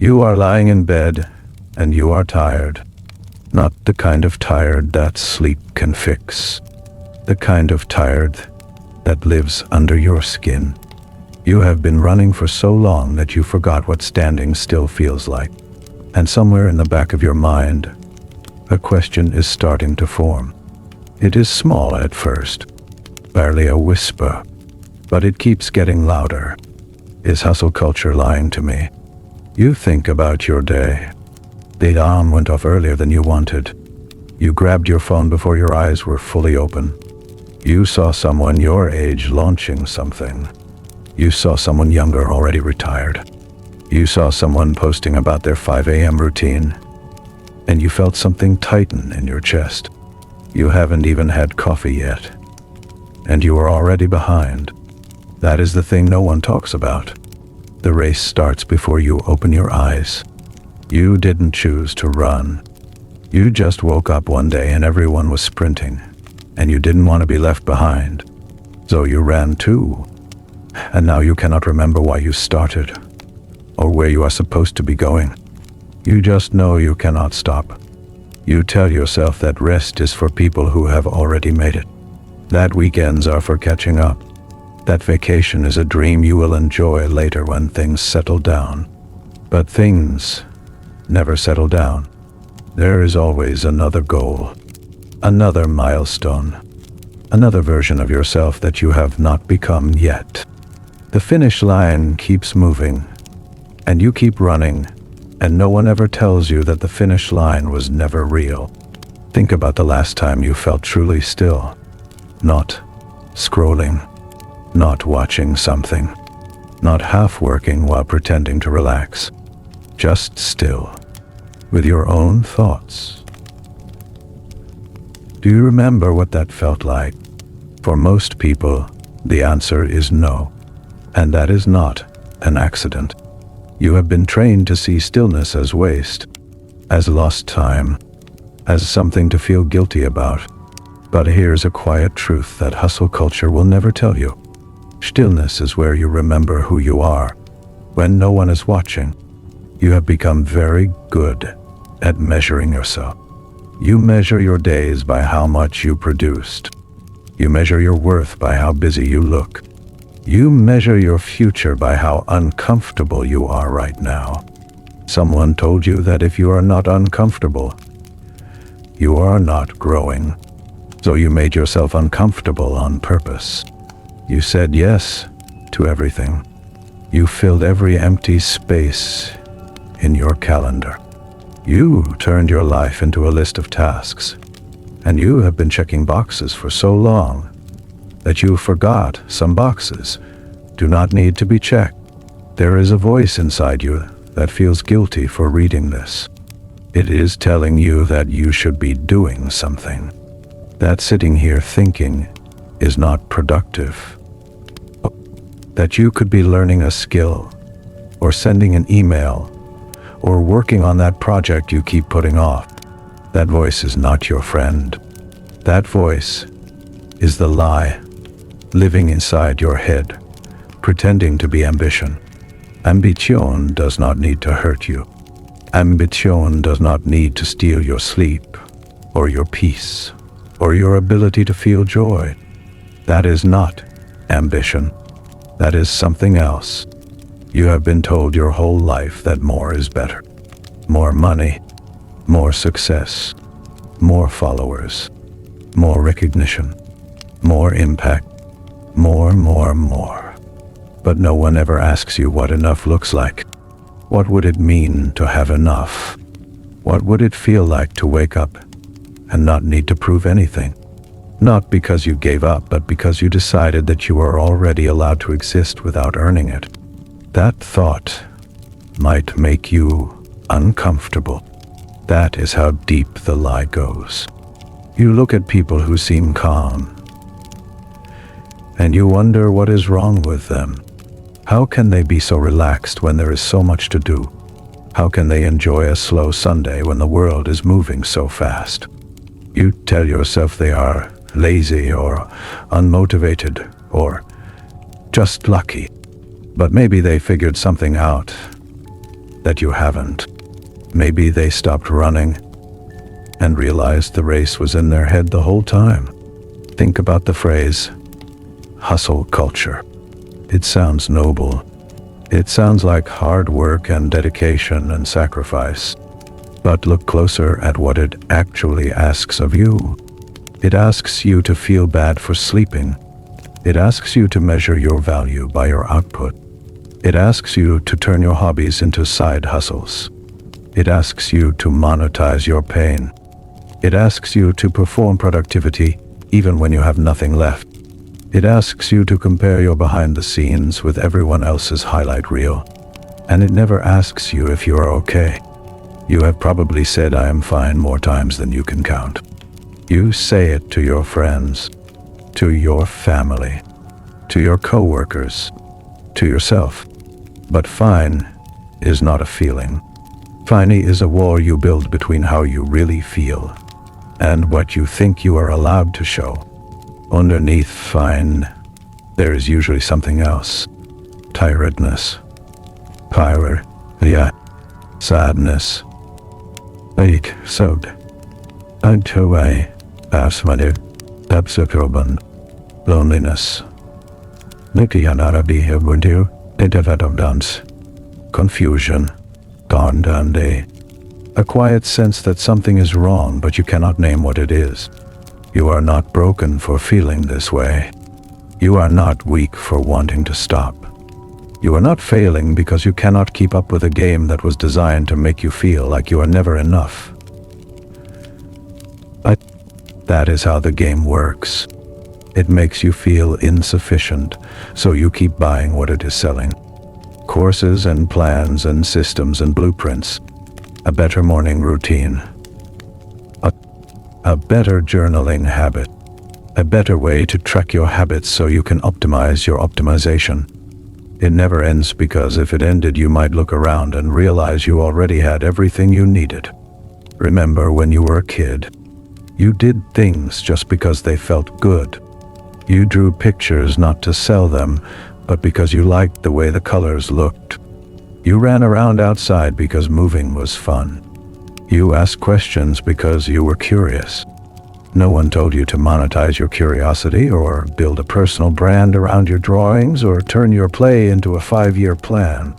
You are lying in bed, and you are tired. Not the kind of tired that sleep can fix. The kind of tired that lives under your skin. You have been running for so long that you forgot what standing still feels like. And somewhere in the back of your mind, a question is starting to form. It is small at first, barely a whisper, but it keeps getting louder. Is hustle culture lying to me? You think about your day. The alarm went off earlier than you wanted. You grabbed your phone before your eyes were fully open. You saw someone your age launching something. You saw someone younger already retired. You saw someone posting about their 5 a.m. routine, and you felt something tighten in your chest. You haven't even had coffee yet, and you are already behind. That is the thing no one talks about. The race starts before you open your eyes. You didn't choose to run. You just woke up one day and everyone was sprinting, and you didn't want to be left behind. So you ran too. And now you cannot remember why you started, or where you are supposed to be going. You just know you cannot stop. You tell yourself that rest is for people who have already made it, that weekends are for catching up, that vacation is a dream you will enjoy later when things settle down. But things never settle down. There is always another goal, another milestone, another version of yourself that you have not become yet. The finish line keeps moving, and you keep running, and no one ever tells you that the finish line was never real. Think about the last time you felt truly still. Not scrolling, not watching something, not half working while pretending to relax. Just still, with your own thoughts. Do you remember what that felt like? For most people, the answer is no. And that is not an accident. You have been trained to see stillness as waste, as lost time, as something to feel guilty about. But here's a quiet truth that hustle culture will never tell you. Stillness is where you remember who you are, when no one is watching. You have become very good at measuring yourself. You measure your days by how much you produced. You measure your worth by how busy you look. You measure your future by how uncomfortable you are right now. Someone told you that if you are not uncomfortable, you are not growing. So you made yourself uncomfortable on purpose. You said yes to everything. You filled every empty space in your calendar. You turned your life into a list of tasks, and you have been checking boxes for so long that you forgot some boxes do not need to be checked. There is a voice inside you that feels guilty for reading this. It is telling you that you should be doing something, that sitting here thinking is not productive, that you could be learning a skill, or sending an email, or working on that project you keep putting off. That voice is not your friend. That voice is the lie living inside your head, pretending to be ambition. Ambition does not need to hurt you. Ambition does not need to steal your sleep, or your peace, or your ability to feel joy. That is not ambition. That is something else. You have been told your whole life that more is better. More money, more success, more followers, more recognition, more impact, more. But no one ever asks you what enough looks like. What would it mean to have enough? What would it feel like to wake up and not need to prove anything? Not because you gave up, but because you decided that you are already allowed to exist without earning it. That thought might make you uncomfortable. That is how deep the lie goes. You look at people who seem calm, and you wonder what is wrong with them. How can they be so relaxed when there is so much to do? How can they enjoy a slow Sunday when the world is moving so fast? You tell yourself they are lazy or unmotivated or just lucky. But maybe they figured something out. that you haven't. Maybe they stopped running and realized the race was in their head the whole time. Think about the phrase, hustle culture. It sounds noble. It sounds like hard work and dedication and sacrifice. But look closer at what it actually asks of you. It asks you to feel bad for sleeping. It asks you to measure your value by your output. It asks you to turn your hobbies into side hustles. It asks you to monetize your pain. It asks you to perform productivity even when you have nothing left. It asks you to compare your behind the scenes with everyone else's highlight reel. And it never asks you if you are okay. You have probably said "I am fine" more times than you can count. You say it to your friends, to your family, to your coworkers, to yourself. But fine is not a feeling. Fine is a wall you build between how you really feel and what you think you are allowed to show. Underneath fine, there is usually something else. Tiredness. Pyre. Yeah. Sadness. Like sod. Until asmanu. Absakroban. Loneliness. Nikiyanarabi hebundu. Dance. Confusion. Day. A quiet sense that something is wrong, but you cannot name what it is. You are not broken for feeling this way. You are not weak for wanting to stop. You are not failing because you cannot keep up with a game that was designed to make you feel like you are never enough. But that is how the game works. It makes you feel insufficient, so you keep buying what it is selling. Courses and plans and systems and blueprints. A better morning routine. A better journaling habit. A better way to track your habits so you can optimize your optimization. It never ends because if it ended you might look around and realize you already had everything you needed. Remember when you were a kid? You did things just because they felt good. You drew pictures not to sell them, but because you liked the way the colors looked. You ran around outside because moving was fun. You asked questions because you were curious. No one told you to monetize your curiosity or build a personal brand around your drawings or turn your play into a 5-year plan.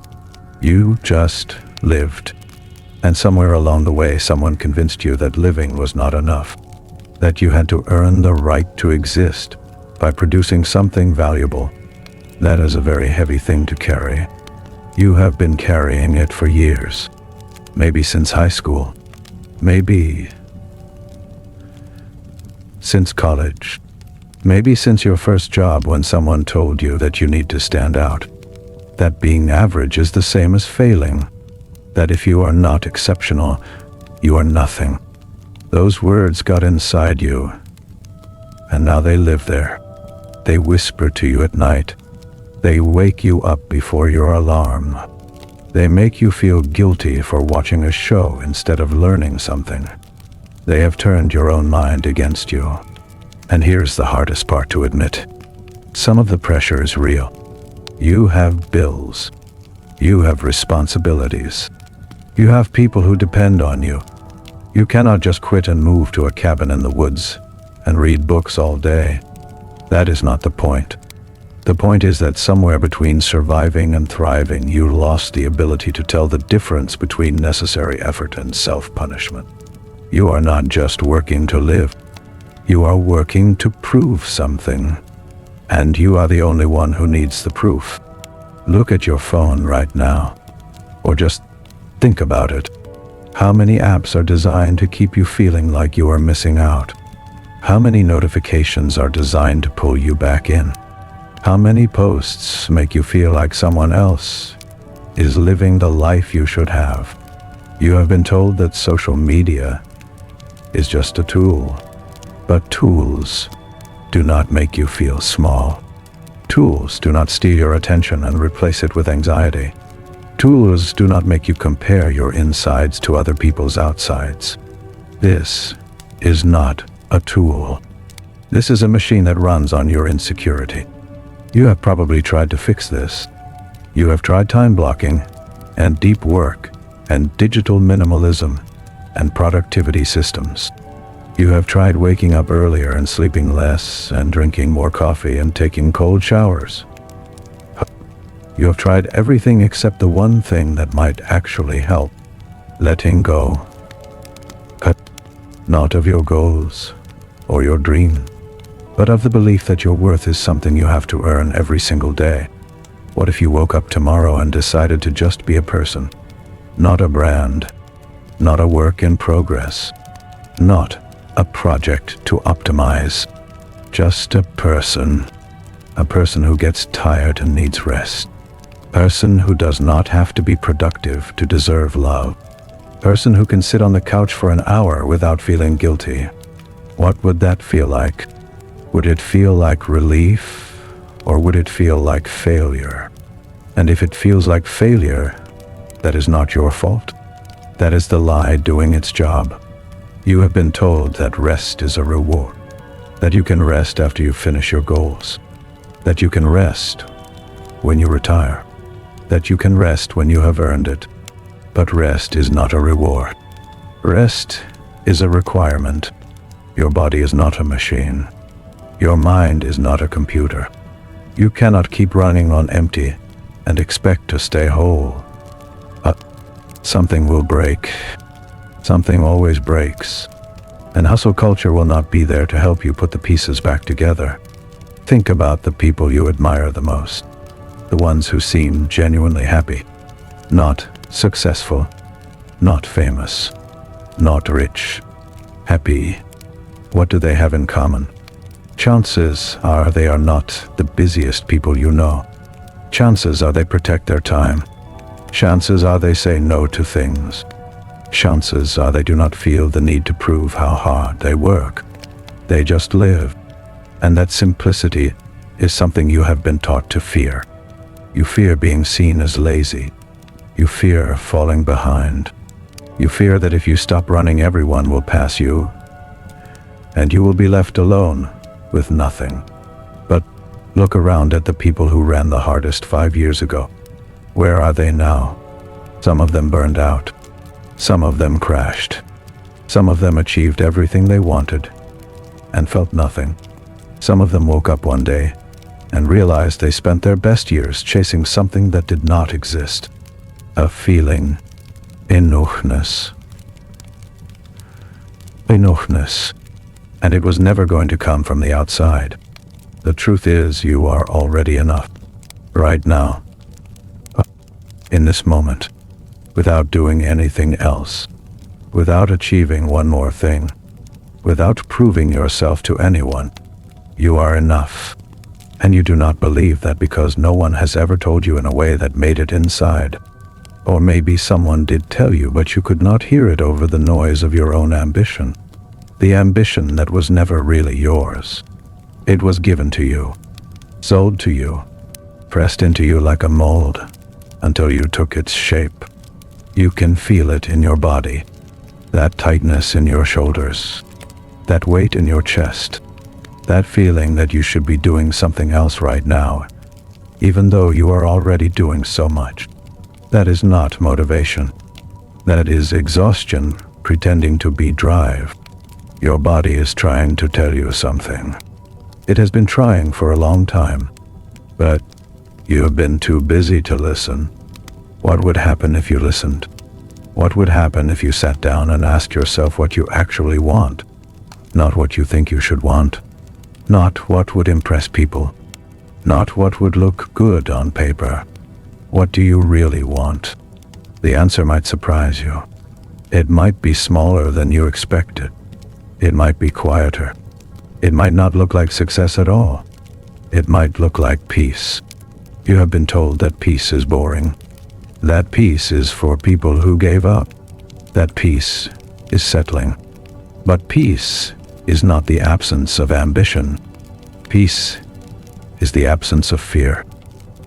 You just lived. And somewhere along the way, someone convinced you that living was not enough, that you had to earn the right to exist by producing something valuable. That is a very heavy thing to carry. You have been carrying it for years. Maybe since high school. Maybe since college. Maybe since your first job when someone told you that you need to stand out. That being average is the same as failing. That if you are not exceptional, you are nothing. Those words got inside you, and now they live there. They whisper to you at night. They wake you up before your alarm. They make you feel guilty for watching a show instead of learning something. They have turned your own mind against you. And here's the hardest part to admit. Some of the pressure is real. You have bills. You have responsibilities. You have people who depend on you. You cannot just quit and move to a cabin in the woods and read books all day. That is not the point. The point is that somewhere between surviving and thriving, you lost the ability to tell the difference between necessary effort and self-punishment. You are not just working to live. You are working to prove something. And you are the only one who needs the proof. Look at your phone right now. Or just think about it. How many apps are designed to keep you feeling like you are missing out? How many notifications are designed to pull you back in? How many posts make you feel like someone else is living the life you should have? You have been told that social media is just a tool, but tools do not make you feel small. Tools do not steal your attention and replace it with anxiety. Tools do not make you compare your insides to other people's outsides. This is not a tool. This is a machine that runs on your insecurity. You have probably tried to fix this. You have tried time blocking. and deep work, and digital minimalism, and productivity systems. You have tried waking up earlier and sleeping less, and drinking more coffee and taking cold showers. You have tried everything except the one thing that might actually help: letting go. Not of your goals or your dream, but of the belief that your worth is something you have to earn every single day. What if you woke up tomorrow and decided to just be a person? Not a brand, not a work in progress, not a project to optimize. Just a person. A person who gets tired and needs rest. Person who does not have to be productive to deserve love. Person who can sit on the couch for an hour without feeling guilty. What would that feel like? Would it feel like relief, or would it feel like failure? And if it feels like failure, that is not your fault. That is the lie doing its job. You have been told that rest is a reward, that you can rest after you finish your goals, that you can rest when you retire, that you can rest when you have earned it. But rest is not a reward. Rest is a requirement. Your body is not a machine. Your mind is not a computer. You cannot keep running on empty and expect to stay whole. Something will break. Something always breaks. And hustle culture will not be there to help you put the pieces back together. Think about the people you admire the most. The ones who seem genuinely happy. Not successful. Not famous. Not rich. Happy. What do they have in common? Chances are they are not the busiest people you know. Chances are they protect their time. Chances are they say no to things. Chances are they do not feel the need to prove how hard they work. They just live. And that simplicity is something you have been taught to fear. You fear being seen as lazy. You fear falling behind. You fear that if you stop running, everyone will pass you, and you will be left alone with nothing. But look around at the people who ran the hardest 5 years ago. Where are they now? Some of them burned out. Some of them crashed. Some of them achieved everything they wanted and felt nothing. Some of them woke up one day and realized they spent their best years chasing something that did not exist. A feeling. Enoughness. Enoughness. And it was never going to come from the outside. The truth is, you are already enough. Right now. In this moment. Without doing anything else. Without achieving one more thing. Without proving yourself to anyone. You are enough. And you do not believe that because no one has ever told you in a way that made it inside. Or maybe someone did tell you, but you could not hear it over the noise of your own ambition. The ambition that was never really yours. It was given to you, sold to you, pressed into you like a mold, until you took its shape. You can feel it in your body, that tightness in your shoulders, that weight in your chest, that feeling that you should be doing something else right now, even though you are already doing so much. That is not motivation. That is exhaustion pretending to be drive. Your body is trying to tell you something. It has been trying for a long time, but you have been too busy to listen. What would happen if you listened? What would happen if you sat down and asked yourself what you actually want? Not what you think you should want. Not what would impress people. Not what would look good on paper. What do you really want? The answer might surprise you. It might be smaller than you expected. It might be quieter. It might not look like success at all. It might look like peace. You have been told that peace is boring. That peace is for people who gave up. That peace is settling. But peace is not the absence of ambition. Peace is the absence of fear.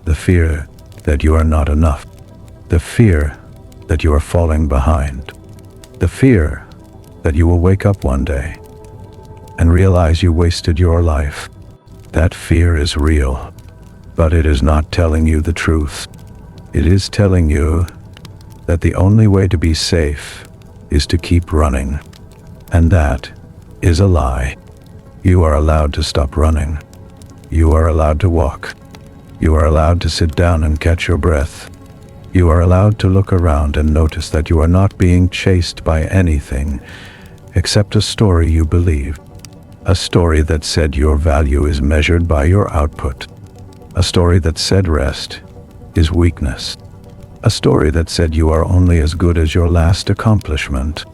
The fear that you are not enough. The fear that you are falling behind. The fear that you will wake up one day and realize you wasted your life. That fear is real, but it is not telling you the truth. It is telling you that the only way to be safe is to keep running. And that is a lie. You are allowed to stop running. You are allowed to walk. You are allowed to sit down and catch your breath. You are allowed to look around and notice that you are not being chased by anything except a story you believe. A story that said your value is measured by your output. A story that said rest is weakness. A story that said you are only as good as your last accomplishment.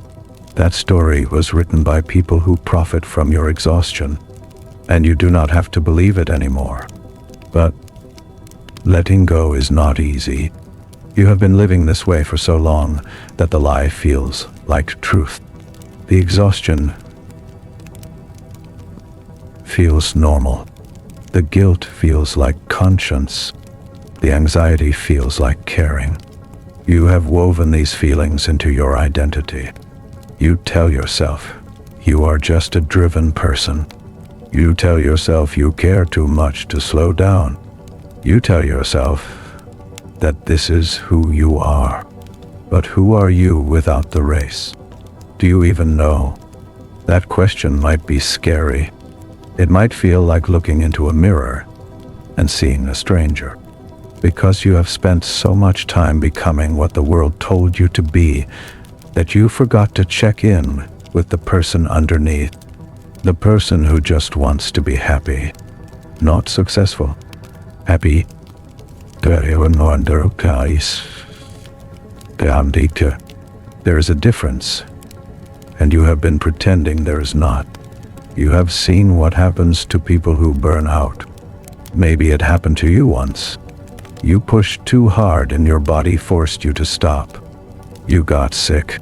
That story was written by people who profit from your exhaustion, and you do not have to believe it anymore. But letting go is not easy. You have been living this way for so long that the lie feels like truth. The exhaustion feels normal. The guilt feels like conscience. The anxiety feels like caring. You have woven these feelings into your identity. You tell yourself you are just a driven person. You tell yourself you care too much to slow down. You tell yourself that this is who you are. But who are you without the race? Do you even know? That question might be scary. It might feel like looking into a mirror and seeing a stranger. Because you have spent so much time becoming what the world told you to be that you forgot to check in with the person underneath. The person who just wants to be happy, not successful. Happy. There is a difference, and you have been pretending there is not. You have seen what happens to people who burn out. Maybe it happened to you once. You pushed too hard and your body forced you to stop. You got sick.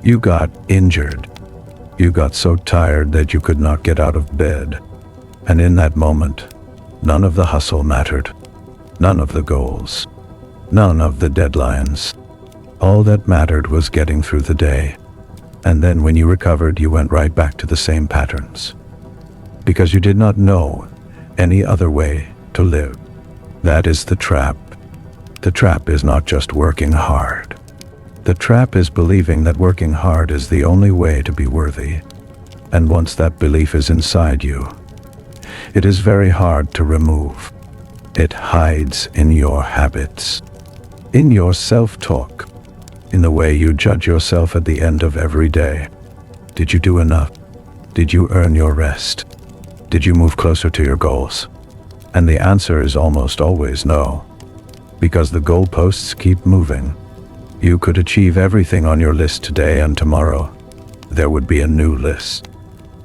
You got injured. You got so tired that you could not get out of bed. And in that moment, none of the hustle mattered. None of the goals. None of the deadlines. All that mattered was getting through the day. And then when you recovered, you went right back to the same patterns. Because you did not know any other way to live. That is the trap. The trap is not just working hard. The trap is believing that working hard is the only way to be worthy. And once that belief is inside you, it is very hard to remove. It hides in your habits, in your self-talk, in the way you judge yourself at the end of every day. Did you do enough? Did you earn your rest? Did you move closer to your goals? And the answer is almost always no, because the goalposts keep moving. You could achieve everything on your list today, and tomorrow there would be a new list.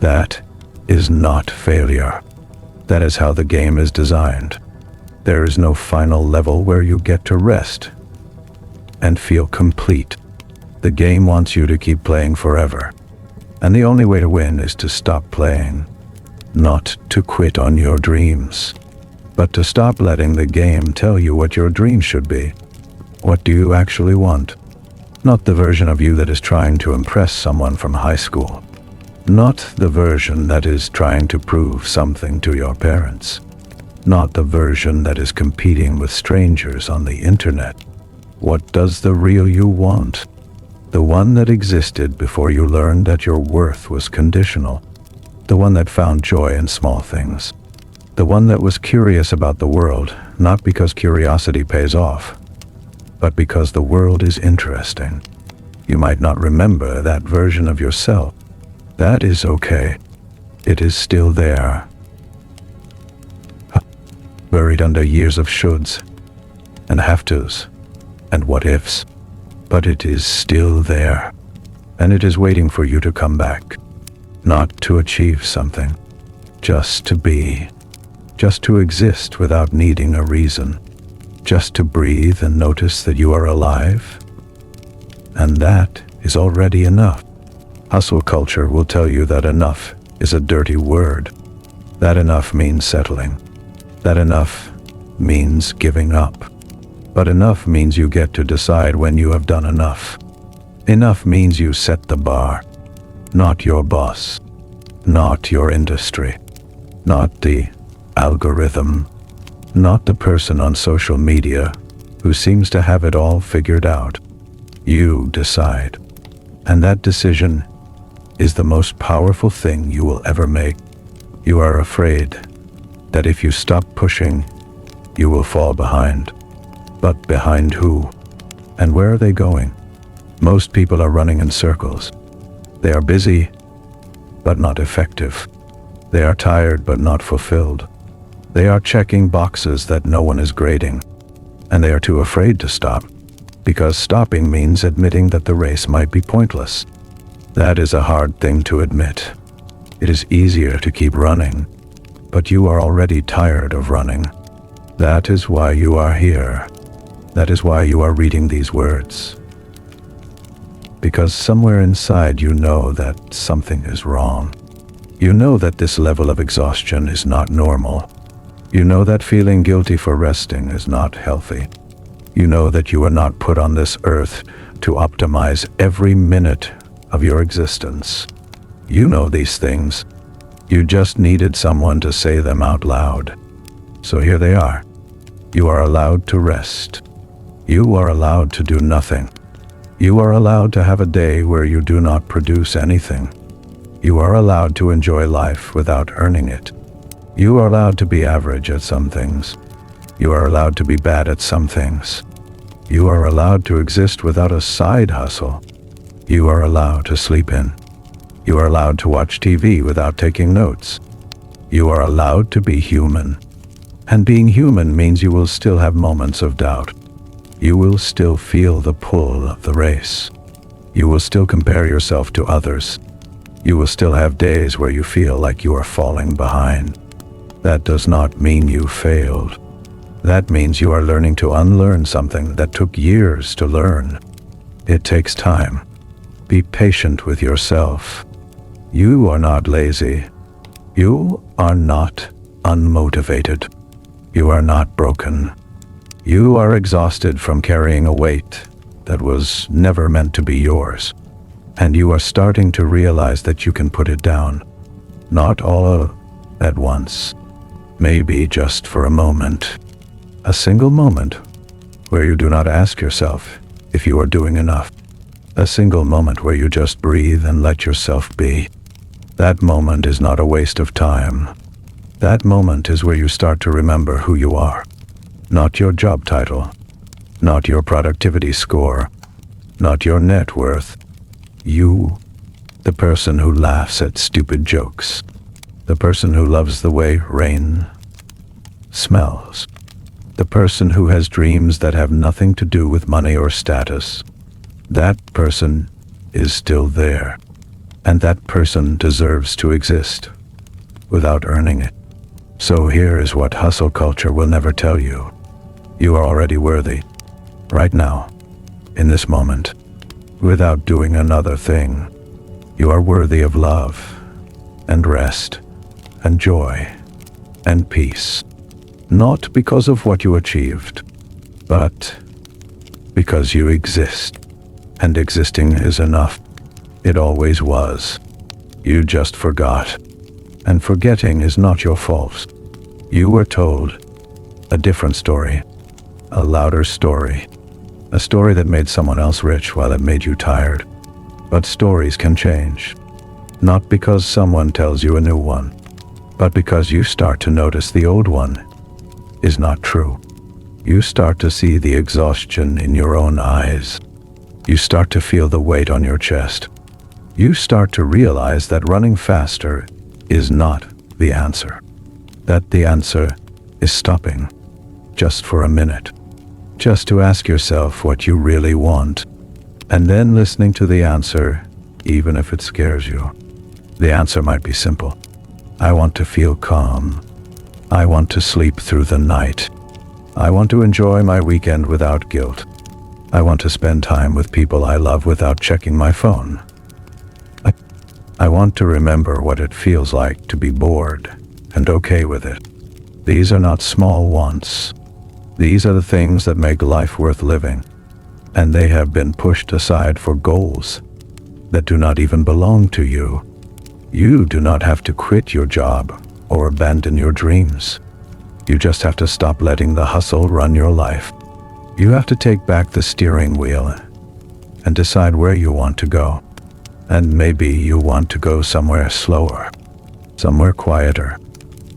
That is not failure. That is how the game is designed. There is no final level where you get to rest and feel complete. The game wants you to keep playing forever. And the only way to win is to stop playing. Not to quit on your dreams, but to stop letting the game tell you what your dreams should be. What do you actually want? Not the version of you that is trying to impress someone from high school. Not the version that is trying to prove something to your parents. Not the version that is competing with strangers on the internet. What does the real you want? The one that existed before you learned that your worth was conditional. The one that found joy in small things. The one that was curious about the world, not because curiosity pays off, but because the world is interesting. You might not remember that version of yourself. That is okay. It is still there. Buried under years of shoulds and have-tos and what-ifs. But it is still there. And it is waiting for you to come back. Not to achieve something. Just to be. Just to exist without needing a reason. Just to breathe and notice that you are alive. And that is already enough. Hustle culture will tell you that enough is a dirty word. That enough means settling. That enough means giving up. But enough means you get to decide when you have done enough. Enough means you set the bar. Not your boss. Not your industry. Not the algorithm. Not the person on social media who seems to have it all figured out. You decide. And that decision is the most powerful thing you will ever make. You are afraid that if you stop pushing, you will fall behind. But behind who? And where are they going? Most people are running in circles. They are busy, but not effective. They are tired, but not fulfilled. They are checking boxes that no one is grading. And they are too afraid to stop, because stopping means admitting that the race might be pointless. That is a hard thing to admit. It is easier to keep running, but you are already tired of running. That is why you are here. That is why you are reading these words. Because somewhere inside you know that something is wrong. You know that this level of exhaustion is not normal. You know that feeling guilty for resting is not healthy. You know that you are not put on this earth to optimize every minute of your existence. You know these things. You just needed someone to say them out loud. So here they are. You are allowed to rest. You are allowed to do nothing. You are allowed to have a day where you do not produce anything. You are allowed to enjoy life without earning it. You are allowed to be average at some things. You are allowed to be bad at some things. You are allowed to exist without a side hustle. You are allowed to sleep in. You are allowed to watch TV without taking notes. You are allowed to be human. And being human means you will still have moments of doubt. You will still feel the pull of the race. You will still compare yourself to others. You will still have days where you feel like you are falling behind. That does not mean you failed. That means you are learning to unlearn something that took years to learn. It takes time. Be patient with yourself. You are not lazy. You are not unmotivated. You are not broken. You are exhausted from carrying a weight that was never meant to be yours. And you are starting to realize that you can put it down. Not all at once. Maybe just for a moment. A single moment where you do not ask yourself if you are doing enough. A single moment where you just breathe and let yourself be. That moment is not a waste of time. That moment is where you start to remember who you are. Not your job title. Not your productivity score. Not your net worth. You, the person who laughs at stupid jokes. The person who loves the way rain smells. The person who has dreams that have nothing to do with money or status. That person is still there. And that person deserves to exist without earning it. So here is what hustle culture will never tell you. You are already worthy. Right now, in this moment, without doing another thing. You are worthy of love and rest and joy and peace. Not because of what you achieved, but because you exist. And existing is enough. It always was. You just forgot. And forgetting is not your fault. You were told a different story, a louder story, a story that made someone else rich while it made you tired. But stories can change. Not because someone tells you a new one, but because you start to notice the old one is not true. You start to see the exhaustion in your own eyes. You start to feel the weight on your chest. You start to realize that running faster is not the answer. That the answer is stopping just for a minute. Just to ask yourself what you really want, and then listening to the answer, even if it scares you. The answer might be simple. I want to feel calm. I want to sleep through the night. I want to enjoy my weekend without guilt. I want to spend time with people I love without checking my phone. I want to remember what it feels like to be bored and okay with it. These are not small wants. These are the things that make life worth living, and they have been pushed aside for goals that do not even belong to you. You do not have to quit your job or abandon your dreams. You just have to stop letting the hustle run your life. You have to take back the steering wheel and decide where you want to go. And maybe you want to go somewhere slower, somewhere quieter,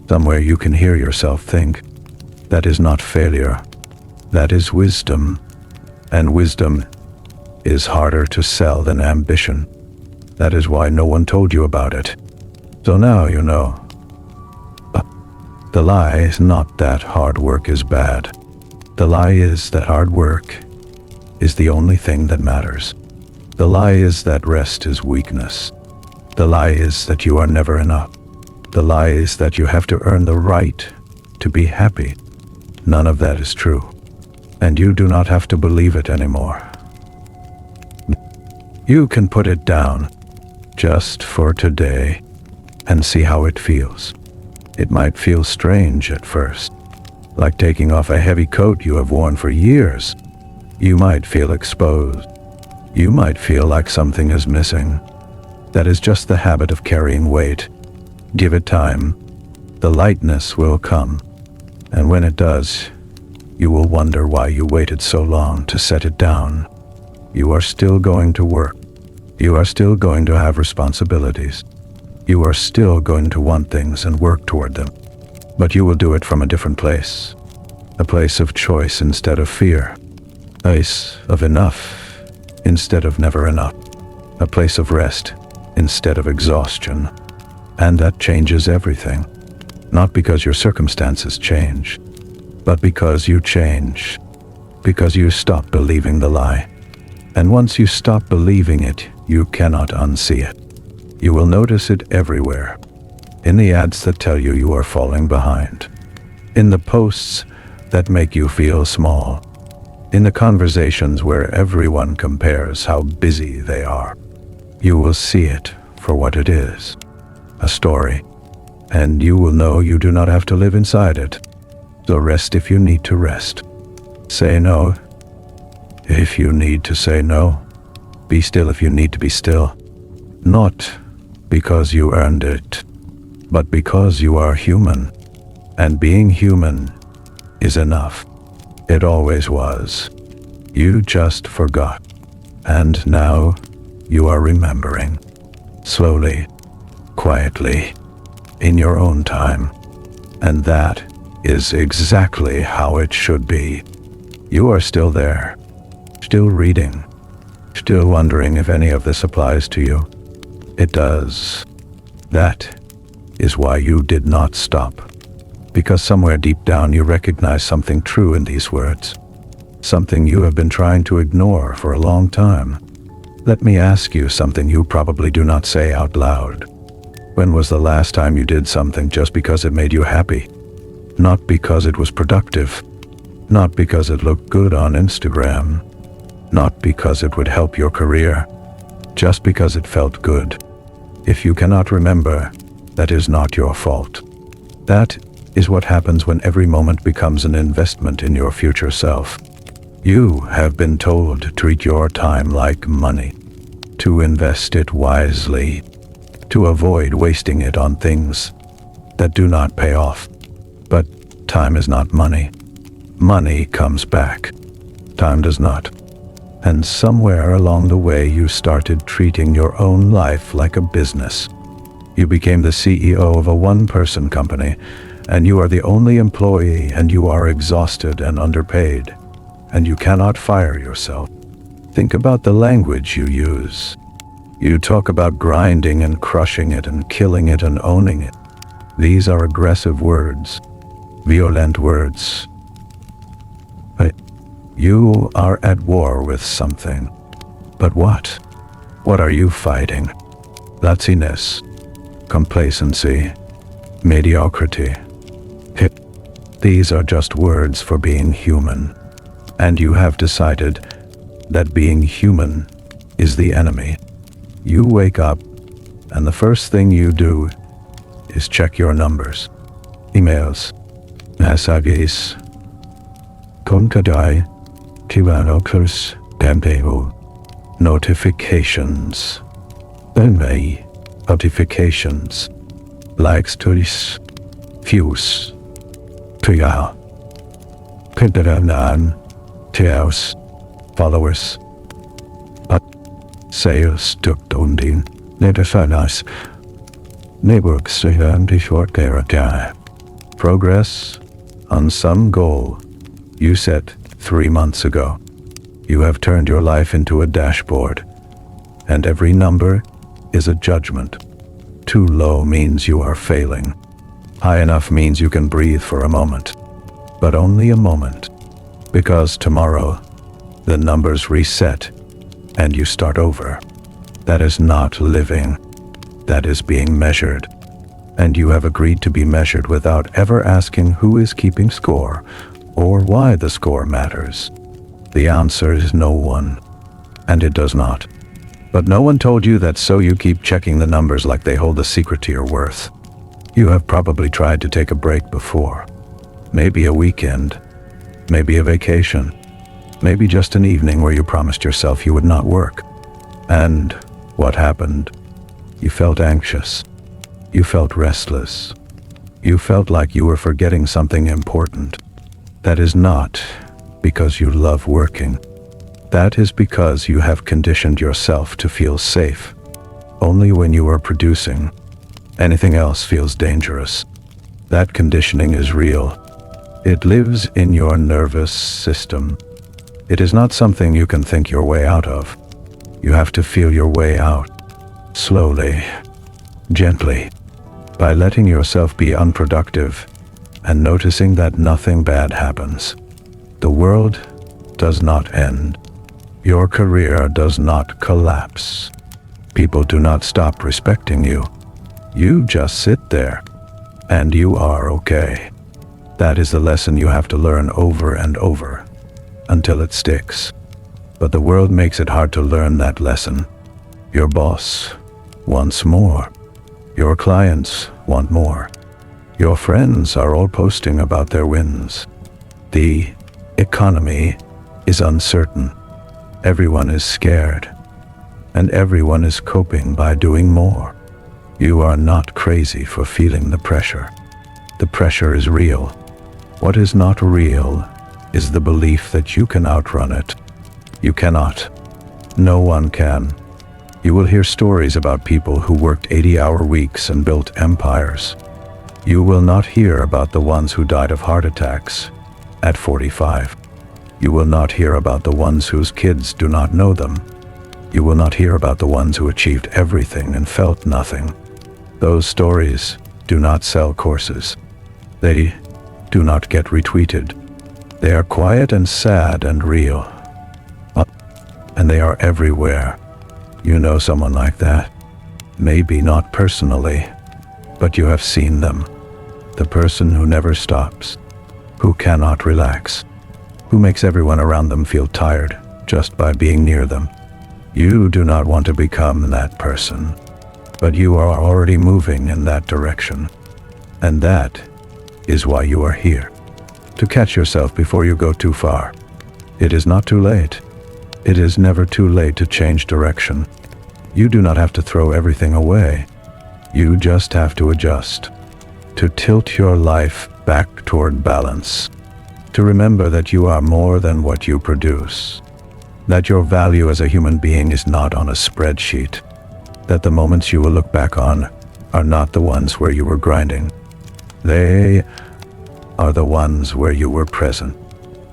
somewhere you can hear yourself think. That is not failure. That is wisdom. And wisdom is harder to sell than ambition. That is why no one told you about it. So now you know. The lie is not that hard work is bad. The lie is that hard work is the only thing that matters. The lie is that rest is weakness. The lie is that you are never enough. The lie is that you have to earn the right to be happy. None of that is true. And you do not have to believe it anymore. You can put it down just for today and see how it feels. It might feel strange at first, like taking off a heavy coat you have worn for years. You might feel exposed. You might feel like something is missing. That is just the habit of carrying weight. Give it time. The lightness will come. And when it does, you will wonder why you waited so long to set it down. You are still going to work. You are still going to have responsibilities. You are still going to want things and work toward them. But you will do it from a different place. A place of choice instead of fear. A place of enough instead of never enough. A place of rest instead of exhaustion. And that changes everything. Not because your circumstances change, but because you change. Because you stop believing the lie. And once you stop believing it, you cannot unsee it. You will notice it everywhere. In the ads that tell you you are falling behind. In the posts that make you feel small. In the conversations where everyone compares how busy they are. You will see it for what it is. A story. And you will know you do not have to live inside it. So rest if you need to rest. Say no if you need to say no. Be still if you need to be still. Not because you earned it, but because you are human. And being human is enough. It always was. You just forgot. And now you are remembering. Slowly, quietly, in your own time. And that is exactly how it should be. You are still there, still reading, still wondering if any of this applies to you. It does. That is why you did not stop. Because somewhere deep down you recognize something true in these words. Something you have been trying to ignore for a long time. Let me ask you something you probably do not say out loud. When was the last time you did something just because it made you happy? Not because it was productive. Not because it looked good on Instagram. Not because it would help your career. Just because it felt good. If you cannot remember, that is not your fault. That is what happens when every moment becomes an investment in your future self. You have been told to treat your time like money, to invest it wisely, to avoid wasting it on things that do not pay off. But time is not money. Money comes back. Time does not. And somewhere along the way you started treating your own life like a business. You became the CEO of a one-person company, and you are the only employee, and you are exhausted and underpaid, and you cannot fire yourself. Think about the language you use. You talk about grinding and crushing it and killing it and owning it. These are aggressive words, violent words. But you are at war with something. But what? What are you fighting? Laziness, complacency, mediocrity. These are just words for being human. And you have decided that being human is the enemy. You wake up, and the first thing you do is check your numbers. Emails, messages, konkadai, kiwanokers, tempeho, notifications, notifications, likes turis, views, tuya, kintaranan, tails, followers. But Säljstuktundin. Nedefallas. Nebuchadnezzar. Progress on some goal you set 3 months ago. You have turned your life into a dashboard, and every number is a judgment. Too low means you are failing. High enough means you can breathe for a moment, but only a moment, because tomorrow the numbers reset and you start over. That is not living. That is being measured. And you have agreed to be measured without ever asking who is keeping score or why the score matters. The answer is no one, and it does not. But no one told you that, so you keep checking the numbers like they hold the secret to your worth. You have probably tried to take a break before. Maybe a weekend, maybe a vacation, maybe just an evening where you promised yourself you would not work. And what happened? You felt anxious. You felt restless. You felt like you were forgetting something important. That is not because you love working. That is because you have conditioned yourself to feel safe. Only when you are producing, anything else feels dangerous. That conditioning is real. It lives in your nervous system. It is not something you can think your way out of. You have to feel your way out. Slowly, gently, by letting yourself be unproductive and noticing that nothing bad happens. The world does not end. Your career does not collapse. People do not stop respecting you. You just sit there, and you are okay. That is the lesson you have to learn over and over, until it sticks. But the world makes it hard to learn that lesson. Your boss wants more. Your clients want more. Your friends are all posting about their wins. The economy is uncertain. Everyone is scared. And everyone is coping by doing more. You are not crazy for feeling the pressure. The pressure is real. What is not real is the belief that you can outrun it. You cannot. No one can. You will hear stories about people who worked 80-hour weeks and built empires. You will not hear about the ones who died of heart attacks at 45. You will not hear about the ones whose kids do not know them. You will not hear about the ones who achieved everything and felt nothing. Those stories do not sell courses. They do not get retweeted. They are quiet and sad and real. And they are everywhere. You know someone like that. Maybe not personally, but you have seen them. The person who never stops, who cannot relax, who makes everyone around them feel tired just by being near them. You do not want to become that person, but you are already moving in that direction. And that is why you are here. To catch yourself before you go too far. It is not too late. It is never too late to change direction. You do not have to throw everything away. You just have to adjust. To tilt your life back toward balance. To remember that you are more than what you produce. That your value as a human being is not on a spreadsheet. That the moments you will look back on are not the ones where you were grinding. They are the ones where you were present.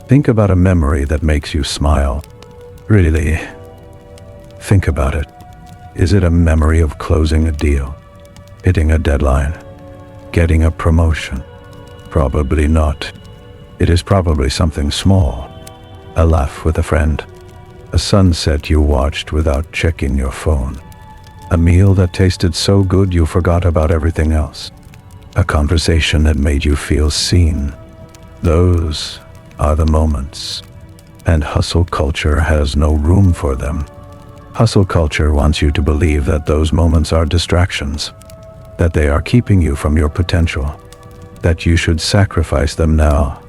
Think about a memory that makes you smile. Really, think about it. Is it a memory of closing a deal, hitting a deadline, getting a promotion? Probably not. It is probably something small. A laugh with a friend. A sunset you watched without checking your phone. A meal that tasted so good you forgot about everything else. A conversation that made you feel seen. Those are the moments. And hustle culture has no room for them. Hustle culture wants you to believe that those moments are distractions, that they are keeping you from your potential, that you should sacrifice them now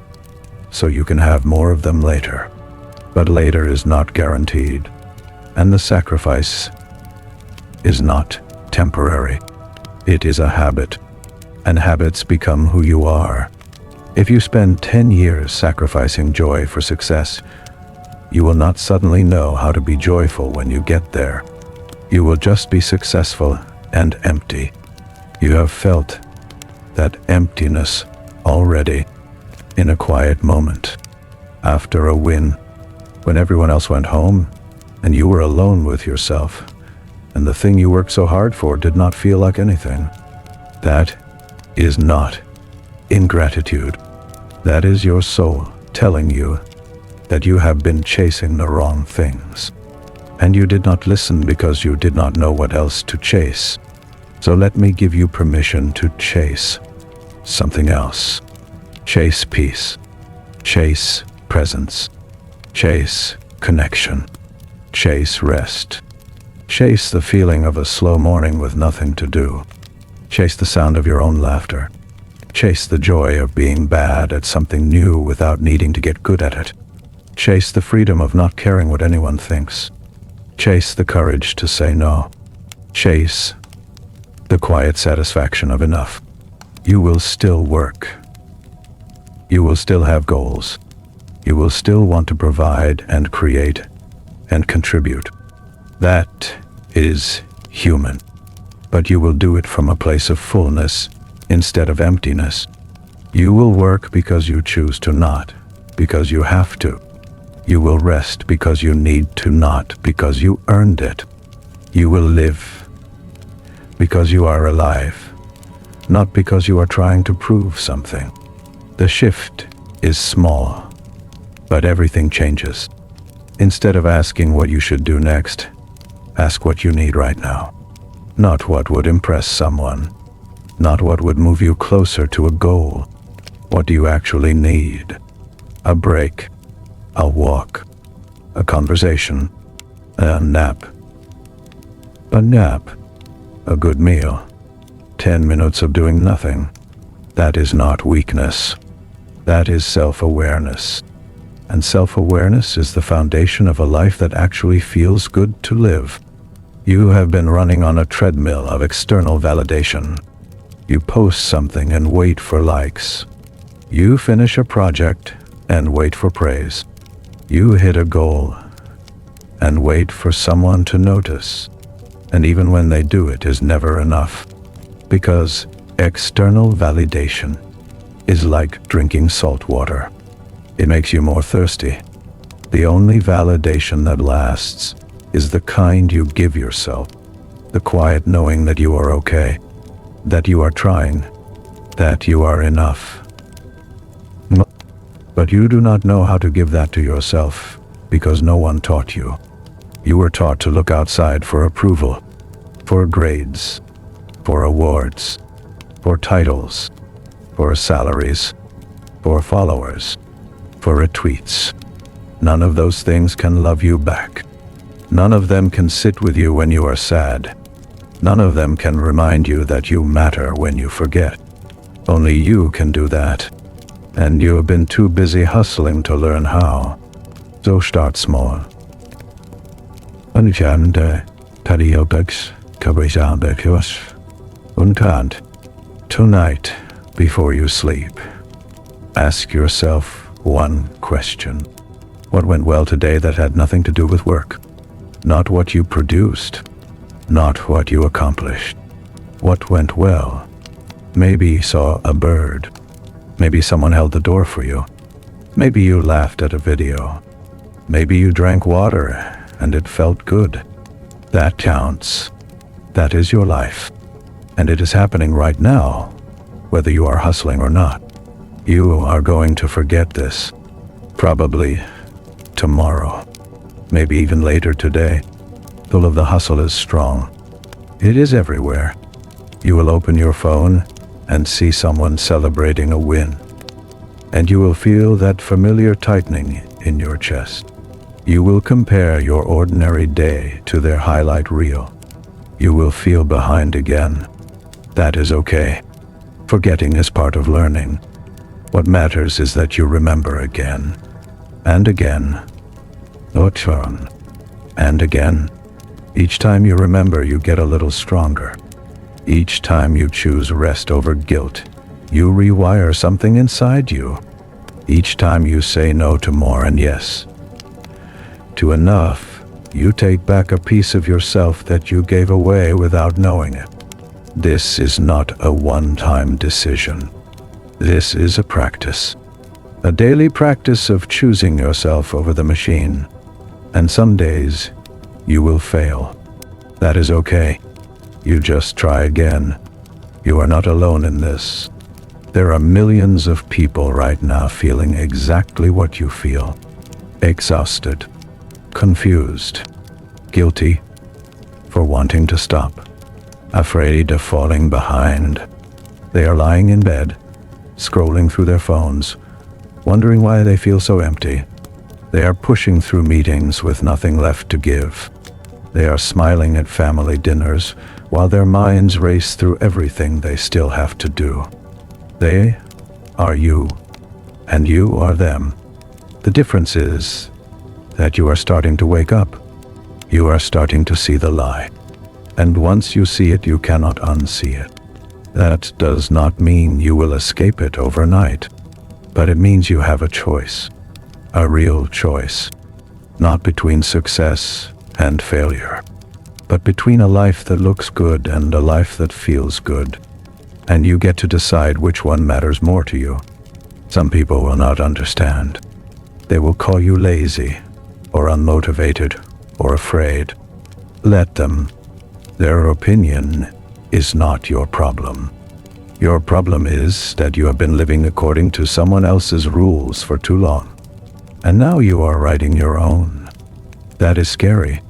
so you can have more of them later. But later is not guaranteed, and the sacrifice is not temporary. It is a habit, and habits become who you are. If you spend 10 years sacrificing joy for success, you will not suddenly know how to be joyful when you get there. You will just be successful and empty. You have felt that emptiness already in a quiet moment. After a win, when everyone else went home and you were alone with yourself, and the thing you worked so hard for did not feel like anything. That is not ingratitude. That is your soul telling you that you have been chasing the wrong things, and you did not listen because you did not know what else to chase. So let me give you permission to chase something else. Chase peace. Chase presence. Chase connection. Chase rest. Chase the feeling of a slow morning with nothing to do. Chase the sound of your own laughter. Chase the joy of being bad at something new without needing to get good at it. Chase the freedom of not caring what anyone thinks. Chase the courage to say no. Chase the quiet satisfaction of enough. You will still work. You will still have goals. You will still want to provide and create and contribute. That is human. But you will do it from a place of fullness instead of emptiness. You will work because you choose to, not because you have to. You will rest because you need to, not because you earned it. You will live because you are alive, not because you are trying to prove something. The shift is small, but everything changes. Instead of asking what you should do next, ask what you need right now. Not what would impress someone, not what would move you closer to a goal. What do you actually need? A break, a walk, a conversation, a nap. A nap, a good meal, 10 minutes of doing nothing. That is not weakness. That is self-awareness. And self-awareness is the foundation of a life that actually feels good to live. You have been running on a treadmill of external validation. You post something and wait for likes. You finish a project and wait for praise. You hit a goal and wait for someone to notice. And even when they do, it is never enough. Because external validation is like drinking salt water. It makes you more thirsty. The only validation that lasts is the kind you give yourself. The quiet knowing that you are okay, that you are trying, that you are enough. But you do not know how to give that to yourself because no one taught you. You were taught to look outside for approval, for grades, for awards, for titles, for salaries, for followers, for retweets. None of those things can love you back. None of them can sit with you when you are sad. None of them can remind you that you matter when you forget. Only you can do that. And you have been too busy hustling to learn how. So start small. Tonight, before you sleep, ask yourself one question. What went well today that had nothing to do with work? Not what you produced, not what you accomplished. What went well? Maybe you saw a bird. Maybe someone held the door for you. Maybe you laughed at a video. Maybe you drank water and it felt good. That counts. That is your life. And it is happening right now, whether you are hustling or not. You are going to forget this. Probably tomorrow. Maybe even later today. Full of the hustle is strong. It is everywhere. You will open your phone and see someone celebrating a win. And you will feel that familiar tightening in your chest. You will compare your ordinary day to their highlight reel. You will feel behind again. That is okay. Forgetting is part of learning. What matters is that you remember again, and again, and again. Each time you remember, you get a little stronger. Each time you choose rest over guilt, you rewire something inside you. Each time you say no to more and yes to enough, You take back a piece of yourself that you gave away without knowing it. This is not a one-time decision. This is a practice. A daily practice of choosing yourself over the machine. And some days, you will fail. That is okay. You just try again. You are not alone in this. There are millions of people right now feeling exactly what you feel. Exhausted, confused, guilty for wanting to stop, afraid of falling behind. They are lying in bed, scrolling through their phones, wondering why they feel so empty. They are pushing through meetings with nothing left to give. They are smiling at family dinners while their minds race through everything they still have to do. They are you, and you are them. The difference is that you are starting to wake up. You are starting to see the lie. And once you see it, you cannot unsee it. That does not mean you will escape it overnight, but it means you have a choice, a real choice, not between success and failure, but between a life that looks good and a life that feels good. And you get to decide which one matters more to you. Some people will not understand. They will call you lazy, or unmotivated, or afraid. Let them. Their opinion is not your problem. Your problem is that you have been living according to someone else's rules for too long. And now you are writing your own. That is scary.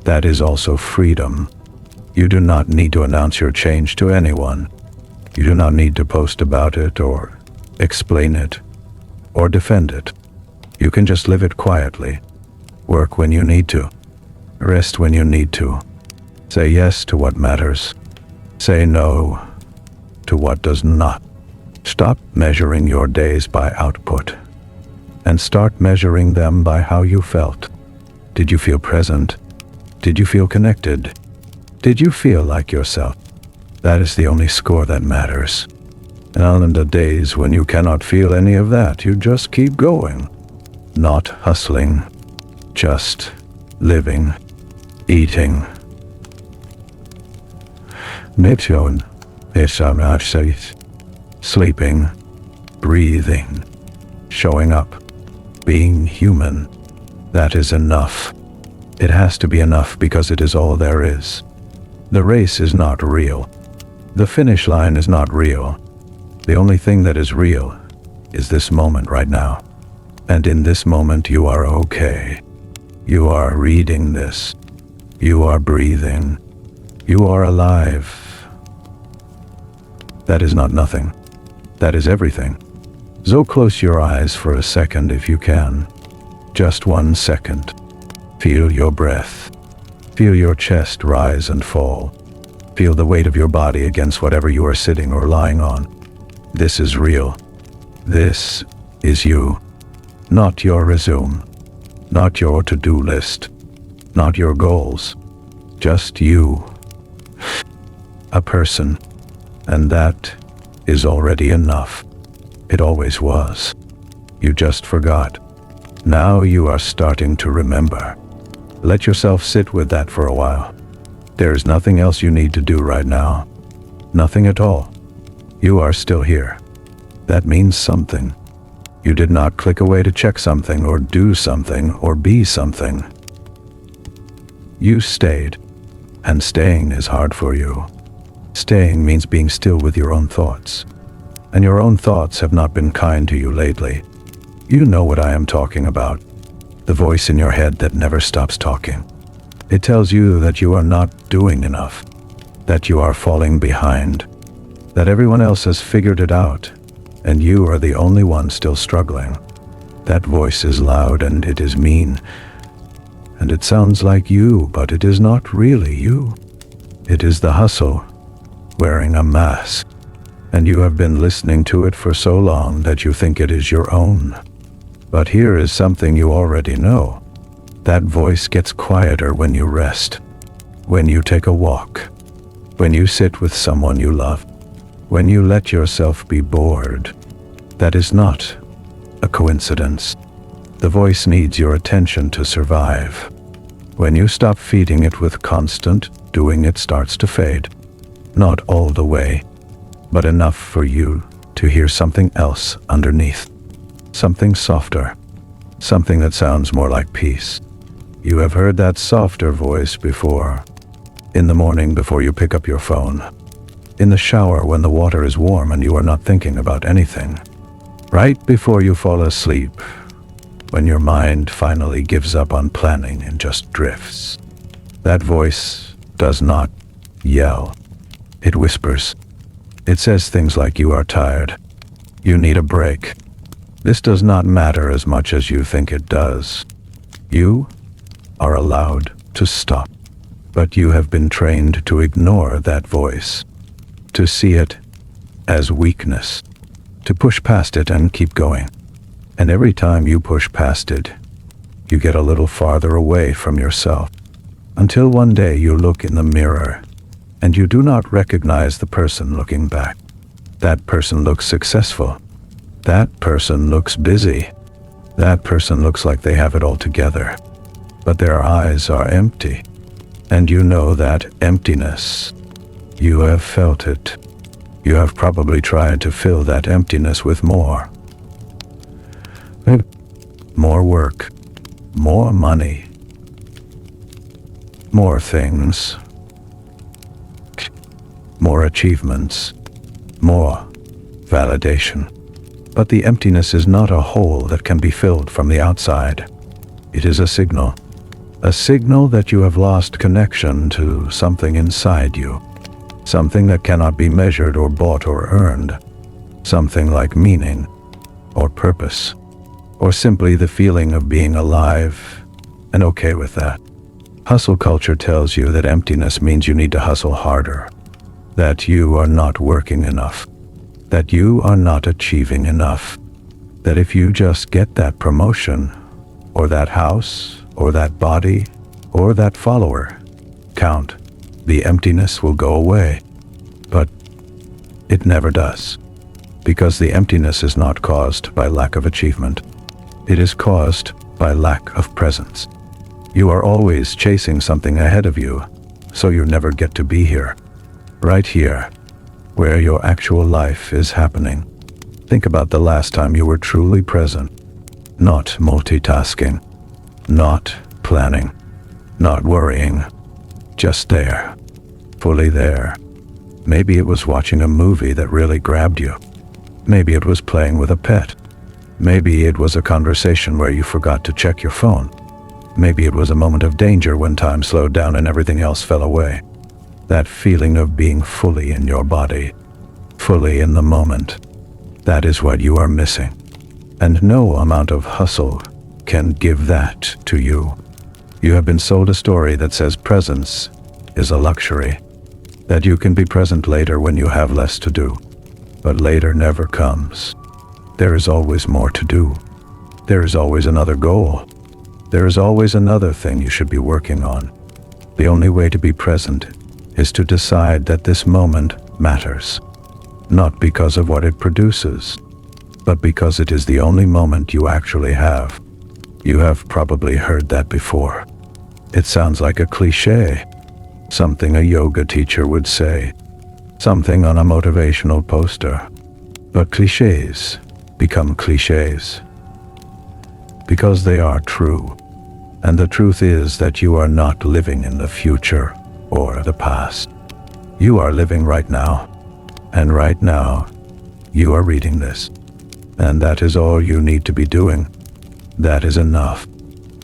That is also freedom. You do not need to announce your change to anyone. You do not need to post about it or explain it or defend it. You can just live it quietly. Work when you need to. Rest when you need to. Say yes to what matters. Say no to what does not. Stop measuring your days by output and start measuring them by how you felt. Did you feel present? Did you feel connected? Did you feel like yourself? That is the only score that matters. And on the days when you cannot feel any of that, you just keep going. Not hustling, just living, eating. Sleeping, breathing, showing up, being human. That is enough. It has to be enough because it is all there is. The race is not real. The finish line is not real. The only thing that is real is this moment right now. And in this moment you are okay. You are reading this. You are breathing. You are alive. That is not nothing. That is everything. So close your eyes for a second if you can. Just 1 second. Feel your breath. Feel your chest rise and fall. Feel the weight of your body against whatever you are sitting or lying on. This is real. This is you. Not your resume. Not your to-do list. Not your goals. Just you. A person. And that is already enough. It always was. You just forgot. Now you are starting to remember. Let yourself sit with that for a while. There is nothing else you need to do right now. Nothing at all. You are still here. That means something. You did not click away to check something or do something or be something. You stayed. And staying is hard for you. Staying means being still with your own thoughts. And your own thoughts have not been kind to you lately. You know what I am talking about. The voice in your head that never stops talking. It tells you that you are not doing enough, that you are falling behind, that everyone else has figured it out, and you are the only one still struggling. That voice is loud and it is mean, and it sounds like you, but it is not really you. It is the hustle, wearing a mask, and you have been listening to it for so long that you think it is your own. But here is something you already know. That voice gets quieter when you rest, when you take a walk, when you sit with someone you love, when you let yourself be bored. That is not a coincidence. The voice needs your attention to survive. When you stop feeding it with constant doing, it starts to fade. Not all the way, but enough for you to hear something else underneath. Something softer. Something that sounds more like peace. You have heard that softer voice before. In the morning before you pick up your phone. In the shower when the water is warm and you are not thinking about anything. Right before you fall asleep. When your mind finally gives up on planning and just drifts. That voice does not yell. It whispers. It says things like, you are tired. You need a break. This does not matter as much as you think it does. You are allowed to stop. But you have been trained to ignore that voice. To see it as weakness. To push past it and keep going. And every time you push past it, you get a little farther away from yourself. Until one day you look in the mirror, and you do not recognize the person looking back. That person looks successful. That person looks busy. That person looks like they have it all together. But their eyes are empty. And you know that emptiness. You have felt it. You have probably tried to fill that emptiness with more. More work, more money, more things, more achievements, more validation. But the emptiness is not a hole that can be filled from the outside. It is a signal that you have lost connection to something inside you, something that cannot be measured or bought or earned, something like meaning or purpose. Or simply the feeling of being alive and okay with that. Hustle culture tells you that emptiness means you need to hustle harder, that you are not working enough, that you are not achieving enough, that if you just get that promotion, or that house, or that body, or that follower count, the emptiness will go away. But it never does, because the emptiness is not caused by lack of achievement. It is caused by lack of presence. You are always chasing something ahead of you, so you never get to be here. Right here, where your actual life is happening. Think about the last time you were truly present. Not multitasking. Not planning. Not worrying. Just there. Fully there. Maybe it was watching a movie that really grabbed you. Maybe it was playing with a pet. Maybe it was a conversation where you forgot to check your phone. Maybe it was a moment of danger when time slowed down and everything else fell away. That feeling of being fully in your body, fully in the moment, that is what you are missing. And no amount of hustle can give that to you. You have been sold a story that says presence is a luxury, that you can be present later when you have less to do. But later never comes. There is always more to do. There is always another goal. There is always another thing you should be working on. The only way to be present is to decide that this moment matters. Not because of what it produces, but because it is the only moment you actually have. You have probably heard that before. It sounds like a cliché, something a yoga teacher would say, something on a motivational poster. But clichés become clichés because they are true. And the truth is that you are not living in the future or the past. You are living right now. And right now, you are reading this. And that is all you need to be doing. That is enough.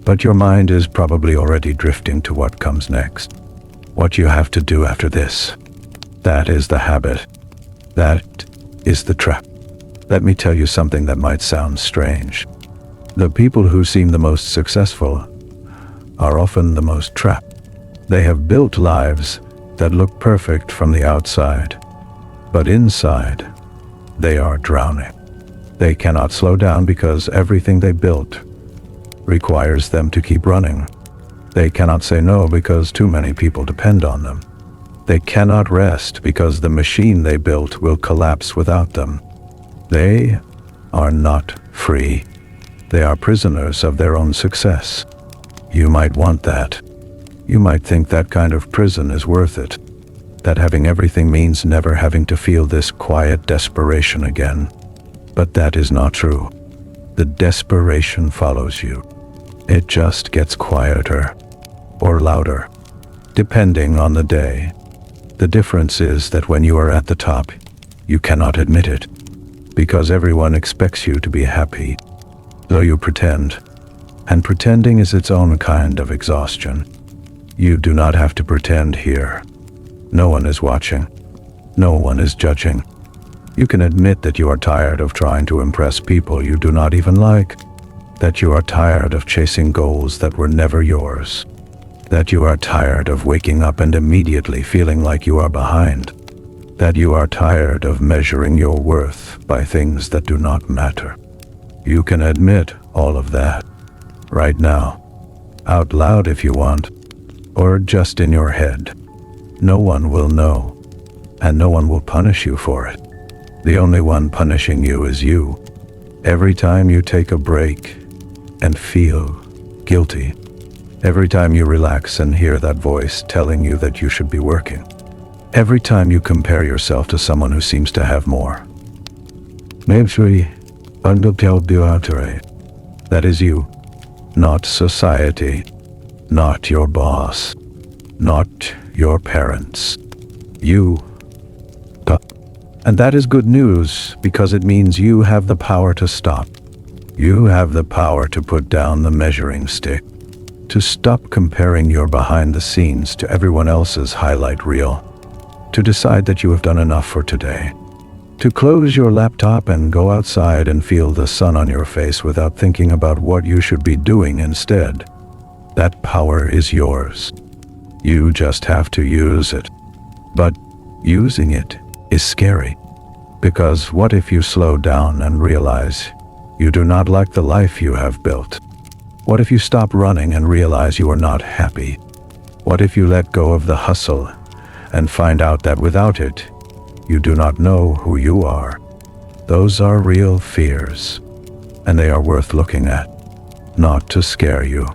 But your mind is probably already drifting to what comes next. What you have to do after this. That is the habit. That is the trap. Let me tell you something that might sound strange. The people who seem the most successful are often the most trapped. They have built lives that look perfect from the outside, but inside, they are drowning. They cannot slow down because everything they built requires them to keep running. They cannot say no because too many people depend on them. They cannot rest because the machine they built will collapse without them. They are not free. They are prisoners of their own success. You might want that. You might think that kind of prison is worth it, that having everything means never having to feel this quiet desperation again. But that is not true. The desperation follows you. It just gets quieter or louder, depending on the day. The difference is that when you are at the top, you cannot admit it, because everyone expects you to be happy. So you pretend, and pretending is its own kind of exhaustion. You do not have to pretend here. No one is watching. No one is judging. You can admit that you are tired of trying to impress people you do not even like, that you are tired of chasing goals that were never yours, that you are tired of waking up and immediately feeling like you are behind, that you are tired of measuring your worth by things that do not matter. You can admit all of that right now, out loud if you want, or just in your head. No one will know, and no one will punish you for it. The only one punishing you is you. Every time you take a break and feel guilty, every time you relax and hear that voice telling you that you should be working, every time you compare yourself to someone who seems to have more. That is you, not society, not your boss, not your parents. You. And that is good news, because it means you have the power to stop. You have the power to put down the measuring stick, to stop comparing your behind the scenes to everyone else's highlight reel, to decide that you have done enough for today, to close your laptop and go outside and feel the sun on your face without thinking about what you should be doing instead. That power is yours. You just have to use it. But using it is scary, because what if you slow down and realize you do not like the life you have built? What if you stop running and realize you are not happy? What if you let go of the hustle and find out that without it, you do not know who you are? Those are real fears, and they are worth looking at, not to scare you,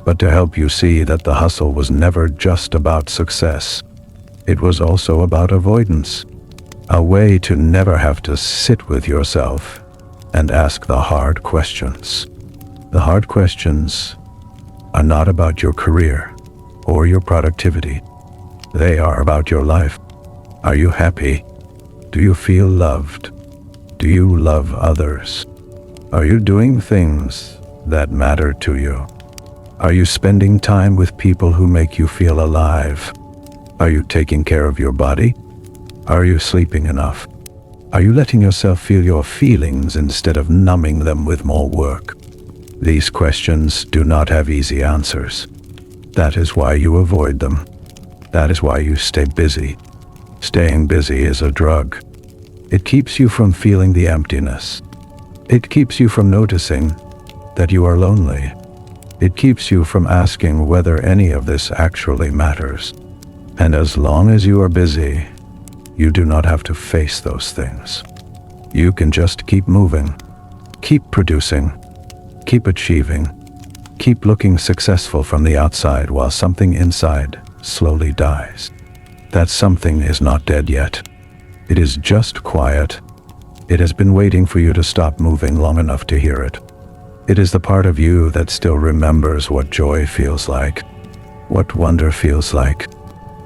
but to help you see that the hustle was never just about success. It was also about avoidance, a way to never have to sit with yourself and ask the hard questions. The hard questions are not about your career or your productivity. They are about your life. Are you happy? Do you feel loved? Do you love others? Are you doing things that matter to you? Are you spending time with people who make you feel alive? Are you taking care of your body? Are you sleeping enough? Are you letting yourself feel your feelings instead of numbing them with more work? These questions do not have easy answers. That is why you avoid them. That is why you stay busy. Staying busy is a drug. It keeps you from feeling the emptiness. It keeps you from noticing that you are lonely. It keeps you from asking whether any of this actually matters. And as long as you are busy, you do not have to face those things. You can just keep moving, keep producing, keep achieving, keep looking successful from the outside while something inside slowly dies. That something is not dead yet. It is just quiet. It has been waiting for you to stop moving long enough to hear it. It is the part of you that still remembers what joy feels like, what wonder feels like,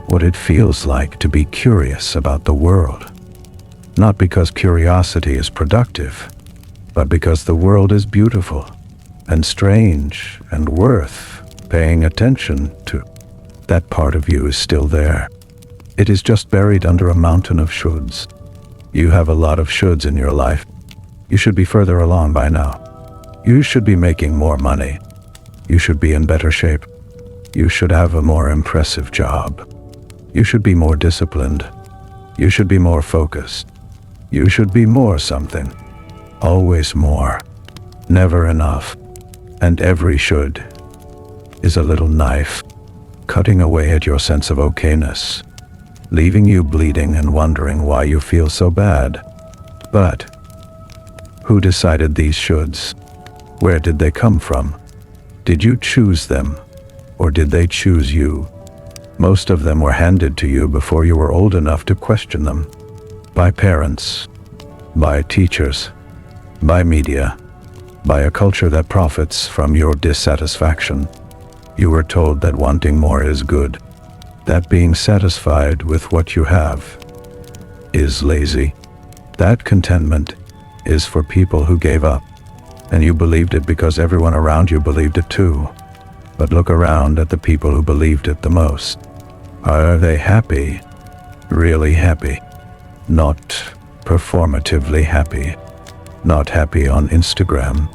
what it feels like to be curious about the world. Not because curiosity is productive, but because the world is beautiful and strange and worth paying attention to. That part of you is still there. It is just buried under a mountain of shoulds. You have a lot of shoulds in your life. You should be further along by now. You should be making more money. You should be in better shape. You should have a more impressive job. You should be more disciplined. You should be more focused. You should be more something. Always more. Never enough. And every should is a little knife, cutting away at your sense of okayness, leaving you bleeding and wondering why you feel so bad. But who decided these shoulds? Where did they come from? Did you choose them? Or did they choose you? Most of them were handed to you before you were old enough to question them. By parents, by teachers, by media, by a culture that profits from your dissatisfaction. You were told that wanting more is good, that being satisfied with what you have is lazy, that contentment is for people who gave up, and you believed it because everyone around you believed it too. But look around at the people who believed it the most. Are they happy? Really happy? Not performatively happy. Not happy on Instagram.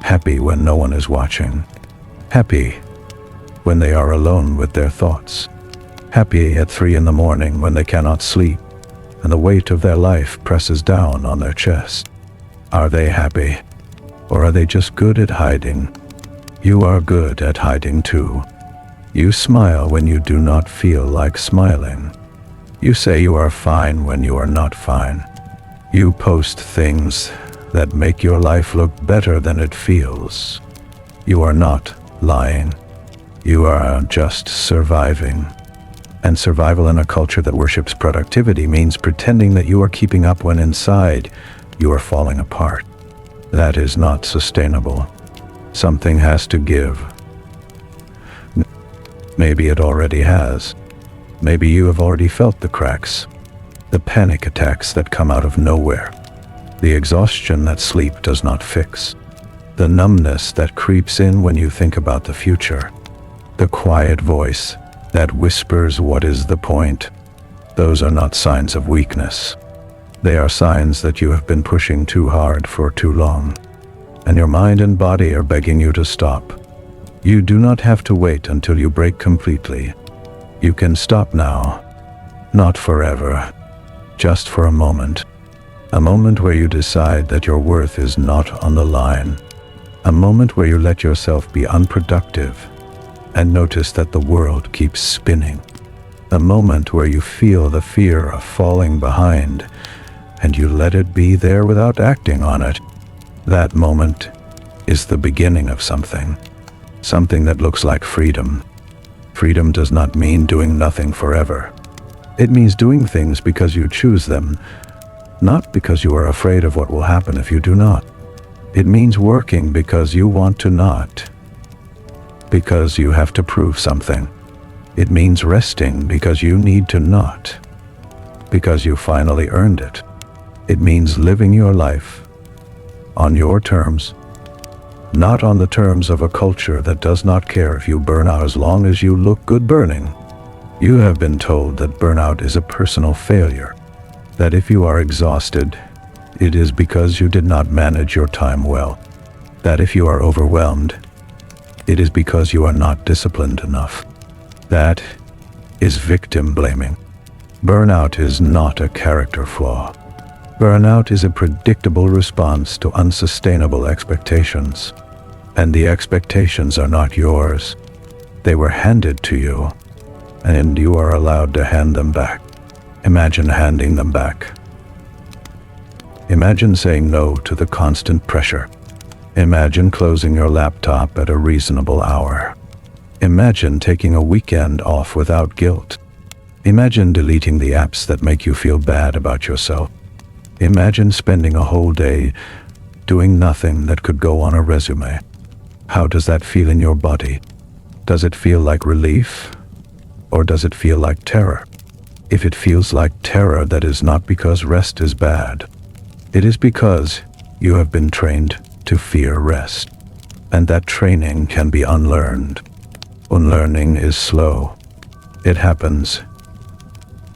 Happy when no one is watching. Happy when they are alone with their thoughts. Happy at 3 a.m. when they cannot sleep and the weight of their life presses down on their chest. Are they happy? Or are they just good at hiding? You are good at hiding too. You smile when you do not feel like smiling. You say you are fine when you are not fine. You post things that make your life look better than it feels. You are not lying. You are just surviving. And survival in a culture that worships productivity means pretending that you are keeping up when inside you are falling apart. That is not sustainable. Something has to give. Maybe it already has. Maybe you have already felt the cracks, the panic attacks that come out of nowhere, the exhaustion that sleep does not fix, the numbness that creeps in when you think about the future, the quiet voice that whispers, "What is the point?" Those are not signs of weakness. They are signs that you have been pushing too hard for too long, and your mind and body are begging you to stop. You do not have to wait until you break completely. You can stop now. Not forever. Just for a moment. A moment where you decide that your worth is not on the line. A moment where you let yourself be unproductive and notice that the world keeps spinning. A moment where you feel the fear of falling behind and you let it be there without acting on it. That moment is the beginning of something. Something that looks like freedom. Freedom does not mean doing nothing forever. It means doing things because you choose them, not because you are afraid of what will happen if you do not. It means working because you want to not, because you have to prove something. It means resting because you need to not, because you finally earned it. It means living your life on your terms, not on the terms of a culture that does not care if you burn out as long as you look good burning. You have been told that burnout is a personal failure, that if you are exhausted, it is because you did not manage your time well, that if you are overwhelmed, it is because you are not disciplined enough. That is victim blaming. Burnout is not a character flaw. Burnout is a predictable response to unsustainable expectations. And the expectations are not yours. They were handed to you, and you are allowed to hand them back. Imagine handing them back. Imagine saying no to the constant pressure. Imagine closing your laptop at a reasonable hour. Imagine taking a weekend off without guilt. Imagine deleting the apps that make you feel bad about yourself. Imagine spending a whole day doing nothing that could go on a resume. How does that feel in your body? Does it feel like relief? Or does it feel like terror? If it feels like terror, that is not because rest is bad. It is because you have been trained to fear rest. And that training can be unlearned. Unlearning is slow. It happens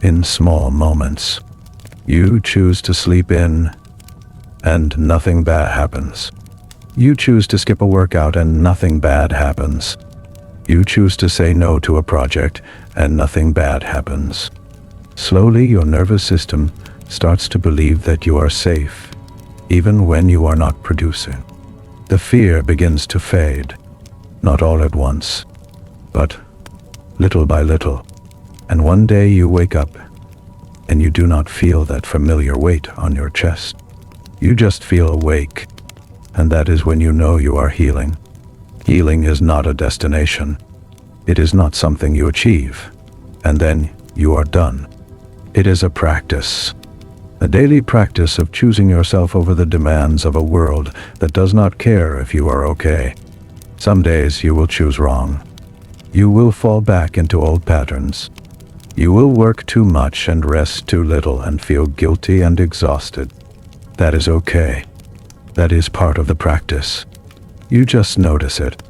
in small moments. You choose to sleep in, and nothing bad happens. You choose to skip a workout, and nothing bad happens. You choose to say no to a project, and nothing bad happens. Slowly, your nervous system starts to believe that you are safe, even when you are not producing. The fear begins to fade, not all at once, but little by little. And one day you wake up, and you do not feel that familiar weight on your chest. You just feel awake, and that is when you know you are healing. Healing is not a destination. It is not something you achieve, and then you are done. It is a practice. A daily practice of choosing yourself over the demands of a world that does not care if you are okay. Some days you will choose wrong. You will fall back into old patterns. You will work too much and rest too little and feel guilty and exhausted. That is okay. That is part of the practice. You just notice it.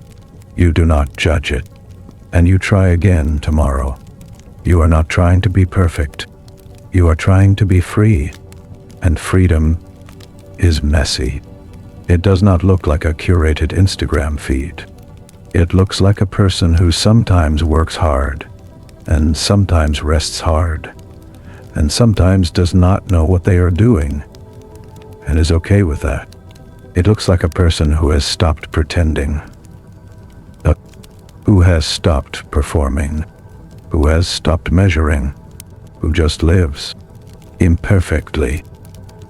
You do not judge it. And you try again tomorrow. You are not trying to be perfect. You are trying to be free. And freedom is messy. It does not look like a curated Instagram feed. It looks like a person who sometimes works hard, and sometimes rests hard, and sometimes does not know what they are doing, and is okay with that. It looks like a person who has stopped pretending, who has stopped performing, who has stopped measuring, who just lives imperfectly,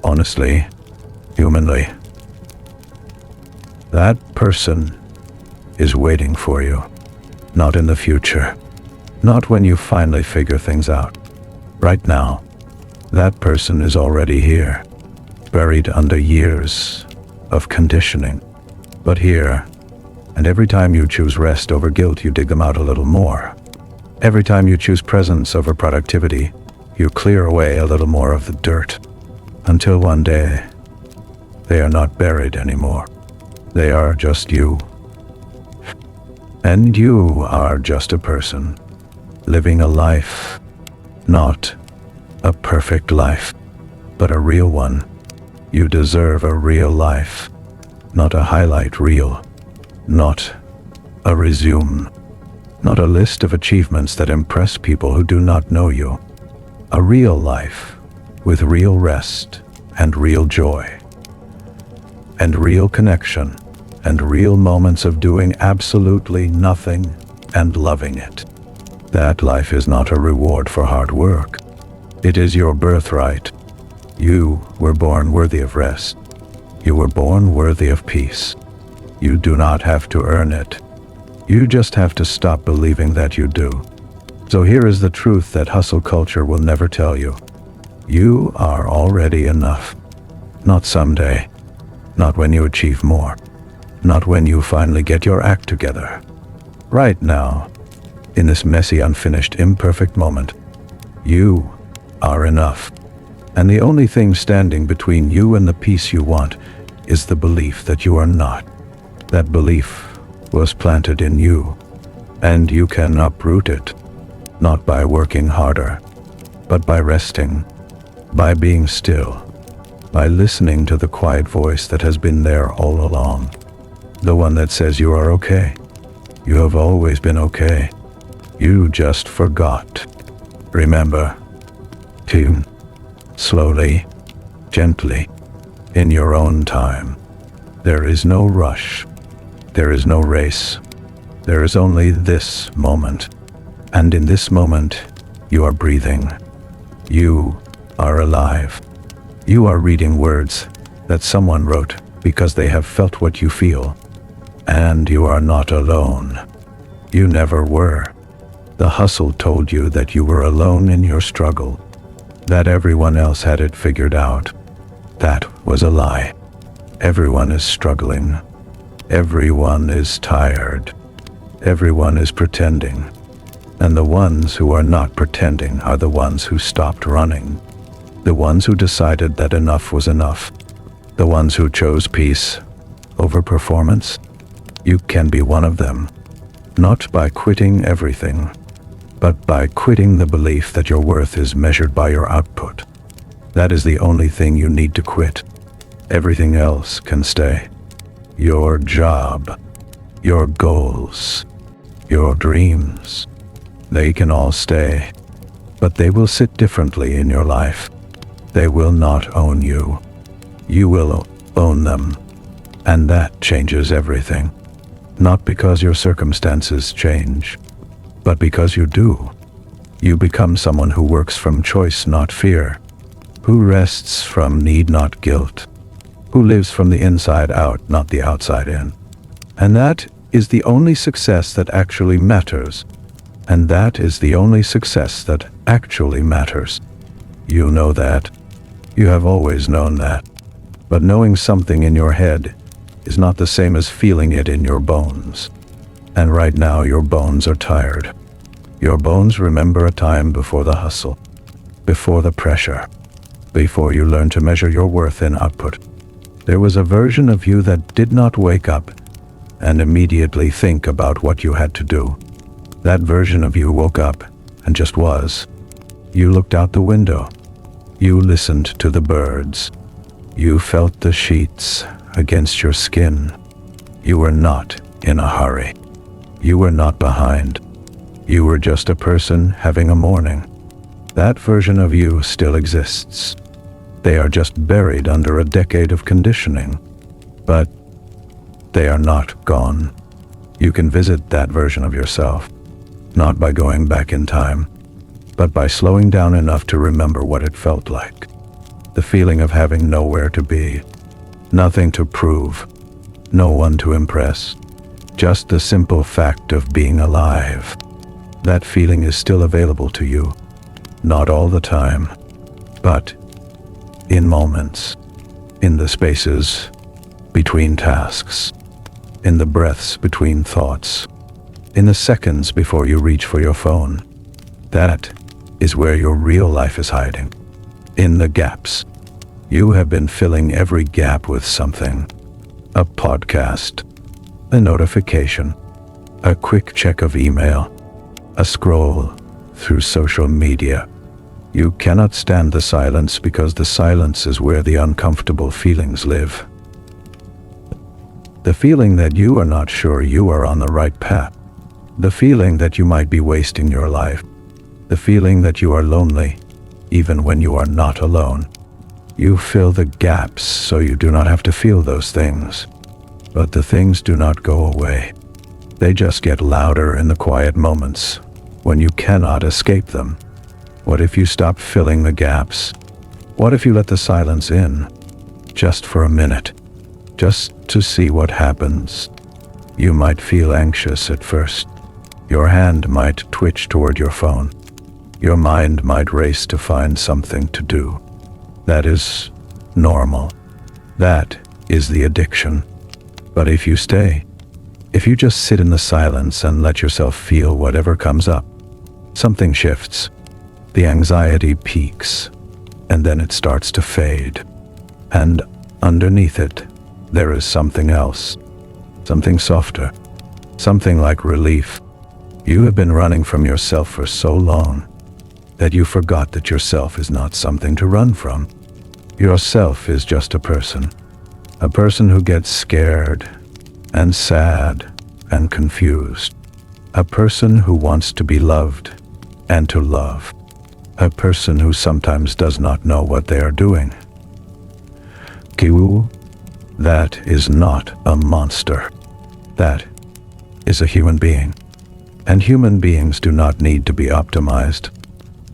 honestly, humanly. That person is waiting for you, not in the future, not when you finally figure things out. Right now, that person is already here, buried under years of conditioning. But here, and every time you choose rest over guilt, you dig them out a little more. Every time you choose presence over productivity, you clear away a little more of the dirt, until one day, they are not buried anymore. They are just you. And you are just a person, living a life, not a perfect life, but a real one. You deserve a real life, not a highlight reel, not a resume, not a list of achievements that impress people who do not know you. A real life with real rest and real joy and real connection and real moments of doing absolutely nothing and loving it. That life is not a reward for hard work. It is your birthright. You were born worthy of rest. You were born worthy of peace. You do not have to earn it. You just have to stop believing that you do. So here is the truth that hustle culture will never tell you. You are already enough. Not someday. Not when you achieve more. Not when you finally get your act together. Right now, in this messy, unfinished, imperfect moment, you are enough. And the only thing standing between you and the peace you want is the belief that you are not. That belief was planted in you, and you can uproot it, not by working harder, but by resting, by being still, by listening to the quiet voice that has been there all along, the one that says you are okay. You have always been okay. You just forgot. Remember, tune slowly, gently, in your own time. There is no rush. There is no race. There is only this moment. And in this moment, you are breathing. You are alive. You are reading words that someone wrote because they have felt what you feel. And you are not alone. You never were. The hustle told you that you were alone in your struggle, that everyone else had it figured out. That was a lie. Everyone is struggling. Everyone is tired. Everyone is pretending. And the ones who are not pretending are the ones who stopped running. The ones who decided that enough was enough. The ones who chose peace over performance. You can be one of them. Not by quitting everything, but by quitting the belief that your worth is measured by your output. That is the only thing you need to quit. Everything else can stay. Your job, your goals, your dreams, they can all stay, but they will sit differently in your life. They will not own you. You will own them, and that changes everything. Not because your circumstances change, but because you do. You become someone who works from choice, not fear, who rests from need, not guilt, who lives from the inside out, not the outside in. And that is the only success that actually matters. And that is the only success that actually matters. You know that. You have always known that. But knowing something in your head is not the same as feeling it in your bones. And right now your bones are tired. Your bones remember a time before the hustle, before the pressure, before you learned to measure your worth in output. There was a version of you that did not wake up and immediately think about what you had to do. That version of you woke up and just was. You looked out the window. You listened to the birds. You felt the sheets against your skin. You were not in a hurry. You were not behind. You were just a person having a morning. That version of you still exists. They are just buried under a decade of conditioning. But they are not gone. You can visit that version of yourself, not by going back in time, but by slowing down enough to remember what it felt like. The feeling of having nowhere to be, nothing to prove, no one to impress, just the simple fact of being alive. That feeling is still available to you, not all the time, but in moments, in the spaces between tasks, in the breaths between thoughts, in the seconds before you reach for your phone. That is where your real life is hiding. In the gaps. You have been filling every gap with something. A podcast, a notification, a quick check of email, a scroll through social media. You cannot stand the silence because the silence is where the uncomfortable feelings live. The feeling that you are not sure you are on the right path. The feeling that you might be wasting your life. The feeling that you are lonely, even when you are not alone. You fill the gaps so you do not have to feel those things. But the things do not go away. They just get louder in the quiet moments when you cannot escape them. What if you stop filling the gaps? What if you let the silence in, just for a minute, just to see what happens? You might feel anxious at first. Your hand might twitch toward your phone. Your mind might race to find something to do. That is normal. That is the addiction. But if you stay, if you just sit in the silence and let yourself feel whatever comes up, something shifts. The anxiety peaks, and then it starts to fade. And underneath it, there is something else, something softer, something like relief. You have been running from yourself for so long that you forgot that yourself is not something to run from. Yourself is just a person who gets scared and sad and confused, a person who wants to be loved and to love. A person who sometimes does not know what they are doing. Kiwu, that is not a monster. That is a human being. And human beings do not need to be optimized.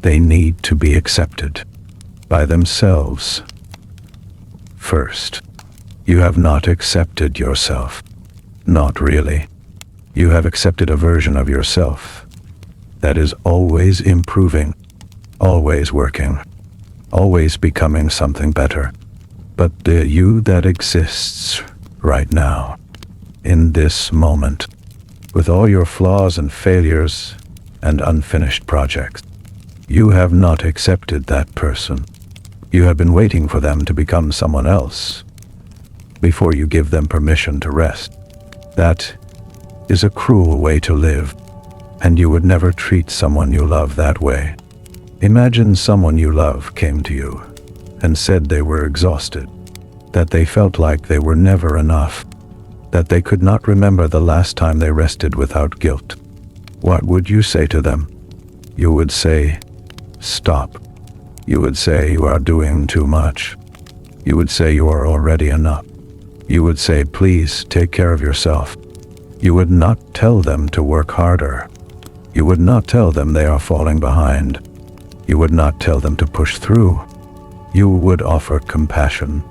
They need to be accepted by themselves. First, you have not accepted yourself. Not really. You have accepted a version of yourself that is always improving, always working, always becoming something better. But the you that exists right now, in this moment, with all your flaws and failures and unfinished projects, you have not accepted that person. You have been waiting for them to become someone else before you give them permission to rest. That is a cruel way to live, and you would never treat someone you love that way. Imagine someone you love came to you and said they were exhausted, that they felt like they were never enough, that they could not remember the last time they rested without guilt. What would you say to them? You would say, stop. You would say you are doing too much. You would say you are already enough. You would say, please take care of yourself. You would not tell them to work harder. You would not tell them they are falling behind. You would not tell them to push through. You would offer compassion.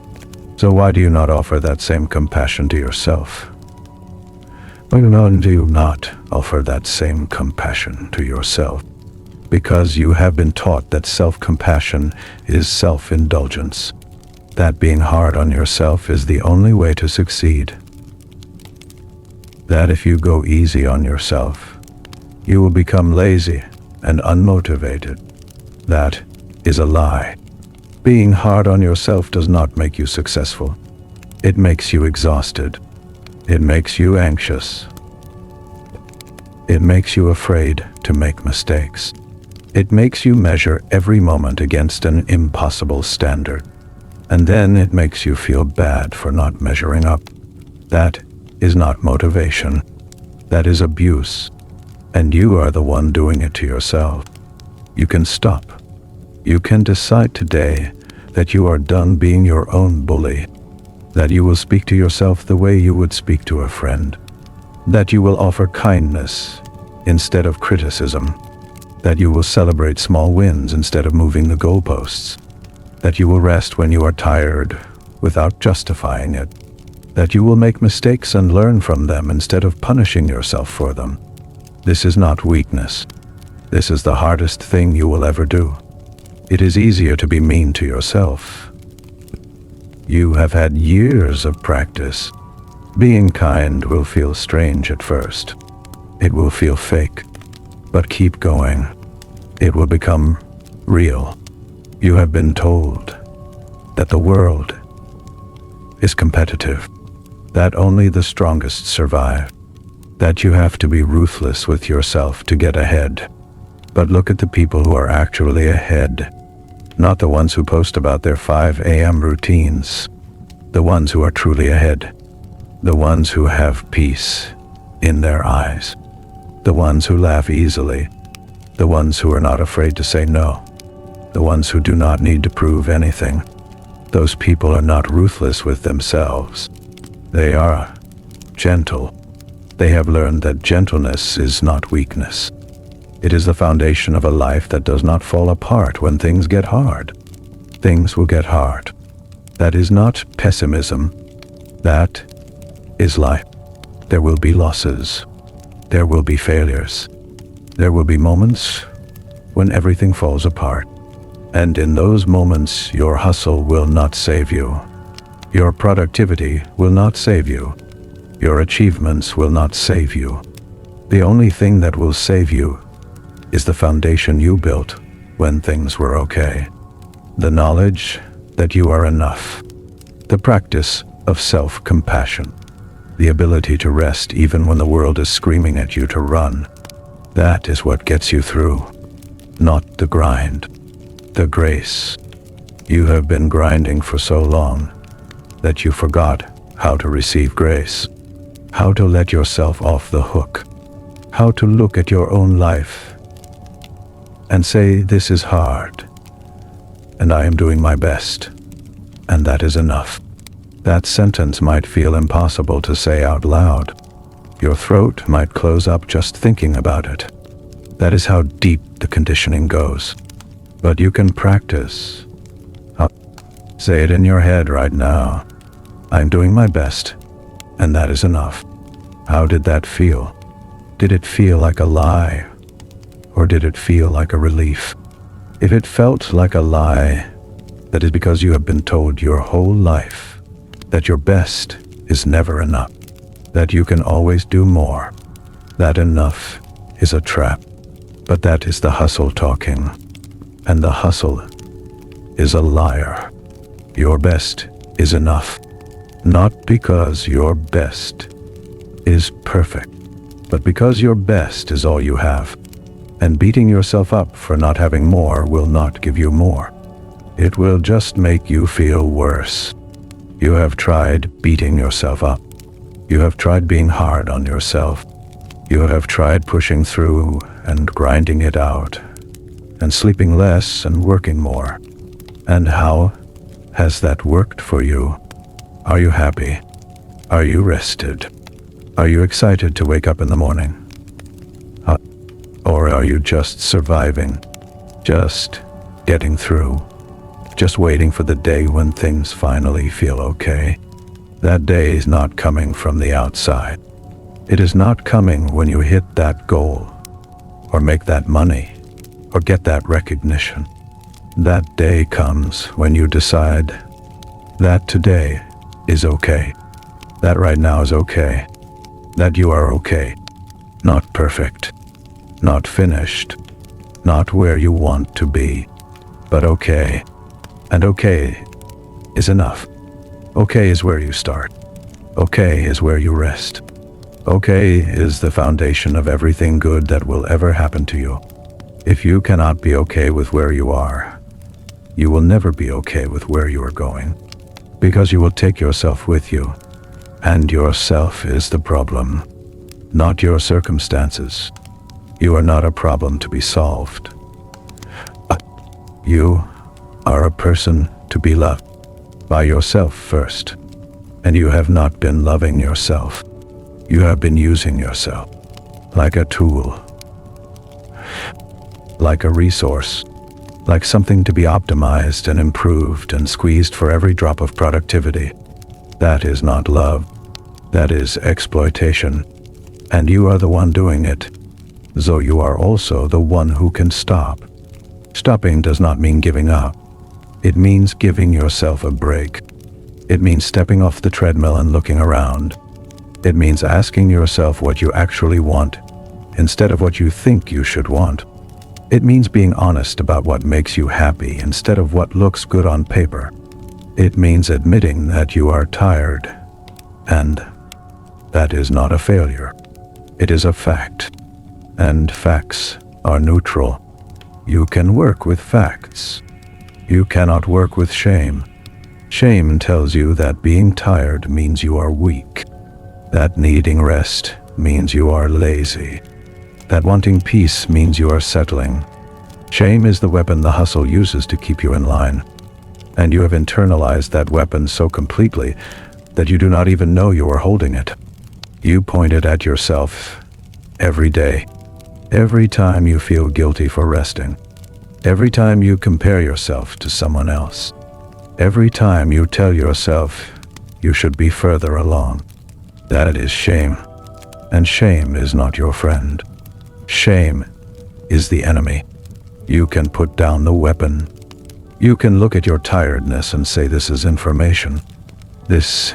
So why do you not offer that same compassion to yourself? Why do you not offer that same compassion to yourself? Because you have been taught that self-compassion is self-indulgence, that being hard on yourself is the only way to succeed, that if you go easy on yourself, you will become lazy and unmotivated. That is a lie. Being hard on yourself does not make you successful. It makes you exhausted. It makes you anxious. It makes you afraid to make mistakes. It makes you measure every moment against an impossible standard. And then it makes you feel bad for not measuring up. That is not motivation. That is abuse. And you are the one doing it to yourself. You can stop. You can decide today that you are done being your own bully, that you will speak to yourself the way you would speak to a friend, that you will offer kindness instead of criticism, that you will celebrate small wins instead of moving the goalposts, that you will rest when you are tired without justifying it, that you will make mistakes and learn from them instead of punishing yourself for them. This is not weakness. This is the hardest thing you will ever do. It is easier to be mean to yourself. You have had years of practice. Being kind will feel strange at first. It will feel fake, but keep going. It will become real. You have been told that the world is competitive, that only the strongest survive, that you have to be ruthless with yourself to get ahead. But look at the people who are actually ahead, not the ones who post about their 5 a.m. routines, the ones who are truly ahead, the ones who have peace in their eyes, the ones who laugh easily, the ones who are not afraid to say no, the ones who do not need to prove anything. Those people are not ruthless with themselves. They are gentle. They have learned that gentleness is not weakness. It is the foundation of a life that does not fall apart when things get hard. Things will get hard. That is not pessimism. That is life. There will be losses. There will be failures. There will be moments when everything falls apart. And in those moments, your hustle will not save you. Your productivity will not save you. Your achievements will not save you. The only thing that will save you is the foundation you built when things were okay. The knowledge that you are enough. The practice of self-compassion. The ability to rest even when the world is screaming at you to run. That is what gets you through. Not the grind. The grace. You have been grinding for so long that you forgot how to receive grace. How to let yourself off the hook. How to look at your own life and say, this is hard, and I am doing my best, and that is enough. That sentence might feel impossible to say out loud. Your throat might close up just thinking about it. That is how deep the conditioning goes. But you can practice. Say it in your head right now. I'm doing my best, and that is enough. How did that feel? Did it feel like a lie? Or did it feel like a relief? If it felt like a lie, that is because you have been told your whole life that your best is never enough, that you can always do more. That enough is a trap, but that is the hustle talking, and the hustle is a liar. Your best is enough, not because your best is perfect, but because your best is all you have. And beating yourself up for not having more will not give you more. It will just make you feel worse. You have tried beating yourself up. You have tried being hard on yourself. You have tried pushing through and grinding it out, and sleeping less and working more. And how has that worked for you? Are you happy? Are you rested? Are you excited to wake up in the morning? Or are you just surviving, just getting through, just waiting for the day when things finally feel okay? That day is not coming from the outside. It is not coming when you hit that goal, or make that money, or get that recognition. That day comes when you decide that today is okay, that right now is okay, that you are okay, not perfect, not finished, not where you want to be, but okay. And okay is enough. Okay is where you start. Okay is where you rest. Okay is the foundation of everything good that will ever happen to you. If you cannot be okay with where you are, you will never be okay with where you are going, because you will take yourself with you, and yourself is the problem, not your circumstances. You are not a problem to be solved. You are a person to be loved by yourself first, and you have not been loving yourself. You have been using yourself like a tool, like a resource, like something to be optimized and improved and squeezed for every drop of productivity. That is not love. That is exploitation. And you are the one doing it, though you are also the one who can stop. Stopping does not mean giving up. It means giving yourself a break. It means stepping off the treadmill and looking around. It means asking yourself what you actually want instead of what you think you should want. It means being honest about what makes you happy instead of what looks good on paper. It means admitting that you are tired, and that is not a failure. It is a fact, and facts are neutral. You can work with facts. You cannot work with shame. Shame tells you that being tired means you are weak, that needing rest means you are lazy, that wanting peace means you are settling. Shame is the weapon the hustle uses to keep you in line, and you have internalized that weapon so completely that you do not even know you are holding it. You point it at yourself every day, every time you feel guilty for resting, every time you compare yourself to someone else, every time you tell yourself you should be further along. That is shame, and shame is not your friend. Shame is the enemy. You can put down the weapon. You can look at your tiredness and say, this is information. This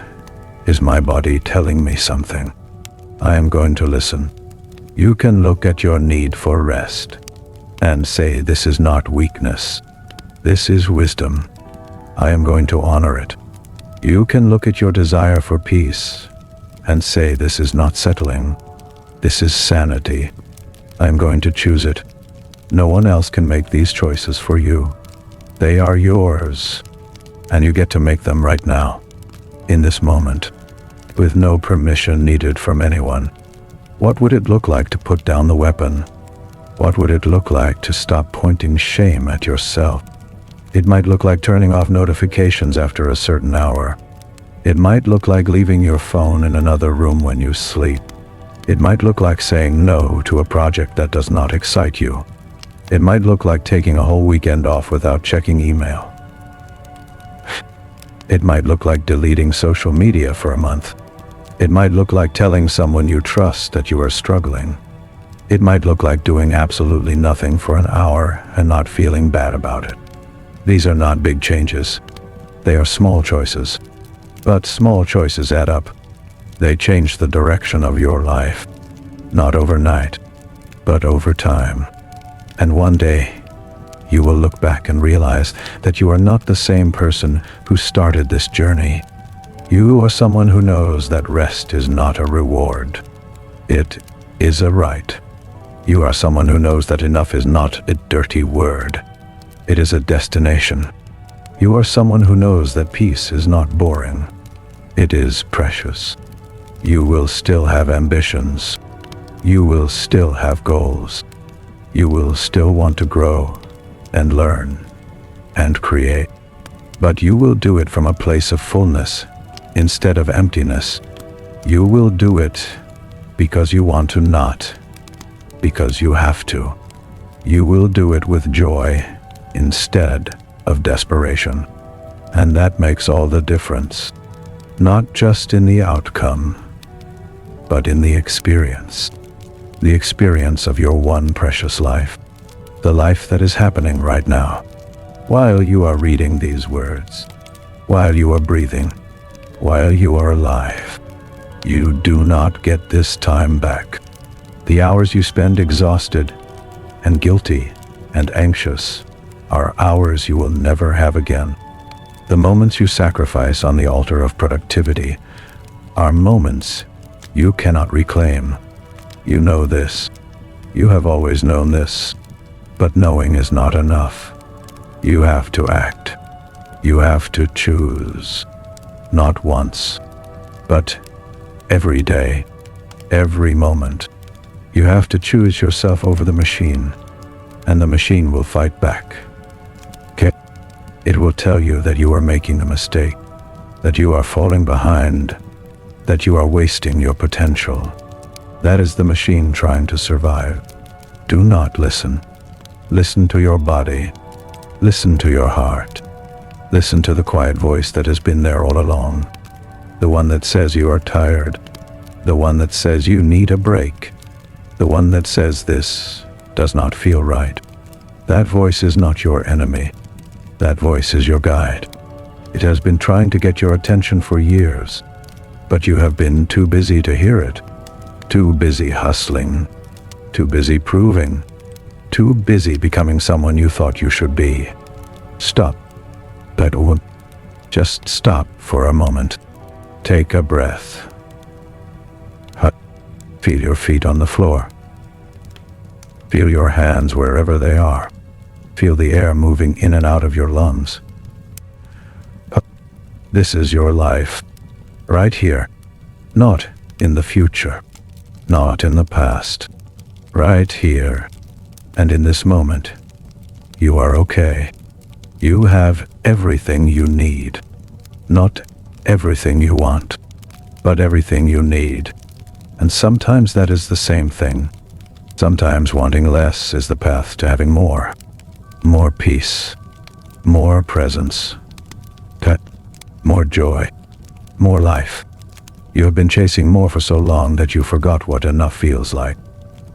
is my body telling me something. I am going to listen. You can look at your need for rest and say, this is not weakness. This is wisdom. I am going to honor it. You can look at your desire for peace and say, this is not settling. This is sanity. I am going to choose it. No one else can make these choices for you. They are yours, and you get to make them right now, in this moment, with no permission needed from anyone. What would it look like to put down the weapon? What would it look like to stop pointing shame at yourself? It might look like turning off notifications after a certain hour. It might look like leaving your phone in another room when you sleep. It might look like saying no to a project that does not excite you. It might look like taking a whole weekend off without checking email. It might look like deleting social media for a month. It might look like telling someone you trust that you are struggling. It might look like doing absolutely nothing for an hour and not feeling bad about it. These are not big changes. They are small choices. But small choices add up. They change the direction of your life. Not overnight, but over time. And one day, you will look back and realize that you are not the same person who started this journey. You are someone who knows that rest is not a reward. It is a right. You are someone who knows that enough is not a dirty word. It is a destination. You are someone who knows that peace is not boring. It is precious. You will still have ambitions. You will still have goals. You will still want to grow and learn and create. But you will do it from a place of fullness instead of emptiness. You will do it because you want to, not because you have to. You will do it with joy instead of desperation. And that makes all the difference. Not just in the outcome, but in the experience of your one precious life, the life that is happening right now, while you are reading these words, while you are breathing, while you are alive. You do not get this time back. The hours you spend exhausted and guilty and anxious are hours you will never have again. The moments you sacrifice on the altar of productivity are moments you cannot reclaim. You know this. You have always known this. But knowing is not enough. You have to act. You have to choose. Not once, but every day, every moment. You have to choose yourself over the machine, and the machine will fight back. Okay? It will tell you that you are making a mistake, that you are falling behind, that you are wasting your potential. That is the machine trying to survive. Do not listen. Listen to your body. Listen to your heart. Listen to the quiet voice that has been there all along. The one that says you are tired. The one that says you need a break. The one that says this does not feel right. That voice is not your enemy. That voice is your guide. It has been trying to get your attention for years, but you have been too busy to hear it. Too busy hustling. Too busy proving. Too busy becoming someone you thought you should be. Stop. Just stop for a moment. Take a breath. Feel your feet on the floor. Feel your hands wherever they are. Feel the air moving in and out of your lungs. This is your life. Right here. Not in the future. Not in the past. Right here. And in this moment, you are okay. You have everything you need. Not everything you want, but everything you need. And sometimes that is the same thing. Sometimes wanting less is the path to having more. More peace. More presence. More joy. More life. You have been chasing more for so long that you forgot what enough feels like.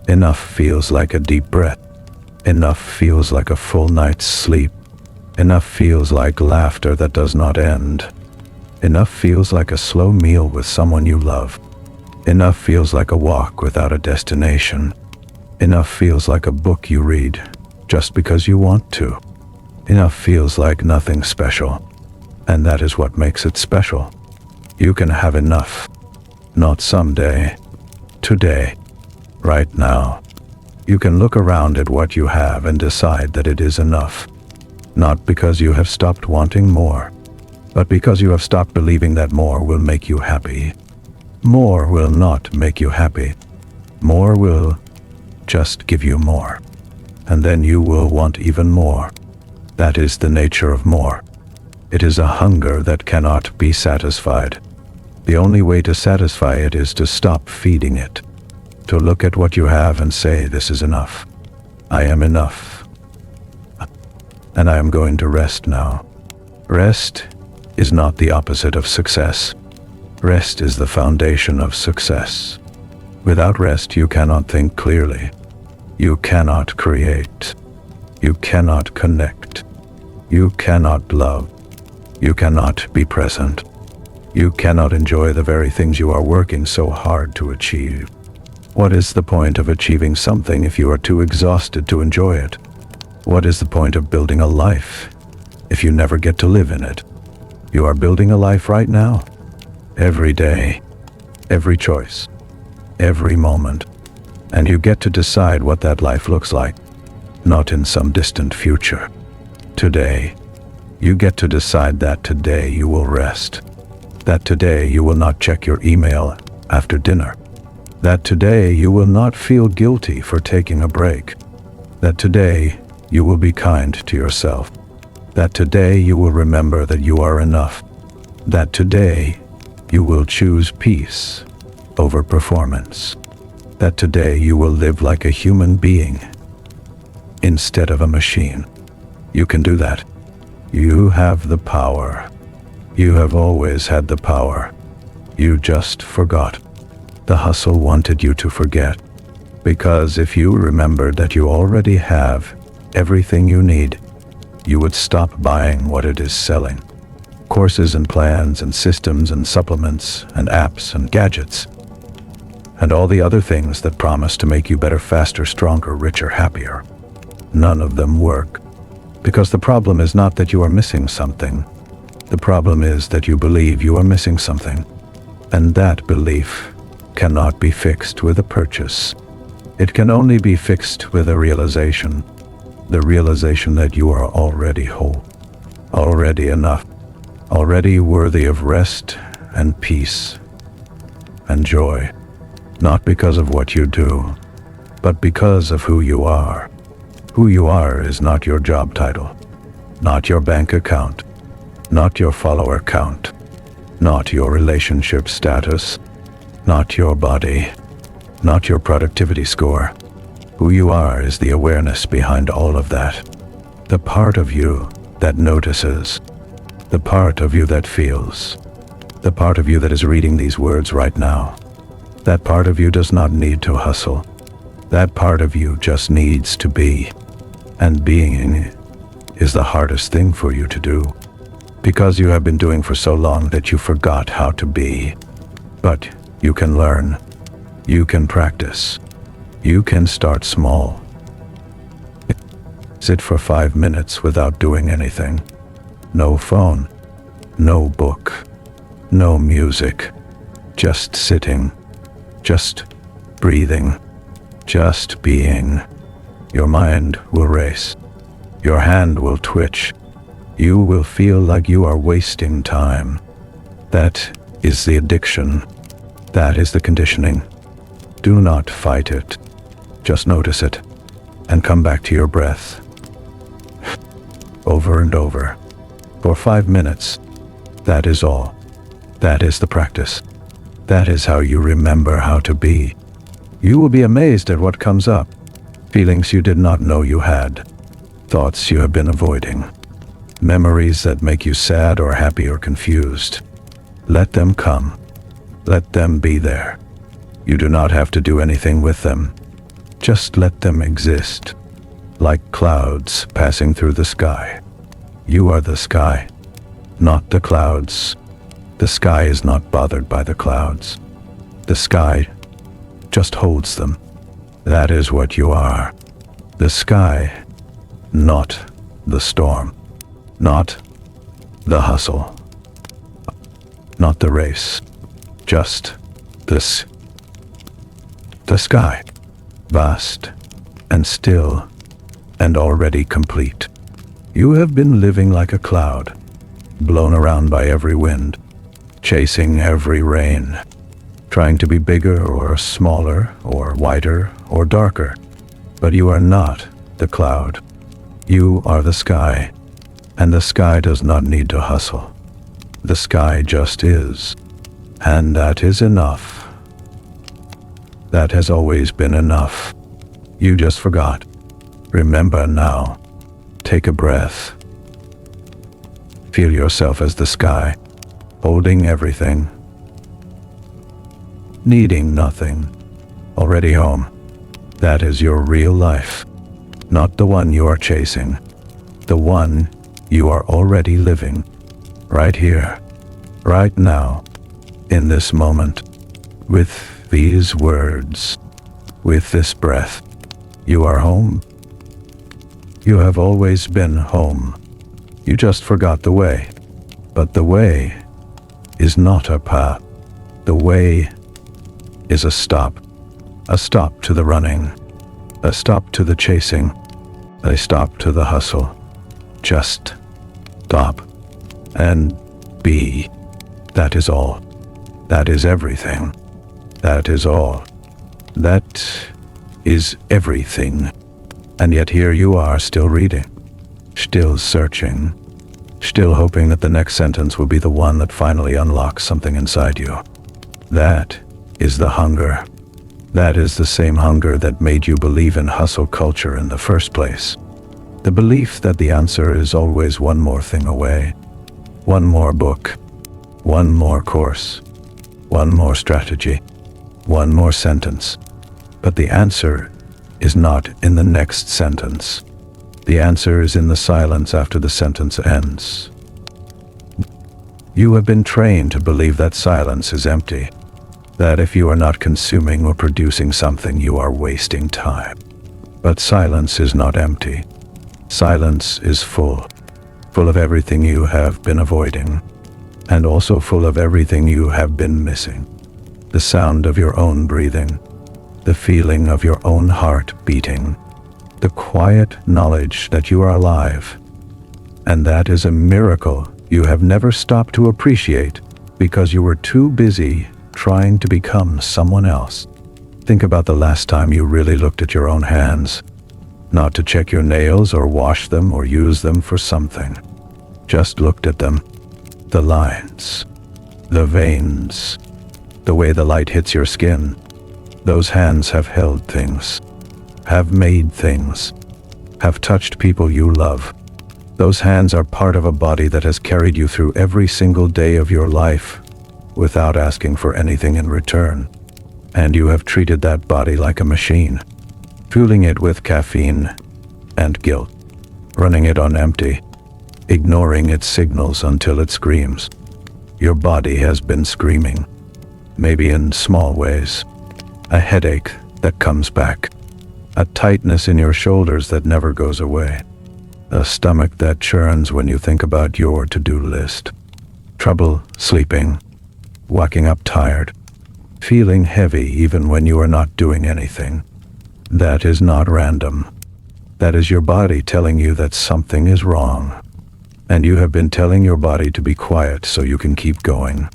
Enough feels like a deep breath. Enough feels like a full night's sleep. Enough feels like laughter that does not end. Enough feels like a slow meal with someone you love. Enough feels like a walk without a destination. Enough feels like a book you read just because you want to. Enough feels like nothing special. And that is what makes it special. You can have enough. Not someday. Today. Right now. You can look around at what you have and decide that it is enough. Not because you have stopped wanting more, but because you have stopped believing that more will make you happy. More will not make you happy. More will just give you more. And then you will want even more. That is the nature of more. It is a hunger that cannot be satisfied. The only way to satisfy it is to stop feeding it. To look at what you have and say, this is enough. I am enough. And I am going to rest now. Rest is not the opposite of success. Rest is the foundation of success. Without rest, you cannot think clearly. You cannot create. You cannot connect. You cannot love. You cannot be present. You cannot enjoy the very things you are working so hard to achieve. What is the point of achieving something if you are too exhausted to enjoy it? What is the point of building a life if you never get to live in it? You are building a life right now. Every day, every choice, every moment. And you get to decide what that life looks like, not in some distant future. Today, you get to decide that today you will rest. That today you will not check your email after dinner. That today you will not feel guilty for taking a break. That today you will be kind to yourself. That today you will remember that you are enough. That today you will choose peace over performance. That today you will live like a human being instead of a machine. You can do that. You have the power. You have always had the power. You just forgot. The hustle wanted you to forget. Because if you remembered that you already have everything you need, you would stop buying what it is selling. Courses and plans and systems and supplements and apps and gadgets and all the other things that promise to make you better, faster, stronger, richer, happier. None of them work. Because the problem is not that you are missing something. The problem is that you believe you are missing something. And that belief cannot be fixed with a purchase. It can only be fixed with a realization. The realization that you are already whole, already enough, already worthy of rest and peace and joy. Not because of what you do, but because of who you are. Who you are is not your job title, not your bank account, not your follower count, not your relationship status, not your body, not your productivity score. Who you are is the awareness behind all of that. The part of you that notices, the part of you that feels, the part of you that is reading these words right now. That part of you does not need to hustle. That part of you just needs to be. And being is the hardest thing for you to do, because you have been doing for so long that you forgot how to be. But you can learn. You can practice. You can start small. Sit for 5 minutes without doing anything. No phone, no book, no music. Just sitting, just breathing, just being. Your mind will race. Your hand will twitch. You will feel like you are wasting time. That is the addiction. That is the conditioning. Do not fight it. Just notice it and come back to your breath. Over and over. For 5 minutes. That is all. That is the practice. That is how you remember how to be. You will be amazed at what comes up. Feelings you did not know you had. Thoughts you have been avoiding. Memories that make you sad or happy or confused. Let them come. Let them be there. You do not have to do anything with them. Just let them exist. Like clouds passing through the sky. You are the sky, not the clouds. The sky is not bothered by the clouds. The sky just holds them. That is what you are. The sky, not the storm. Not the hustle. Not the race. Just this. The sky. Vast and still and already complete. You have been living like a cloud, blown around by every wind, chasing every rain, trying to be bigger or smaller or wider or darker. But you are not the cloud. You are the sky, and the sky does not need to hustle. The sky just is, and that is enough. That has always been enough. You just forgot. Remember now. Take a breath. Feel yourself as the sky, holding everything, needing nothing, already home. That is your real life, not the one you are chasing, the one you are already living, right here, right now, in this moment, with these words, with this breath. You are home. You have always been home. You just forgot the way. But the way is not a path. The way is a stop to the running, a stop to the chasing, a stop to the hustle. Just stop and be. That is all. That is everything. That is all. That is everything. And yet here you are still reading, still searching, still hoping that the next sentence will be the one that finally unlocks something inside you. That is the hunger. That is the same hunger that made you believe in hustle culture in the first place. The belief that the answer is always one more thing away, one more book, one more course, one more strategy, one more sentence. But the answer is not in the next sentence. The answer is in the silence after the sentence ends. You have been trained to believe that silence is empty, that if you are not consuming or producing something, you are wasting time. But silence is not empty. Silence is full of everything you have been avoiding, and also full of everything you have been missing. The sound of your own breathing, the feeling of your own heart beating, the quiet knowledge that you are alive. And that is a miracle you have never stopped to appreciate because you were too busy trying to become someone else. Think about the last time you really looked at your own hands, not to check your nails or wash them or use them for something. Just looked at them. The lines, the veins, the way the light hits your skin. Those hands have held things, have made things, have touched people you love. Those hands are part of a body that has carried you through every single day of your life without asking for anything in return. And you have treated that body like a machine, fueling it with caffeine and guilt, running it on empty, ignoring its signals until it screams. Your body has been screaming, maybe in small ways. A headache that comes back, a tightness in your shoulders that never goes away, a stomach that churns when you think about your to-do list, trouble sleeping, waking up tired, feeling heavy even when you are not doing anything. That is not random. That is your body telling you that something is wrong. And you have been telling your body to be quiet so you can keep going.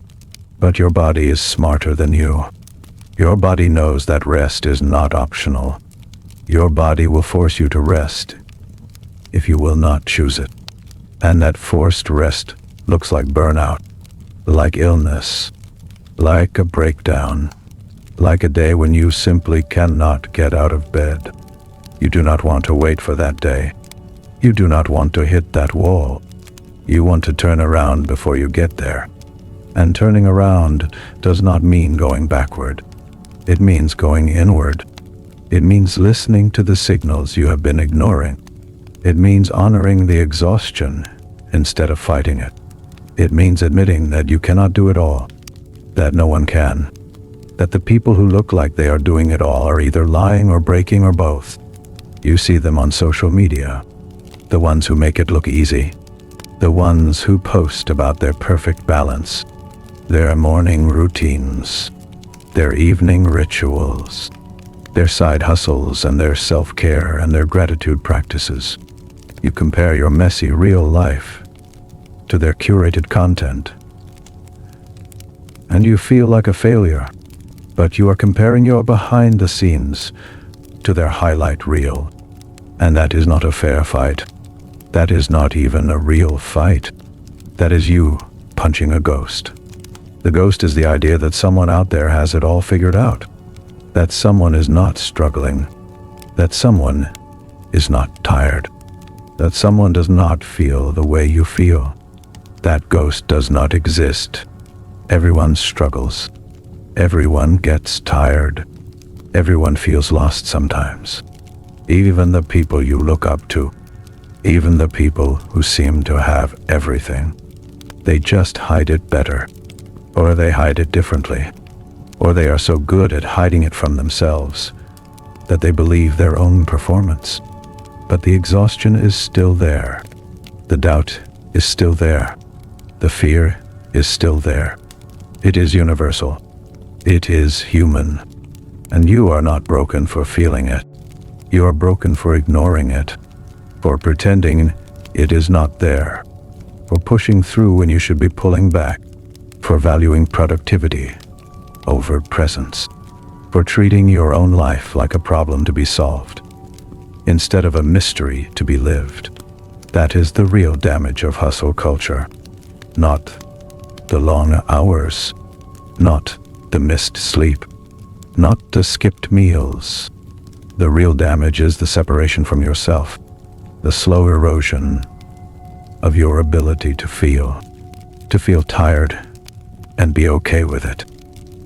But your body is smarter than you. Your body knows that rest is not optional. Your body will force you to rest if you will not choose it. And that forced rest looks like burnout, like illness, like a breakdown, like a day when you simply cannot get out of bed. You do not want to wait for that day. You do not want to hit that wall. You want to turn around before you get there. And turning around does not mean going backward. It means going inward. It means listening to the signals you have been ignoring. It means honoring the exhaustion instead of fighting it. It means admitting that you cannot do it all, that no one can, that the people who look like they are doing it all are either lying or breaking or both. You see them on social media, the ones who make it look easy, the ones who post about their perfect balance, their morning routines, their evening rituals, their side hustles and their self-care and their gratitude practices. You compare your messy real life to their curated content, and you feel like a failure, but you are comparing your behind the scenes to their highlight reel. And that is not a fair fight. That is not even a real fight. That is you punching a ghost. The ghost is the idea that someone out there has it all figured out, that someone is not struggling, that someone is not tired, that someone does not feel the way you feel. That ghost does not exist. Everyone struggles. Everyone gets tired. Everyone feels lost sometimes. Even the people you look up to. Even the people who seem to have everything. They just hide it better. Or they hide it differently. Or they are so good at hiding it from themselves that they believe their own performance. But the exhaustion is still there. The doubt is still there. The fear is still there. It is universal. It is human. And you are not broken for feeling it. You are broken for ignoring it, for pretending it is not there, for pushing through when you should be pulling back, for valuing productivity over presence, for treating your own life like a problem to be solved, instead of a mystery to be lived. That is the real damage of hustle culture. Not the long hours, not the missed sleep, not the skipped meals. The real damage is the separation from yourself, the slow erosion of your ability to feel tired and be okay with it.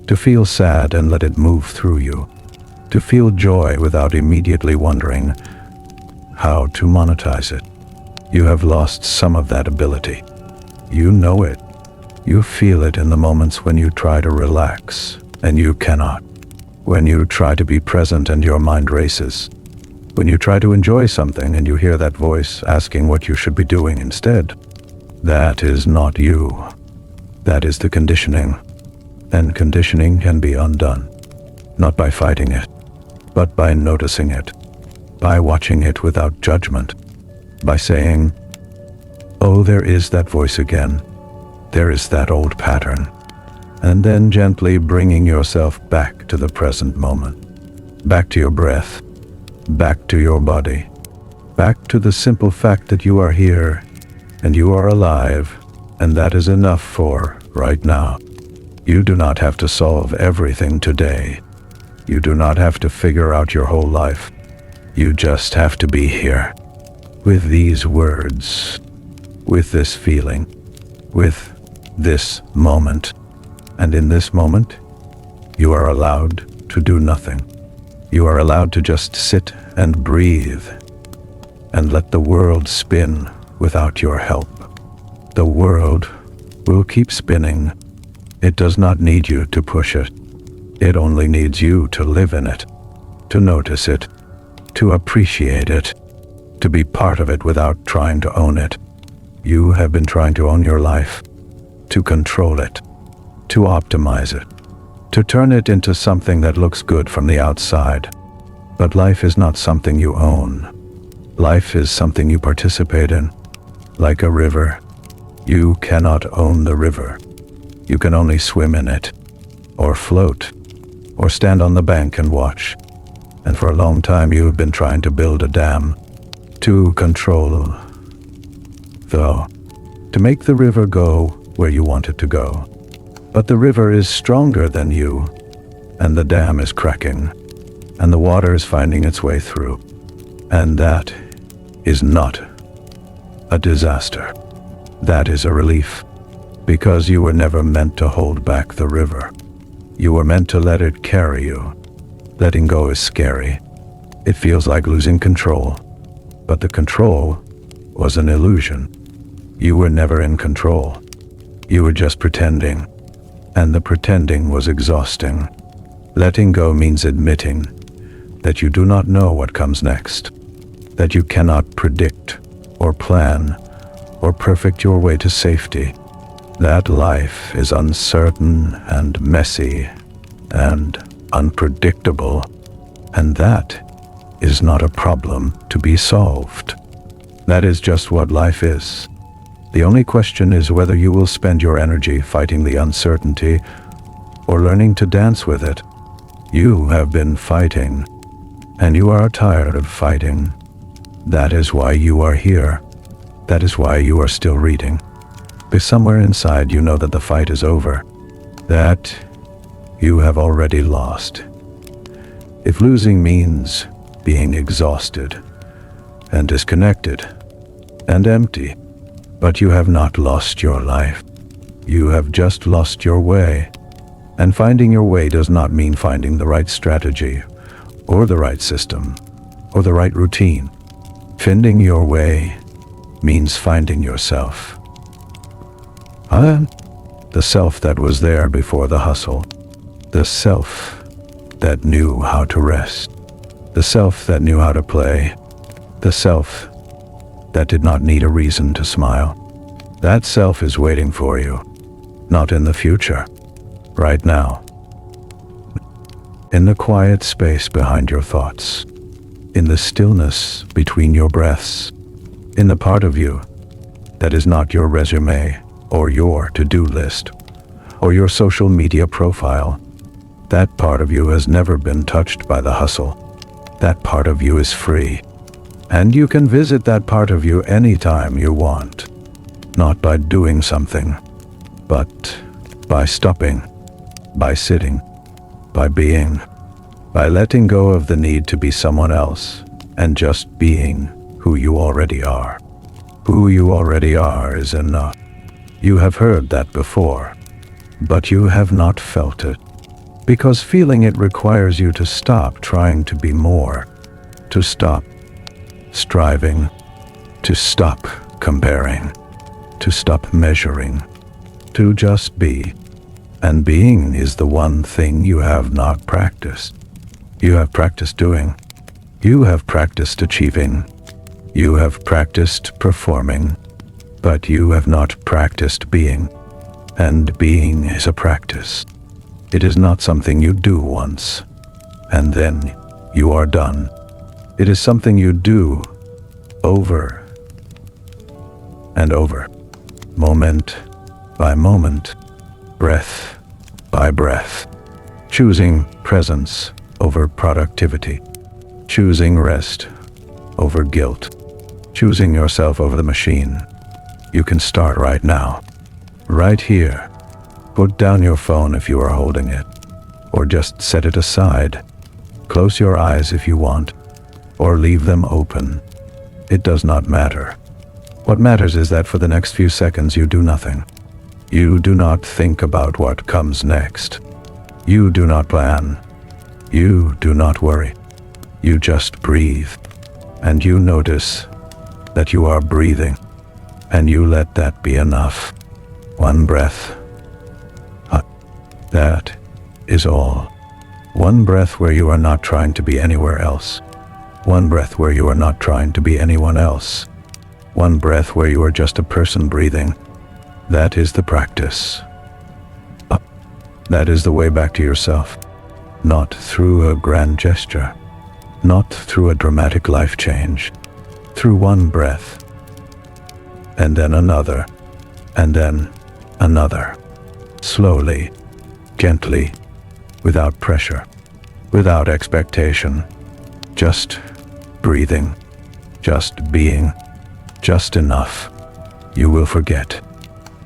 To feel sad and let it move through you. To feel joy without immediately wondering how to monetize it. You have lost some of that ability. You know it. You feel it in the moments when you try to relax and you cannot. When you try to be present and your mind races. When you try to enjoy something and you hear that voice asking what you should be doing instead. That is not you. That is the conditioning. And conditioning can be undone. Not by fighting it, but by noticing it. By watching it without judgment. By saying, "Oh, there is that voice again. There is that old pattern." And then gently bringing yourself back to the present moment. Back to your breath. Back to your body. Back to the simple fact that you are here and you are alive, and that is enough for right now. You do not have to solve everything today. You do not have to figure out your whole life. You just have to be here. With these words. With this feeling. With this moment. And in this moment, you are allowed to do nothing. You are allowed to just sit and breathe and let the world spin without your help. The world will keep spinning. It does not need you to push it. It only needs you to live in it, to notice it, to appreciate it, to be part of it without trying to own it. You have been trying to own your life, to control it, to optimize it, to turn it into something that looks good from the outside. But life is not something you own. Life is something you participate in. Like a river, you cannot own the river. You can only swim in it, or float, or stand on the bank and watch. And for a long time you have been trying to build a dam to control, though, to make the river go where you want it to go. But the river is stronger than you, and the dam is cracking, and the water is finding its way through. And that is not a disaster. That is a relief, because you were never meant to hold back the river. You were meant to let it carry you. Letting go is scary. It feels like losing control, but the control was an illusion. You were never in control. You were just pretending, and the pretending was exhausting. Letting go means admitting that you do not know what comes next, that you cannot predict or plan or perfect your way to safety, that life is uncertain and messy and unpredictable, and that is not a problem to be solved. That is just what life is. The only question is whether you will spend your energy fighting the uncertainty or learning to dance with it. You have been fighting, and you are tired of fighting. That is why you are here. That is why you are still reading. But somewhere inside you know that the fight is over, that you have already lost. If losing means being exhausted and disconnected and empty, but you have not lost your life. You have just lost your way. And finding your way does not mean finding the right strategy or the right system or the right routine. Finding your way means finding yourself. The self that was there before the hustle. The self that knew how to rest. The self that knew how to play. The self that did not need a reason to smile. That self is waiting for you, not in the future, right now. In the quiet space behind your thoughts, in the stillness between your breaths, in the part of you that is not your resume or your to-do list or your social media profile. That part of you has never been touched by the hustle. That part of you is free. And you can visit that part of you anytime you want. Not by doing something, but by stopping, by sitting, by being, by letting go of the need to be someone else and just being who you already are. Who you already are is enough. You have heard that before, but you have not felt it. Because feeling it requires you to stop trying to be more, to stop striving, to stop comparing, to stop measuring, to just be. And being is the one thing you have not practiced. You have practiced doing. You have practiced achieving. You have practiced performing. But you have not practiced being. And being is a practice. It is not something you do once, and then you are done. It is something you do over and over, moment by moment, breath by breath, choosing presence over productivity, choosing rest over guilt, choosing yourself over the machine. You can start right now, right here. Put down your phone if you are holding it, or just set it aside. Close your eyes if you want, or leave them open. It does not matter. What matters is that for the next few seconds you do nothing. You do not think about what comes next. You do not plan. You do not worry. You just breathe, and you notice that you are breathing, and you let that be enough. One breath. That is all. One breath where you are not trying to be anywhere else. One breath where you are not trying to be anyone else. One breath where you are just a person breathing. That is the practice. That is the way back to yourself. Not through a grand gesture. Not through a dramatic life change. Through one breath. And then another. And then another. Slowly. Gently, without pressure, without expectation, just breathing, just being, just enough. You will forget.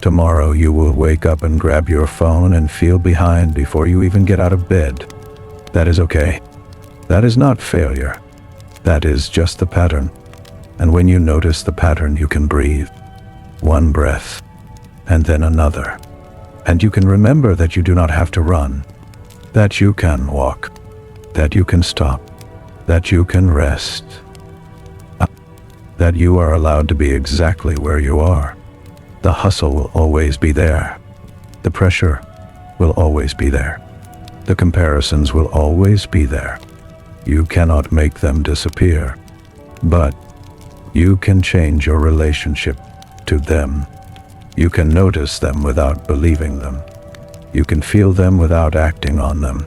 Tomorrow you will wake up and grab your phone and feel behind before you even get out of bed. That is okay. That is not failure. That is just the pattern. And when you notice the pattern, you can breathe. One breath, and then another. And you can remember that you do not have to run, that you can walk, that you can stop, that you can rest, that you are allowed to be exactly where you are. The hustle will always be there. The pressure will always be there. The comparisons will always be there. You cannot make them disappear, but you can change your relationship to them. You can notice them without believing them. You can feel them without acting on them.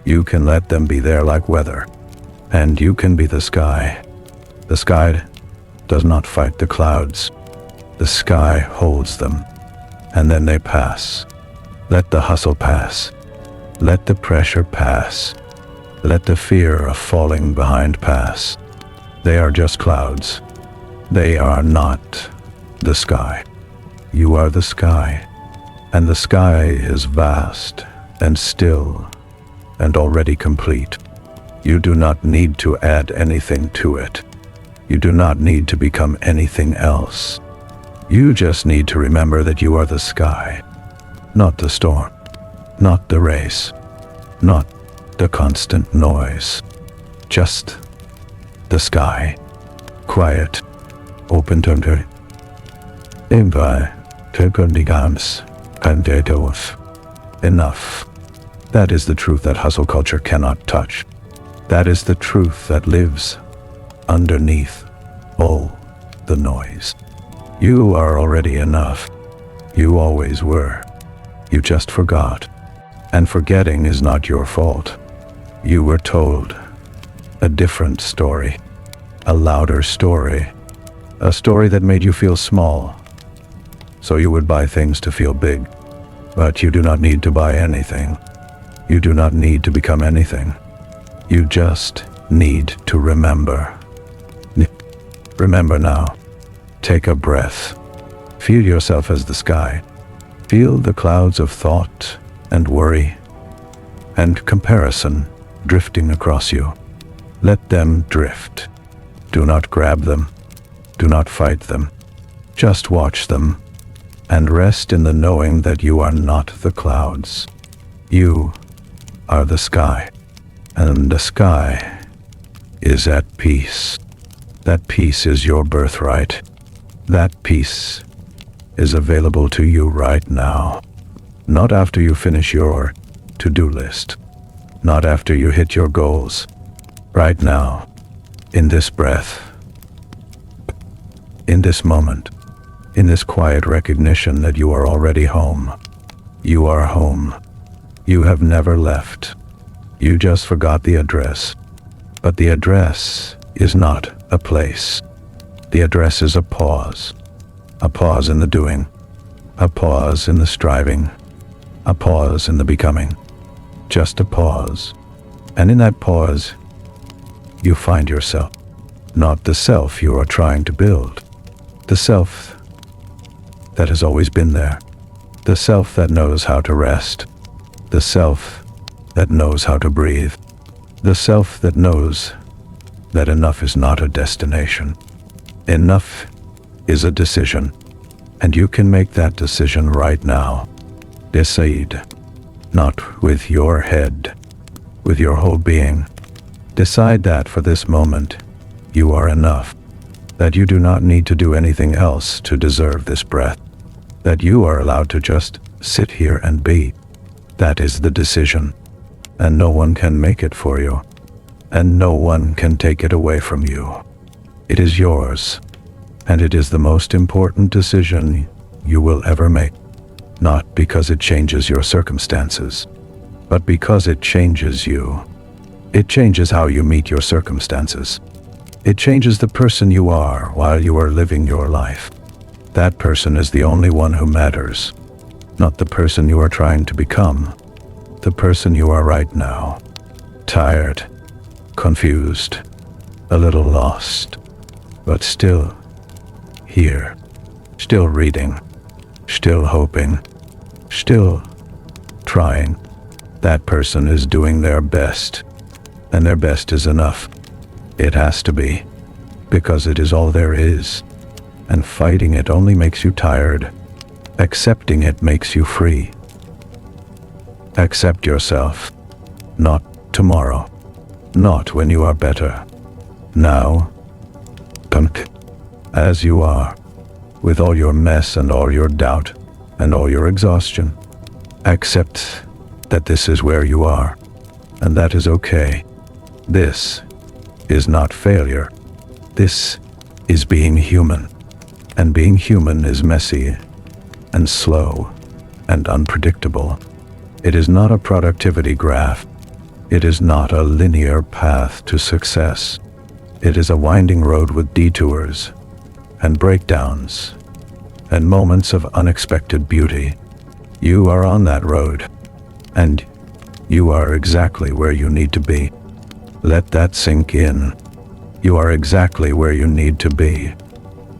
You can let them be there like weather. And you can be the sky. The sky does not fight the clouds. The sky holds them. And then they pass. Let the hustle pass. Let the pressure pass. Let the fear of falling behind pass. They are just clouds. They are not the sky. You are the sky, and the sky is vast and still and already complete. You do not need to add anything to it. You do not need to become anything else. You just need to remember that you are the sky, not the storm, not the race, not the constant noise. Just the sky, quiet, open to enough. That is the truth that hustle culture cannot touch. That is the truth that lives underneath all the noise. You are already enough. You always were. You just forgot. And forgetting is not your fault. You were told a different story, a louder story, a story that made you feel small. So you would buy things to feel big. But you do not need to buy anything. You do not need to become anything. You just need to remember. Remember now. Take a breath. Feel yourself as the sky. Feel the clouds of thought and worry and comparison drifting across you. Let them drift. Do not grab them. Do not fight them. Just watch them and rest in the knowing that you are not the clouds. You are the sky, and the sky is at peace. That peace is your birthright. That peace is available to you right now. Not after you finish your to-do list. Not after you hit your goals. Right now, in this breath, in this moment, in this quiet recognition that you are already home. You are home. You have never left. You just forgot the address. But the address is not a place. The address is a pause. A pause in the doing. A pause in the striving. A pause in the becoming. Just a pause. And in that pause, you find yourself. Not the self you are trying to build. The self that has always been there. The self that knows how to rest. The self that knows how to breathe. The self that knows that enough is not a destination. Enough is a decision, and you can make that decision right now. Decide, not with your head, with your whole being. Decide that for this moment, you are enough, that you do not need to do anything else to deserve this breath, that you are allowed to just sit here and be. That is the decision, and no one can make it for you, and no one can take it away from you. It is yours, and it is the most important decision you will ever make, not because it changes your circumstances, but because it changes you. It changes how you meet your circumstances. It changes the person you are while you are living your life. That person is the only one who matters, not the person you are trying to become, the person you are right now. Tired, confused, a little lost, but still here, still reading, still hoping, still trying. That person is doing their best, and their best is enough. It has to be, because it is all there is, and fighting it only makes you tired. Accepting it makes you free. Accept yourself, not tomorrow, not when you are better. Now, as you are, with all your mess and all your doubt and all your exhaustion. Accept that this is where you are, and that is okay. This is not failure. This is being human, and being human is messy and slow and unpredictable. It is not a productivity graph. It is not a linear path to success. It is a winding road with detours and breakdowns and moments of unexpected beauty. You are on that road, and you are exactly where you need to be. Let that sink in. You are exactly where you need to be,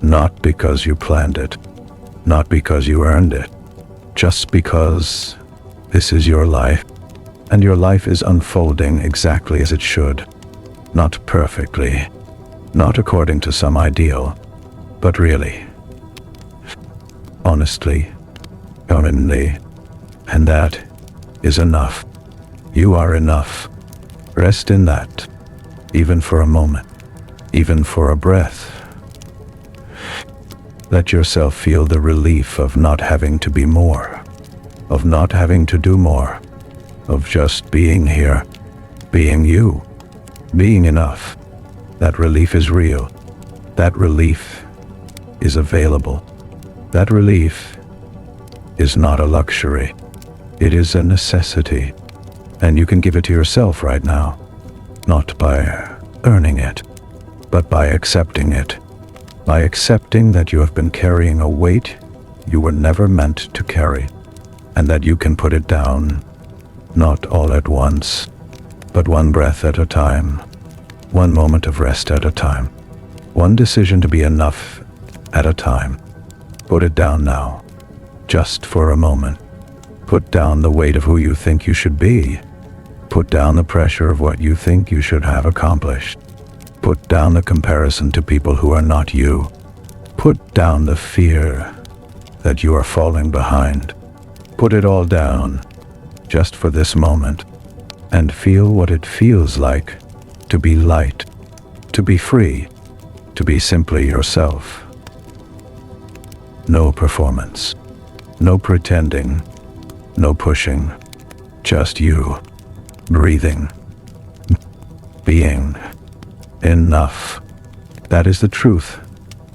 not because you planned it, not because you earned it, just because this is your life, and your life is unfolding exactly as it should. Not perfectly, not according to some ideal, but really, honestly, commonly, and that is enough. You are enough. Rest in that, even for a moment, even for a breath. Let yourself feel the relief of not having to be more, of not having to do more, of just being here, being you, being enough. That relief is real. That relief is available. That relief is not a luxury. It is a necessity, and you can give it to yourself right now, not by earning it, but by accepting it, by accepting that you have been carrying a weight you were never meant to carry, and that you can put it down, not all at once, but one breath at a time, one moment of rest at a time, one decision to be enough at a time. Put it down now, just for a moment. Put down the weight of who you think you should be. Put down the pressure of what you think you should have accomplished. Put down the comparison to people who are not you. Put down the fear that you are falling behind. Put it all down, just for this moment. and feel what it feels like to be light, to be free, to be simply yourself. No performance, no pretending, no pushing, just you, breathing, being enough. That is the truth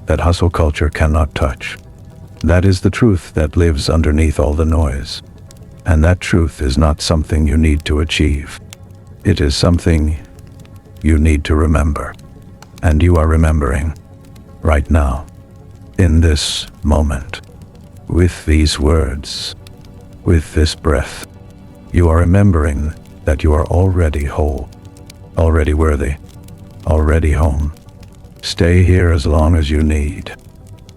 that hustle culture cannot touch. That is the truth that lives underneath all the noise. And that truth is not something you need to achieve. It is something you need to remember. And you are remembering right now, in this moment, with these words, with this breath. You are remembering that you are already whole, already worthy, already home. Stay here as long as you need.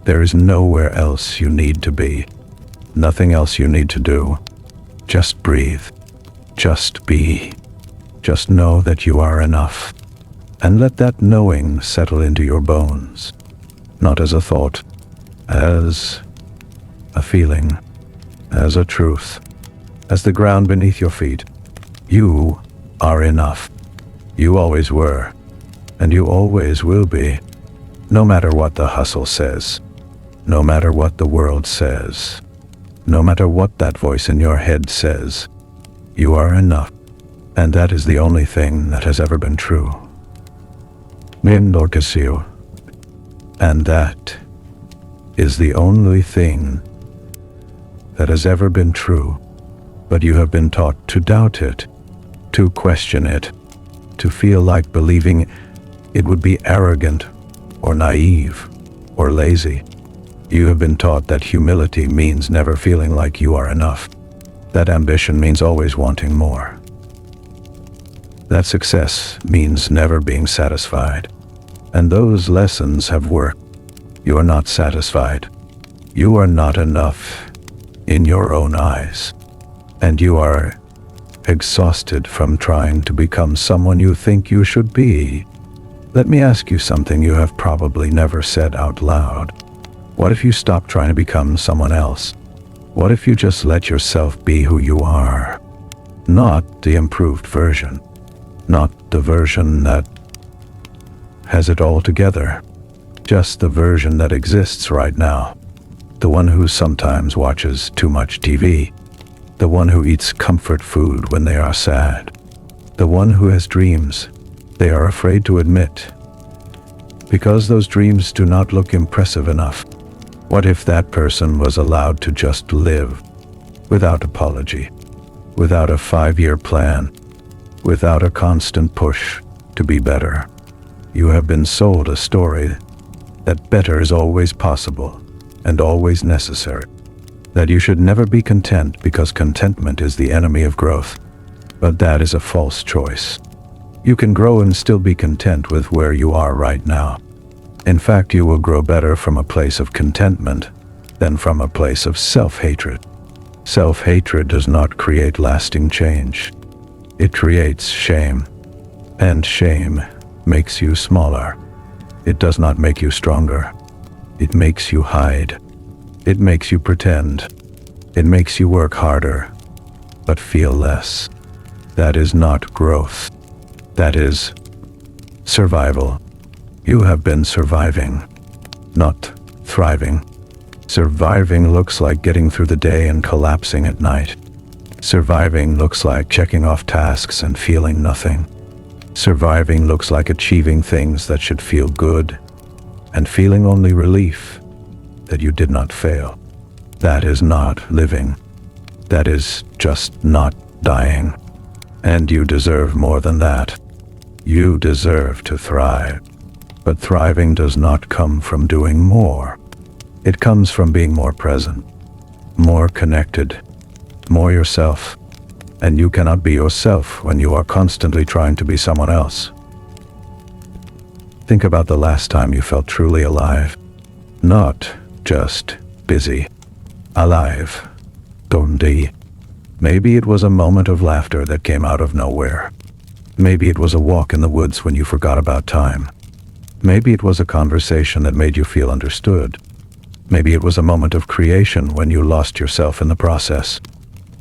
There is nowhere else you need to be, nothing else you need to do. Just breathe, just be, just know that you are enough. And let that knowing settle into your bones, not as a thought, as a feeling, as a truth, as the ground beneath your feet. You are enough. You always were, and you always will be, no matter what the hustle says, no matter what the world says, no matter what that voice in your head says. You are enough, and that is the only thing that has ever been true. And that is the only thing that has ever been true, but you have been taught to doubt it, to question it, to feel like believing it would be arrogant or naive or lazy. You have been taught that humility means never feeling like you are enough, that ambition means always wanting more, that success means never being satisfied. And those lessons have worked. You are not satisfied. You are not enough in your own eyes. And you are exhausted from trying to become someone you think you should be. Let me ask you something you have probably never said out loud. What if you stop trying to become someone else? What if you just let yourself be who you are? Not the improved version. Not the version that has it all together. Just the version that exists right now. The one who sometimes watches too much TV. The one who eats comfort food when they are sad. The one who has dreams they are afraid to admit, because those dreams do not look impressive enough. What if that person was allowed to just live, without apology, without a 5-year plan, without a constant push to be better? You have been sold a story that better is always possible and always necessary, that you should never be content because contentment is the enemy of growth. But that is a false choice. You can grow and still be content with where you are right now. In fact, you will grow better from a place of contentment than from a place of self-hatred. Self-hatred does not create lasting change. It creates shame, and shame makes you smaller. It does not make you stronger. It makes you hide. It makes you pretend. It makes you work harder, but feel less. That is not growth. That is survival. You have been surviving, not thriving. Surviving looks like getting through the day and collapsing at night. Surviving looks like checking off tasks and feeling nothing. Surviving looks like achieving things that should feel good and feeling only relief that you did not fail. That is not living. That is just not dying. And you deserve more than that. You deserve to thrive. But thriving does not come from doing more. It comes from being more present, more connected, more yourself. And you cannot be yourself when you are constantly trying to be someone else. Think about the last time you felt truly alive. Not just busy. Alive. Donde. Maybe it was a moment of laughter that came out of nowhere. Maybe it was a walk in the woods when you forgot about time. Maybe it was a conversation that made you feel understood. Maybe it was a moment of creation when you lost yourself in the process.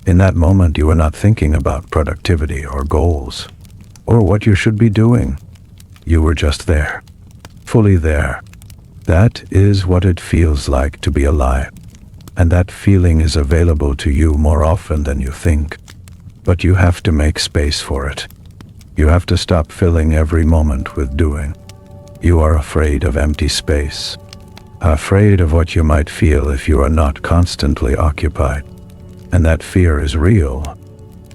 In that moment, you are not thinking about productivity or goals or what you should be doing. You were just there, fully there. That is what it feels like to be alive. And that feeling is available to you more often than you think. But you have to make space for it. You have to stop filling every moment with doing. You are afraid of empty space, afraid of what you might feel if you are not constantly occupied. And that fear is real,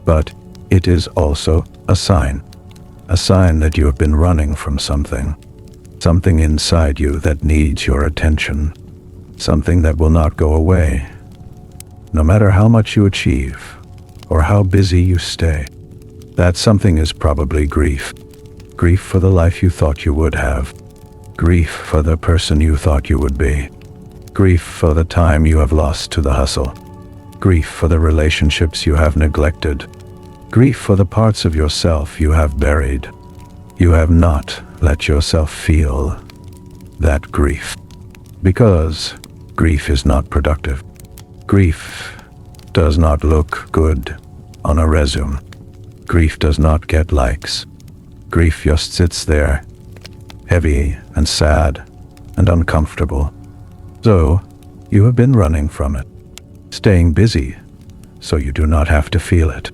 but it is also a sign that you have been running from something inside you that needs your attention, something that will not go away. No matter how much you achieve or how busy you stay, that something is probably grief. Grief for the life you thought you would have. Grief for the person you thought you would be. Grief for the time you have lost to the hustle. Grief for the relationships you have neglected. Grief for the parts of yourself you have buried. You have not let yourself feel that grief. Because grief is not productive. Grief does not look good on a resume. Grief does not get likes. Grief just sits there, heavy and sad and uncomfortable. So, you have been running from it, staying busy so you do not have to feel it.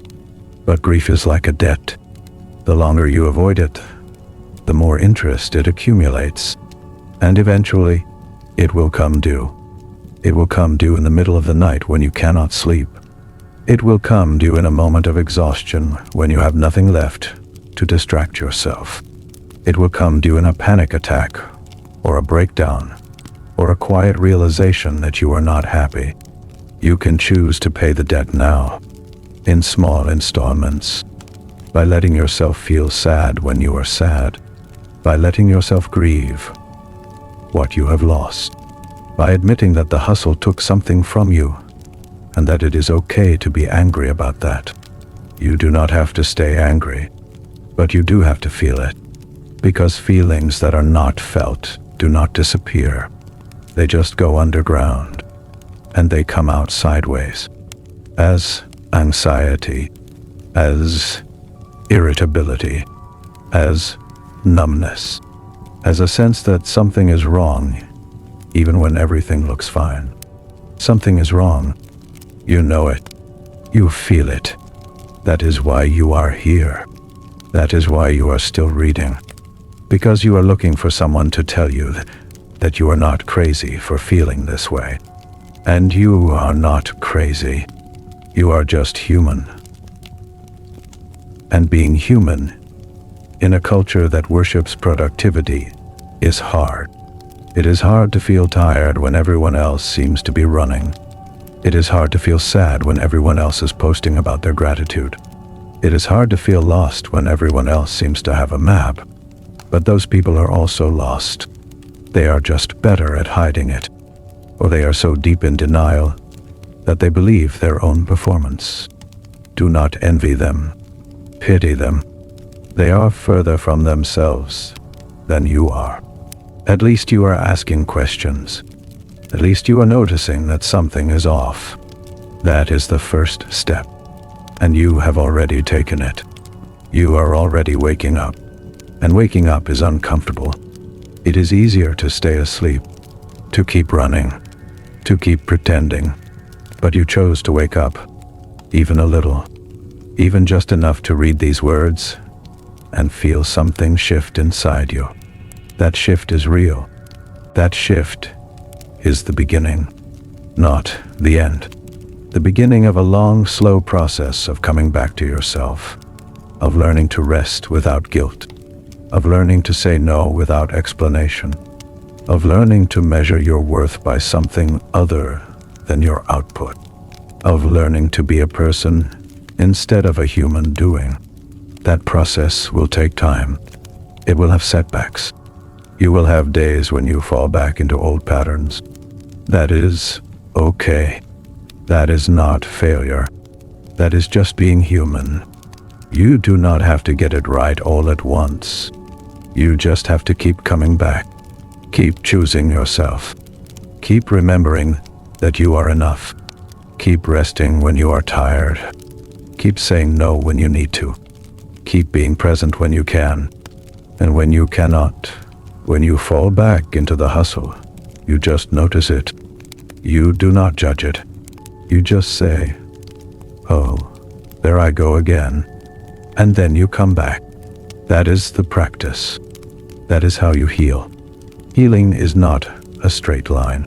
But grief is like a debt. The longer you avoid it, the more interest it accumulates, and eventually it will come due. It will come due in the middle of the night when you cannot sleep. It will come due in a moment of exhaustion when you have nothing left to distract yourself. It will come due in a panic attack, or a breakdown, or a quiet realization that you are not happy. You can choose to pay the debt now, in small installments, by letting yourself feel sad when you are sad, by letting yourself grieve what you have lost, by admitting that the hustle took something from you, and that it is okay to be angry about that. You do not have to stay angry, but you do have to feel it, because feelings that are not felt do not disappear. They just go underground, and they come out sideways, as anxiety, as irritability, as numbness, as a sense that something is wrong, even when everything looks fine. Something is wrong. You know it. You feel it. That is why you are here. That is why you are still reading. Because you are looking for someone to tell you that you are not crazy for feeling this way. And you are not crazy. You are just human. And being human in a culture that worships productivity is hard. It is hard to feel tired when everyone else seems to be running. It is hard to feel sad when everyone else is posting about their gratitude. It is hard to feel lost when everyone else seems to have a map. But those people are also lost. They are just better at hiding it, or they are so deep in denial that they believe their own performance. Do not envy them. Pity them. They are further from themselves than you are. At least you are asking questions. At least you are noticing that something is off. That is the first step, and you have already taken it. You are already waking up, and waking up is uncomfortable. It is easier to stay asleep, to keep running, to keep pretending, but you chose to wake up, even a little, even just enough to read these words and feel something shift inside you. That shift is real. That shift is the beginning, not the end. The beginning of a long, slow process of coming back to yourself, of learning to rest without guilt, of learning to say no without explanation, of learning to measure your worth by something other than your output, of learning to be a person instead of a human doing. That process will take time. It will have setbacks. You will have days when you fall back into old patterns. That is okay. That is not failure. That is just being human. You do not have to get it right all at once. You just have to keep coming back. Keep choosing yourself. Keep remembering that you are enough. Keep resting when you are tired. Keep saying no when you need to. Keep being present when you can. And when you cannot, when you fall back into the hustle, you just notice it. You do not judge it. You just say, "Oh, there I go again." And then you come back. That is the practice. That is how you heal. Healing is not a straight line.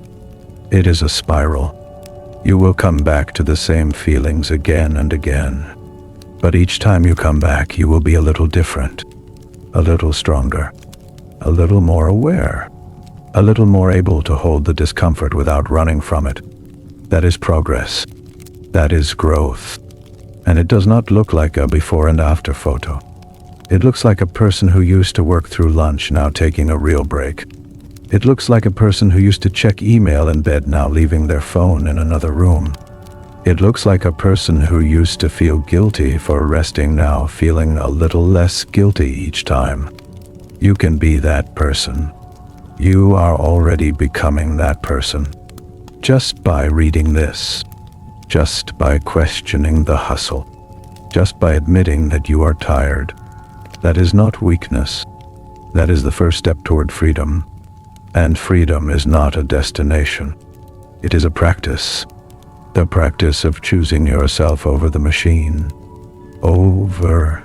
It is a spiral. You will come back to the same feelings again and again. But each time you come back, you will be a little different, a little stronger, a little more aware, a little more able to hold the discomfort without running from it. That is progress. That is growth. And it does not look like a before and after photo. It looks like a person who used to work through lunch now taking a real break. It looks like a person who used to check email in bed now leaving their phone in another room. It looks like a person who used to feel guilty for resting now feeling a little less guilty each time. You can be that person. You are already becoming that person. Just by reading this. Just by questioning the hustle. Just by admitting that you are tired. That is not weakness. That is the first step toward freedom. And freedom is not a destination. It is a practice. The practice of choosing yourself over the machine. Over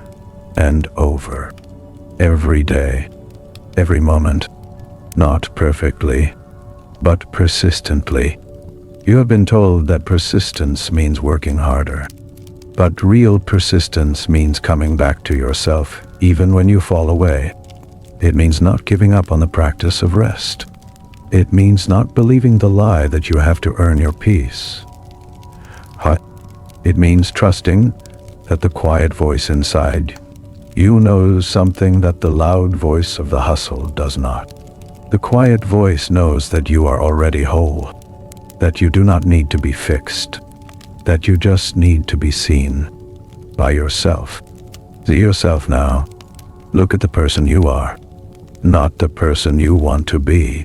and over. Every day. Every moment. Not perfectly, but persistently. You have been told that persistence means working harder. But real persistence means coming back to yourself even when you fall away. It means not giving up on the practice of rest. It means not believing the lie that you have to earn your peace. It means trusting that the quiet voice inside you knows something that the loud voice of the hustle does not. The quiet voice knows that you are already whole, that you do not need to be fixed, that you just need to be seen by yourself. See yourself now. Look at the person you are, not the person you want to be,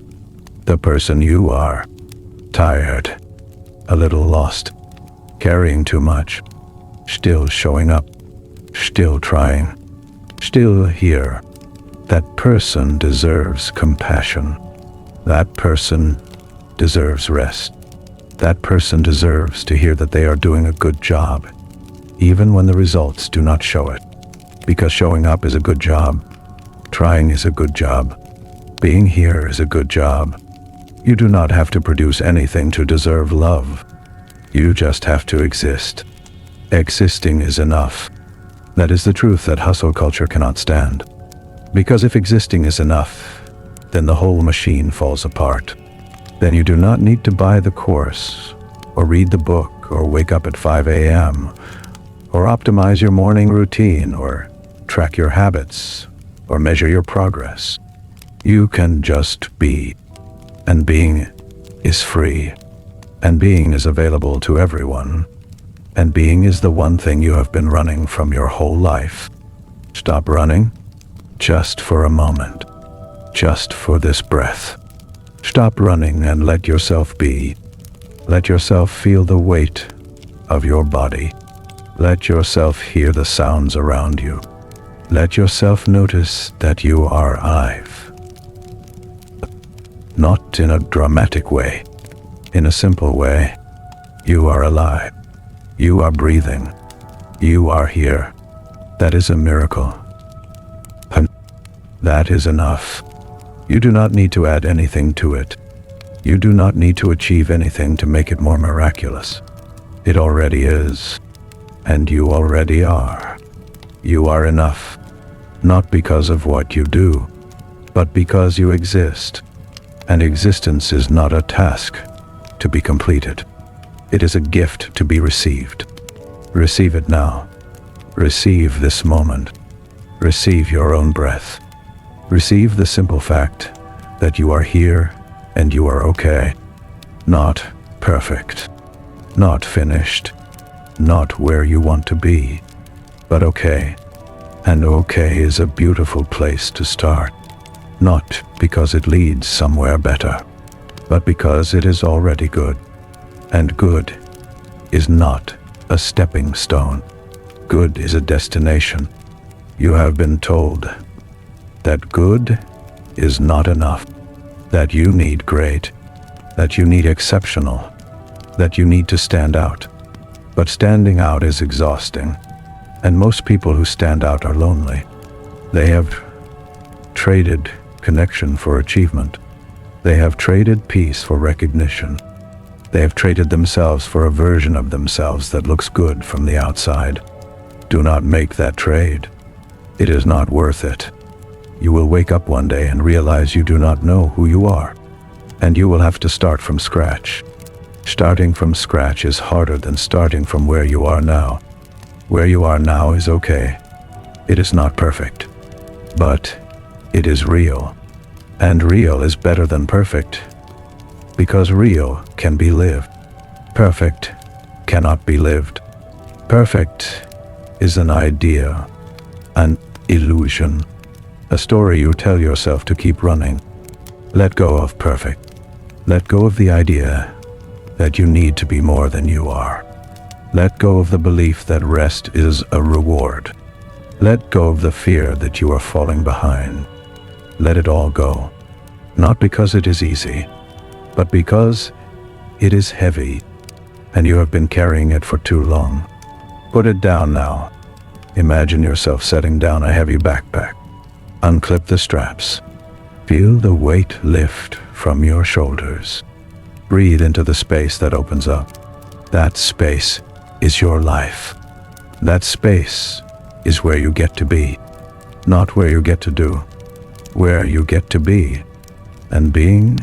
the person you are. Tired, a little lost, carrying too much, still showing up, still trying, still here. That person deserves compassion. That person deserves rest. That person deserves to hear that they are doing a good job, even when the results do not show it. Because showing up is a good job. Trying is a good job. Being here is a good job. You do not have to produce anything to deserve love. You just have to exist. Existing is enough. That is the truth that hustle culture cannot stand. Because if existing is enough, then the whole machine falls apart. Then you do not need to buy the course, or read the book, or wake up at 5 a.m., or optimize your morning routine, or track your habits, or measure your progress. You can just be. And being is free. And being is available to everyone. And being is the one thing you have been running from your whole life. Stop running. Just for a moment. Just for this breath. Stop running and let yourself be. Let yourself feel the weight of your body. Let yourself hear the sounds around you. Let yourself notice that you are alive. Not in a dramatic way. In a simple way. You are alive. You are breathing. You are here. That is a miracle. That is enough. You do not need to add anything to it. You do not need to achieve anything to make it more miraculous. It already is. And you already are. You are enough. Not because of what you do, but because you exist. And existence is not a task to be completed. It is a gift to be received. Receive it now. Receive this moment. Receive your own breath. Receive the simple fact that you are here and you are okay. Not perfect. Not finished. Not where you want to be. But okay. And okay is a beautiful place to start. Not because it leads somewhere better, but because it is already good. And good is not a stepping stone. Good is a destination. You have been told that good is not enough, that you need great, that you need exceptional, that you need to stand out. But standing out is exhausting, and most people who stand out are lonely. They have traded connection for achievement. They have traded peace for recognition. They have traded themselves for a version of themselves that looks good from the outside. Do not make that trade. It is not worth it. You will wake up one day and realize you do not know who you are, and you will have to start from scratch. Starting from scratch is harder than starting from where you are now. Where you are now is okay. It is not perfect, but it is real. And real is better than perfect, because real can be lived. Perfect cannot be lived. Perfect is an idea, an illusion, a story you tell yourself to keep running. Let go of perfect. Let go of the idea that you need to be more than you are. Let go of the belief that rest is a reward. Let go of the fear that you are falling behind. Let it all go. Not because it is easy, but because it is heavy, and you have been carrying it for too long. Put it down now. Imagine yourself setting down a heavy backpack. Unclip the straps. Feel the weight lift from your shoulders. Breathe into the space that opens up. That space is your life. That space is where you get to be, not where you get to do. Where you get to be. And being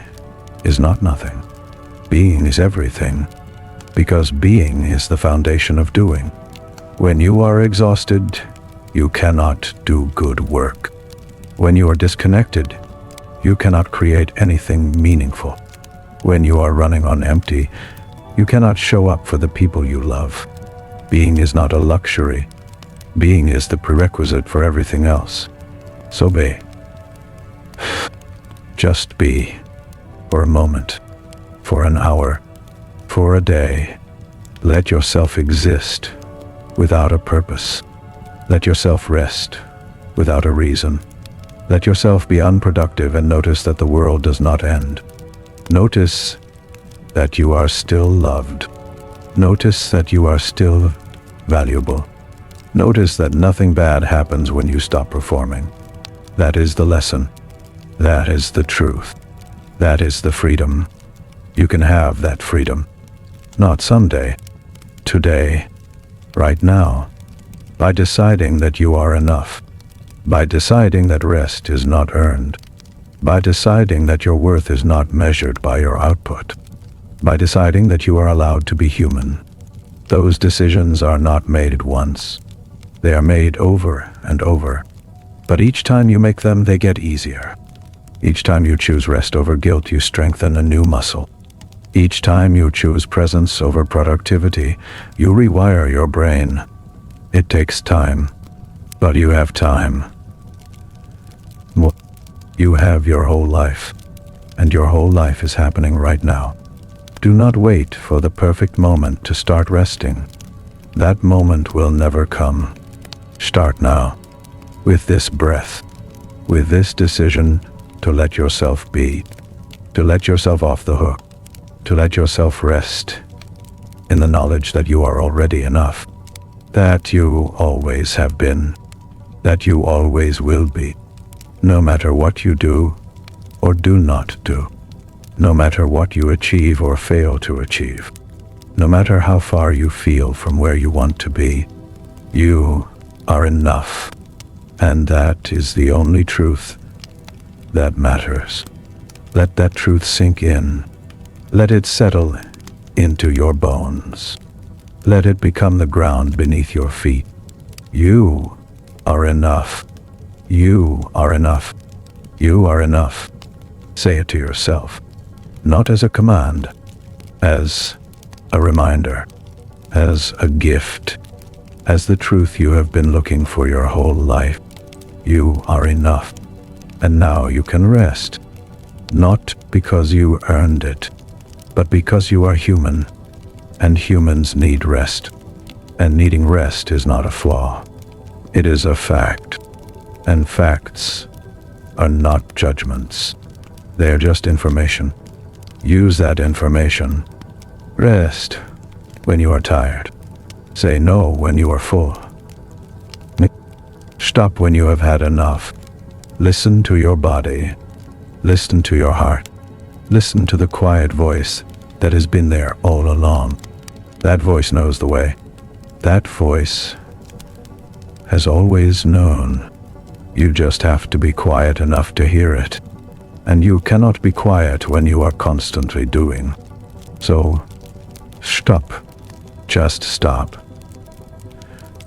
is not nothing. Being is everything, because being is the foundation of doing. When you are exhausted, you cannot do good work. When you are disconnected, you cannot create anything meaningful. When you are running on empty, you cannot show up for the people you love. Being is not a luxury. Being is the prerequisite for everything else. So be. Just be, for a moment, for an hour, for a day. Let yourself exist without a purpose. Let yourself rest without a reason. Let yourself be unproductive and notice that the world does not end. Notice that you are still loved. Notice that you are still valuable. Notice that nothing bad happens when you stop performing. That is the lesson. That is the truth. That is the freedom. You can have that freedom. Not someday. Today. Right now. By deciding that you are enough. By deciding that rest is not earned. By deciding that your worth is not measured by your output. By deciding that you are allowed to be human. Those decisions are not made at once. They are made over and over. But each time you make them, they get easier. Each time you choose rest over guilt, you strengthen a new muscle. Each time you choose presence over productivity, you rewire your brain. It takes time, but you have time. You have your whole life, and your whole life is happening right now. Do not wait for the perfect moment to start resting. That moment will never come. Start now, with this breath, with this decision to let yourself be, to let yourself off the hook, to let yourself rest in the knowledge that you are already enough, that you always have been, that you always will be, no matter what you do or do not do, no matter what you achieve or fail to achieve, no matter how far you feel from where you want to be, you are enough, and that is the only truth that matters. Let that truth sink in. Let it settle into your bones. Let it become the ground beneath your feet. You are enough. You are enough. You are enough. Say it to yourself, not as a command, as a reminder, as a gift, as the truth you have been looking for your whole life. You are enough. And now you can rest, not because you earned it, but because you are human. and humans need rest. And needing rest is not a flaw. It is a fact. And facts are not judgments. They are just information. Use that information. Rest when you are tired. Say no when you are full. Stop when you have had enough. Listen to your body. Listen to your heart. Listen to the quiet voice that has been there all along. That voice knows the way. That voice has always known. You just have to be quiet enough to hear it. And you cannot be quiet when you are constantly doing. So, stop. Just stop.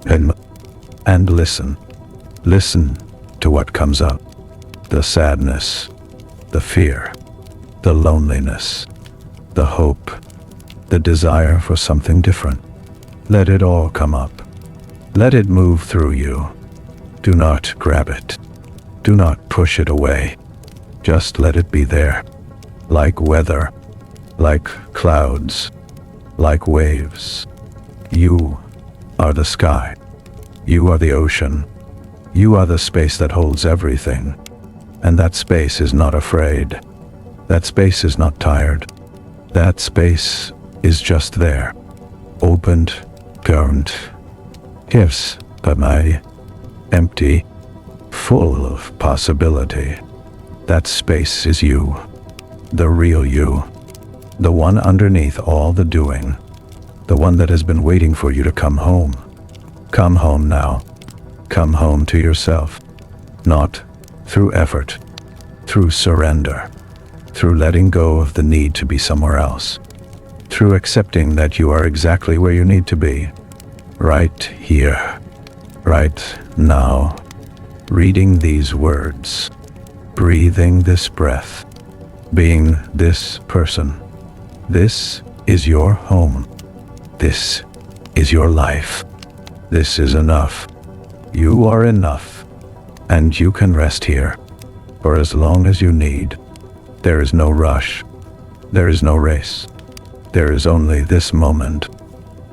And listen. Listen to what comes up. The sadness, the fear, the loneliness, the hope, the desire for something different. Let it all come up. Let it move through you. Do not grab it. Do not push it away. Just let it be there. Like weather, like clouds, like waves. You are the sky. You are the ocean. You are the space that holds everything. And that space is not afraid. That space is not tired. That space is just there. Opened, current. Yes, but empty, full of possibility. That space is you. The real you. The one underneath all the doing. The one that has been waiting for you to come home. Come home now. Come home to yourself. Not through effort, through surrender, through letting go of the need to be somewhere else, through accepting that you are exactly where you need to be, right here, right now, reading these words, breathing this breath, being this person. This is your home. This is your life. This is enough. You are enough, and you can rest here for as long as you need. There is no rush. There is no race. There is only this moment,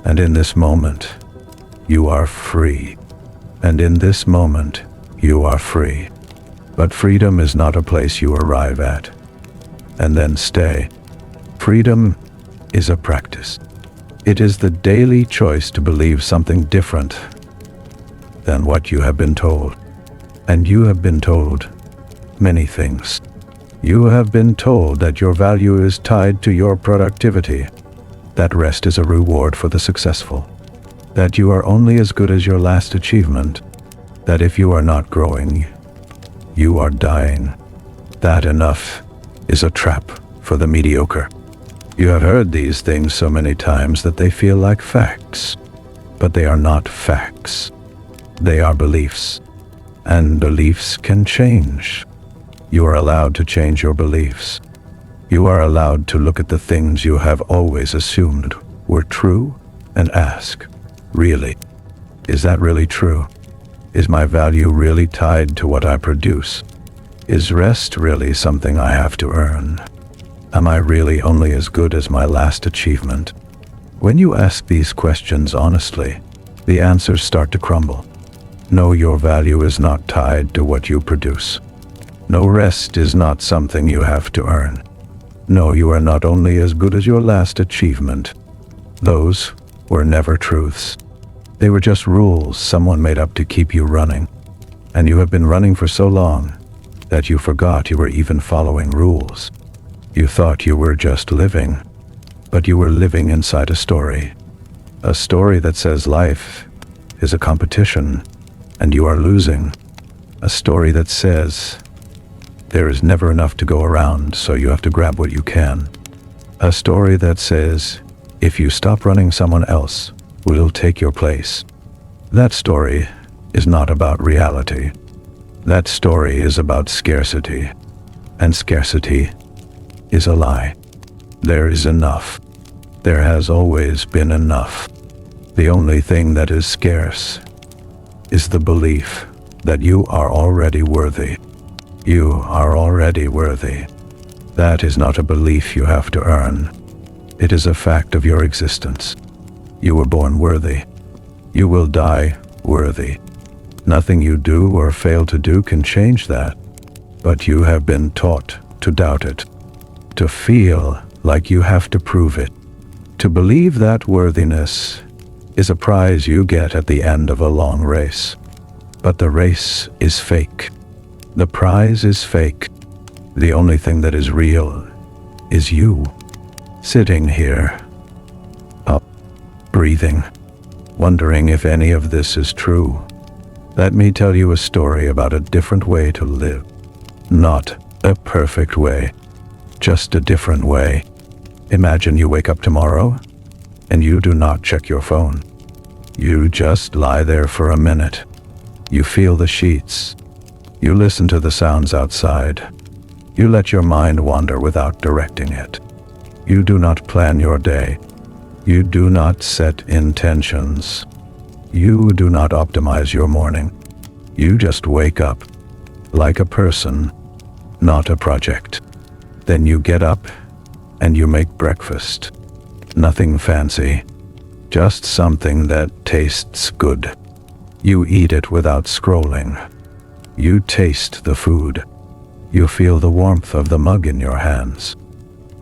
and in this moment, you are free. And in this moment, you are free. But freedom is not a place you arrive at and then stay. Freedom is a practice. It is the daily choice to believe something different than what you have been told. And you have been told many things. You have been told that your value is tied to your productivity, that rest is a reward for the successful, that you are only as good as your last achievement, that if you are not growing, you are dying, that enough is a trap for the mediocre. You have heard these things so many times that they feel like facts, but they are not facts. They are beliefs, and beliefs can change. You are allowed to change your beliefs. You are allowed to look at the things you have always assumed were true and ask, really, is that really true? Is my value really tied to what I produce? Is rest really something I have to earn? Am I really only as good as my last achievement? When you ask these questions honestly, the answers start to crumble. No, your value is not tied to what you produce. No, rest is not something you have to earn. No, you are not only as good as your last achievement. Those were never truths. They were just rules someone made up to keep you running. And you have been running for so long that you forgot you were even following rules. You thought you were just living, but you were living inside a story that says life is a competition and you are losing. A story that says there is never enough to go around, so you have to grab what you can. A story that says if you stop running, someone else will take your place. That story is not about reality. That story is about scarcity, and scarcity is a lie. There is enough. There has always been enough. The only thing that is scarce is the belief that you are already worthy. You are already worthy. That is not a belief you have to earn. It is a fact of your existence. You were born worthy. You will die worthy. Nothing you do or fail to do can change that. But you have been taught to doubt it, to feel like you have to prove it, to believe that worthiness is a prize you get at the end of a long race. But the race is fake. The prize is fake. The only thing that is real is you, sitting here, up, breathing, wondering if any of this is true. Let me tell you a story about a different way to live. Not a perfect way, just a different way. Imagine you wake up tomorrow and you do not check your phone. You just lie there for a minute. You feel the sheets. You listen to the sounds outside. You let your mind wander without directing it. You do not plan your day. You do not set intentions. You do not optimize your morning. You just wake up like a person, not a project. Then you get up and you make breakfast. Nothing fancy, just something that tastes good. You eat it without scrolling. You taste the food. You feel the warmth of the mug in your hands.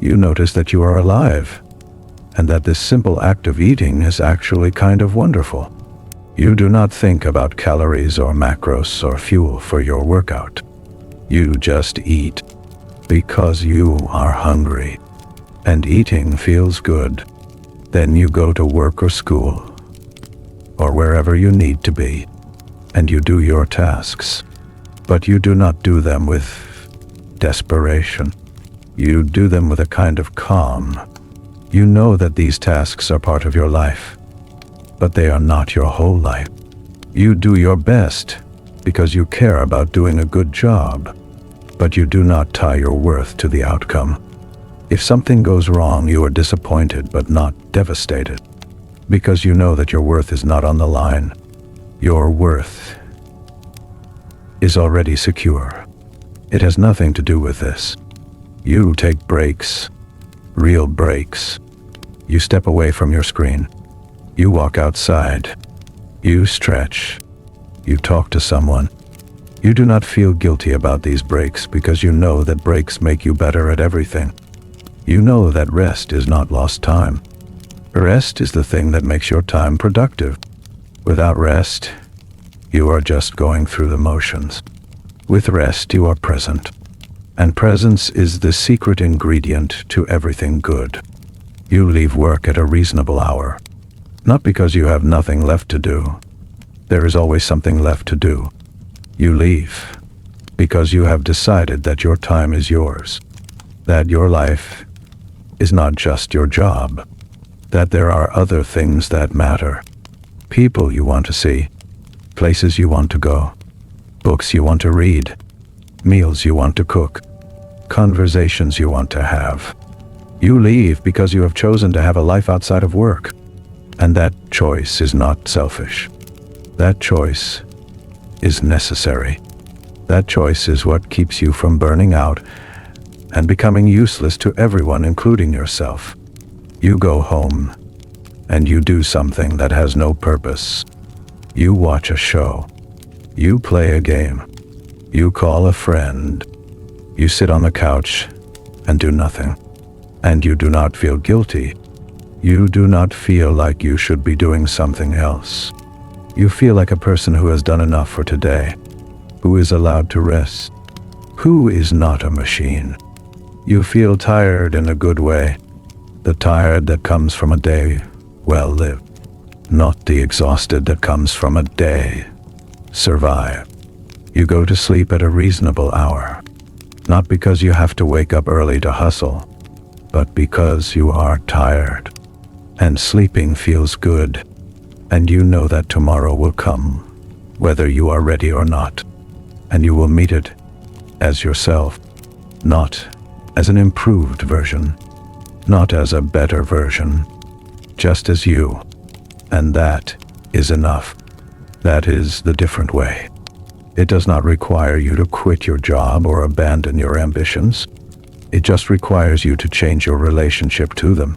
You notice that you are alive, and that this simple act of eating is actually kind of wonderful. You do not think about calories or macros or fuel for your workout. You just eat because you are hungry, and eating feels good. Then you go to work or school, or wherever you need to be, and you do your tasks. But you do not do them with desperation. You do them with a kind of calm. You know that these tasks are part of your life, but they are not your whole life. You do your best because you care about doing a good job, but you do not tie your worth to the outcome. If something goes wrong, you are disappointed but not devastated, because you know that your worth is not on the line. Your worth is already secure. It has nothing to do with this. You take breaks, real breaks. You step away from your screen. You walk outside. You stretch. You talk to someone. You do not feel guilty about these breaks because you know that breaks make you better at everything. You know that rest is not lost time. Rest is the thing that makes your time productive. Without rest, you are just going through the motions. With rest, you are present. And presence is the secret ingredient to everything good. You leave work at a reasonable hour. Not because you have nothing left to do. There is always something left to do. You leave because you have decided that your time is yours. That your life is not just your job. That there are other things that matter. People you want to see. Places you want to go. Books you want to read. Meals you want to cook. Conversations you want to have. You leave because you have chosen to have a life outside of work. And that choice is not selfish. That choice is necessary. That choice is what keeps you from burning out and becoming useless to everyone, including yourself. You go home and you do something that has no purpose. You watch a show. You play a game. You call a friend. You sit on the couch and do nothing. And you do not feel guilty. You do not feel like you should be doing something else. You feel like a person who has done enough for today, who is allowed to rest, who is not a machine. You feel tired in a good way, the tired that comes from a day well lived, not the exhausted that comes from a day survived. You go to sleep at a reasonable hour, not because you have to wake up early to hustle, but because you are tired. And sleeping feels good, and you know that tomorrow will come, whether you are ready or not, and you will meet it as yourself, not as an improved version, not as a better version, just as you. And that is enough. That is the different way. It does not require you to quit your job or abandon your ambitions. It just requires you to change your relationship to them.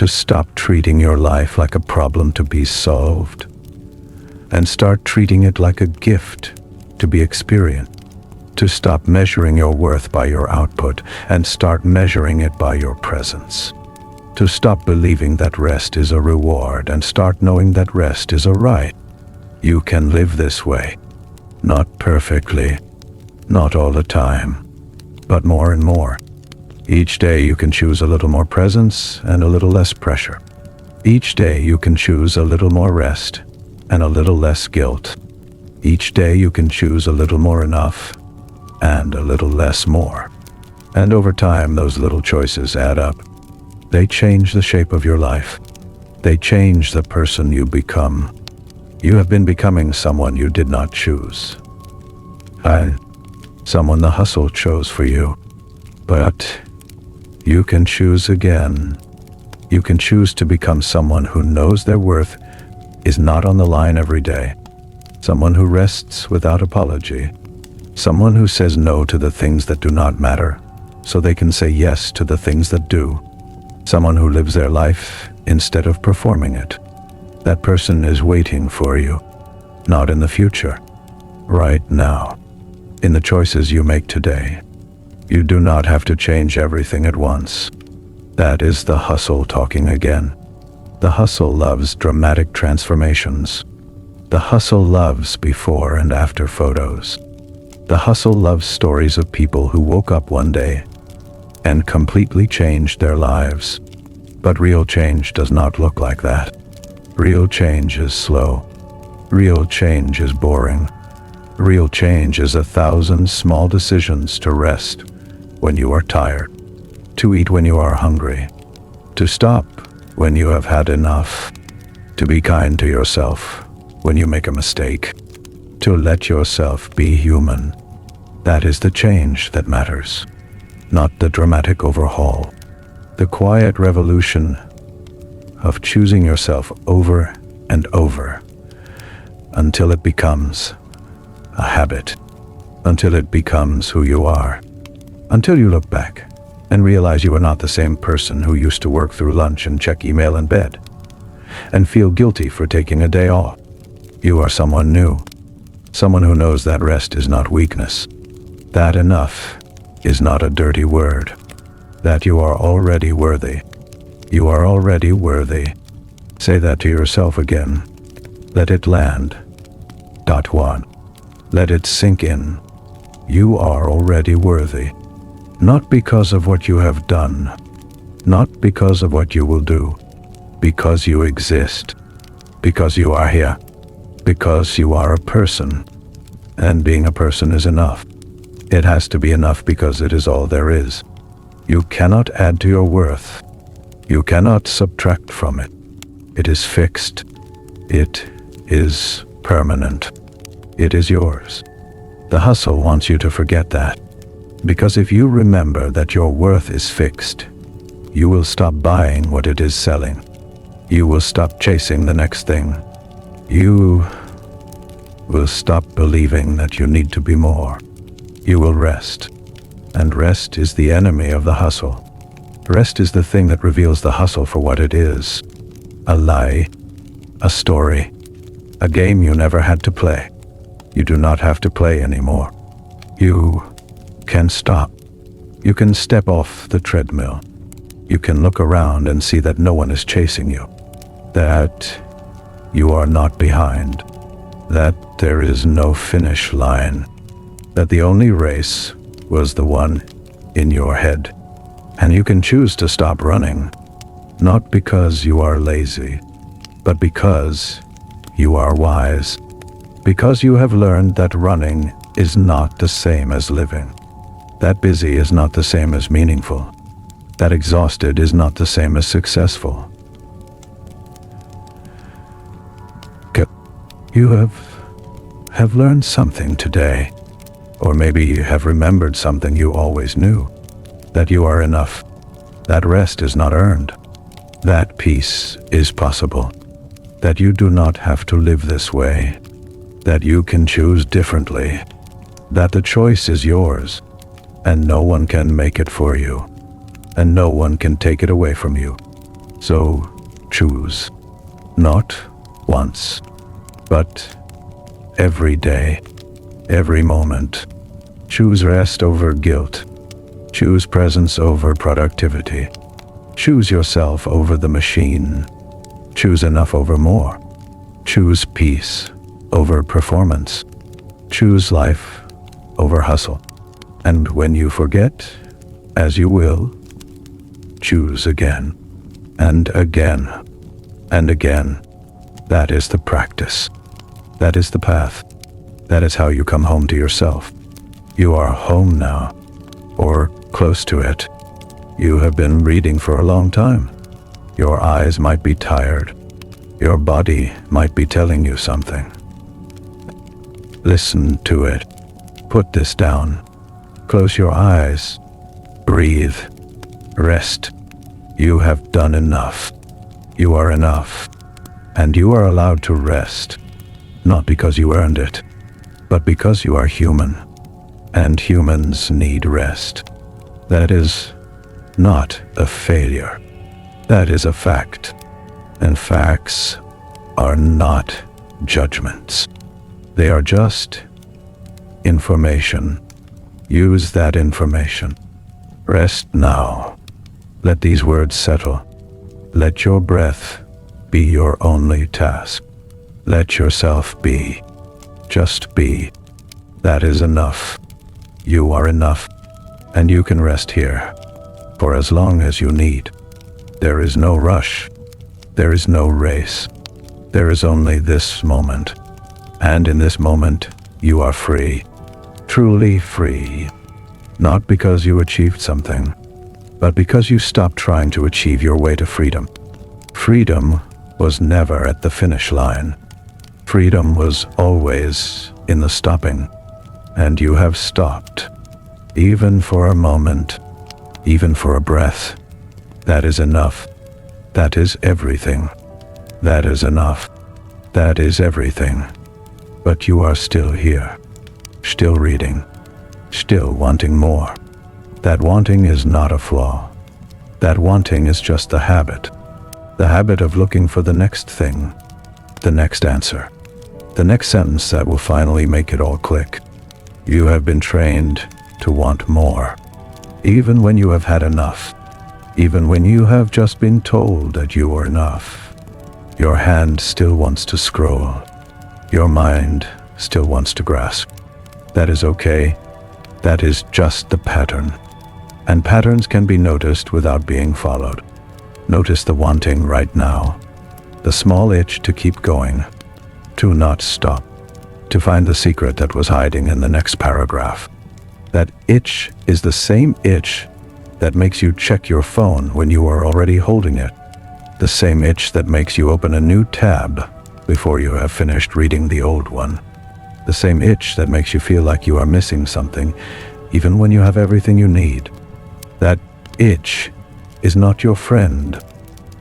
to stop treating your life like a problem to be solved and start treating it like a gift to be experienced. To stop measuring your worth by your output and start measuring it by your presence. To stop believing that rest is a reward and start knowing that rest is a right. You can live this way. Not perfectly, not all the time, but more and more. Each day you can choose a little more presence and a little less pressure. Each day you can choose a little more rest and a little less guilt. Each day you can choose a little more enough and a little less more. And over time, those little choices add up. They change the shape of your life. They change the person you become. You have been becoming someone you did not choose. Someone the hustle chose for you. But you can choose again. You can choose to become someone who knows their worth is not on the line every day. Someone who rests without apology. Someone who says no to the things that do not matter, so they can say yes to the things that do. Someone who lives their life instead of performing it. That person is waiting for you, not in the future, right now, in the choices you make today. You do not have to change everything at once. That is the hustle talking again. The hustle loves dramatic transformations. The hustle loves before and after photos. The hustle loves stories of people who woke up one day and completely changed their lives. But real change does not look like that. Real change is slow. Real change is boring. Real change is 1,000 small decisions to rest when you are tired, to eat when you are hungry, to stop when you have had enough, to be kind to yourself when you make a mistake, to let yourself be human. That is the change that matters, not the dramatic overhaul. The quiet revolution of choosing yourself over and over until it becomes a habit, until it becomes who you are, until you look back and realize you are not the same person who used to work through lunch and check email in bed and feel guilty for taking a day off. You are someone new, someone who knows that rest is not weakness, that enough is not a dirty word, that you are already worthy. You are already worthy. Say that to yourself again. Let it land. Dot one. Let it sink in. You are already worthy. Not because of what you have done, not because of what you will do, because you exist, because you are here, because you are a person, and being a person is enough. It has to be enough because it is all there is. You cannot add to your worth. You cannot subtract from it. It is fixed. It is permanent. It is yours. The hustle wants you to forget that. Because if you remember that your worth is fixed, you will stop buying what it is selling. You will stop chasing the next thing. You will stop believing that you need to be more. You will rest. And rest is the enemy of the hustle. Rest is the thing that reveals the hustle for what it is. A lie, a story, a game you never had to play. You do not have to play anymore. You can stop. You can step off the treadmill. You can look around and see that no one is chasing you. That you are not behind. That there is no finish line. That the only race was the one in your head. And you can choose to stop running, not because you are lazy, but because you are wise. Because you have learned that running is not the same as living. That busy is not the same as meaningful. That exhausted is not the same as successful. You have learned something today. Or maybe you have remembered something you always knew. That you are enough. That rest is not earned. That peace is possible. That you do not have to live this way. That you can choose differently. That the choice is yours. And no one can make it for you. And no one can take it away from you. So choose, not once, but every day, every moment. Choose rest over guilt. Choose presence over productivity. Choose yourself over the machine. Choose enough over more. Choose peace over performance. Choose life over hustle. And when you forget, as you will, choose again and again and again. That is the practice. That is the path. That is how you come home to yourself. You are home now, or close to it. You have been reading for a long time. Your eyes might be tired. Your body might be telling you something. Listen to it. Put this down. Close your eyes. Breathe. Rest. You have done enough. You are enough. And you are allowed to rest, not because you earned it, but because you are human. And humans need rest. That is not a failure. That is a fact. And facts are not judgments. They are just information. Use that information. Rest now. Let these words settle. Let your breath be your only task. Let yourself be. Just be. That is enough. You are enough, and you can rest here for as long as you need. There is no rush. There is no race. There is only this moment. And in this moment, you are free. Truly free. Not because you achieved something, but because you stopped trying to achieve your way to freedom. Freedom was never at the finish line. Freedom was always in the stopping. And you have stopped, even for a moment, even for a breath. That is enough. That is everything. That is enough. That is everything. But you are still here, still reading, still wanting more. That wanting is not a flaw. That wanting is just the habit of looking for the next thing, the next answer, the next sentence that will finally make it all click. You have been trained to want more, even when you have had enough, even when you have just been told that you are enough. Your hand still wants to scroll. Your mind still wants to grasp. That is okay. That is just the pattern. And patterns can be noticed without being followed. Notice the wanting right now, the small itch to keep going, to not stop, to find the secret that was hiding in the next paragraph. That itch is the same itch that makes you check your phone when you are already holding it. The same itch that makes you open a new tab before you have finished reading the old one. The same itch that makes you feel like you are missing something, even when you have everything you need. That itch is not your friend,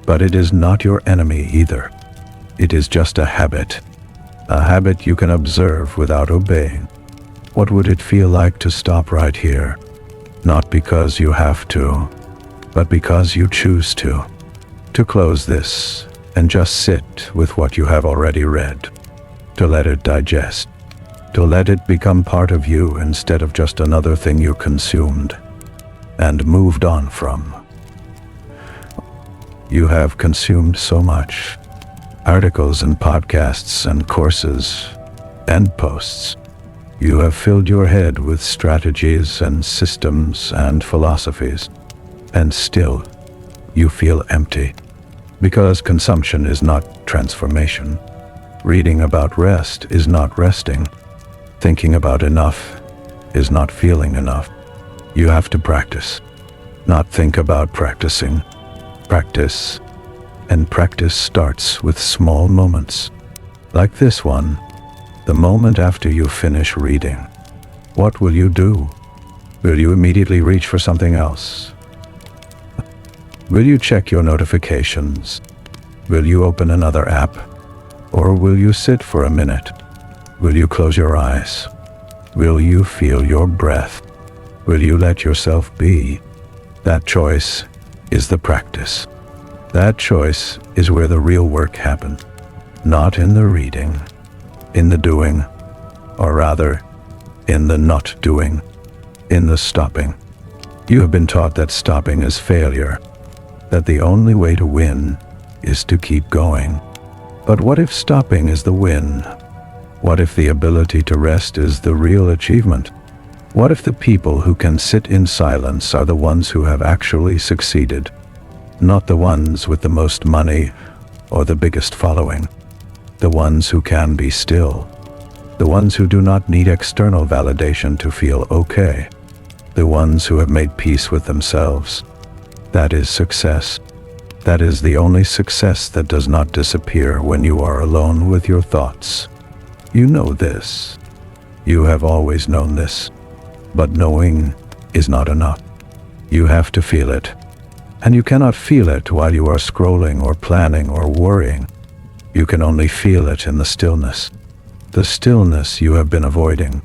but it is not your enemy either. It is just a habit you can observe without obeying. What would it feel like to stop right here? Not because you have to, but because you choose to. To close this and just sit with what you have already read. To let it digest. To let it become part of you instead of just another thing you consumed and moved on from. You have consumed so much. Articles and podcasts and courses and posts. You have filled your head with strategies and systems and philosophies, and still you feel empty, because consumption is not transformation. Reading about rest is not resting. Thinking about enough is not feeling enough. You have to practice, not think about practicing. Practice. And practice starts with small moments, like this one, the moment after you finish reading. What will you do? Will you immediately reach for something else? Will you check your notifications? Will you open another app? Or will you sit for a minute? Will you close your eyes? Will you feel your breath? Will you let yourself be? That choice is the practice. That choice is where the real work happens. Not in the reading, in the doing, or rather, in the not doing, in the stopping. You have been taught that stopping is failure, that the only way to win is to keep going. But what if stopping is the win? What if the ability to rest is the real achievement? What if the people who can sit in silence are the ones who have actually succeeded, not the ones with the most money or the biggest following? The ones who can be still, the ones who do not need external validation to feel okay, the ones who have made peace with themselves. That is success. That is the only success that does not disappear when you are alone with your thoughts. You know this. You have always known this. But knowing is not enough. You have to feel it. And you cannot feel it while you are scrolling or planning or worrying. You can only feel it in the stillness. The stillness you have been avoiding.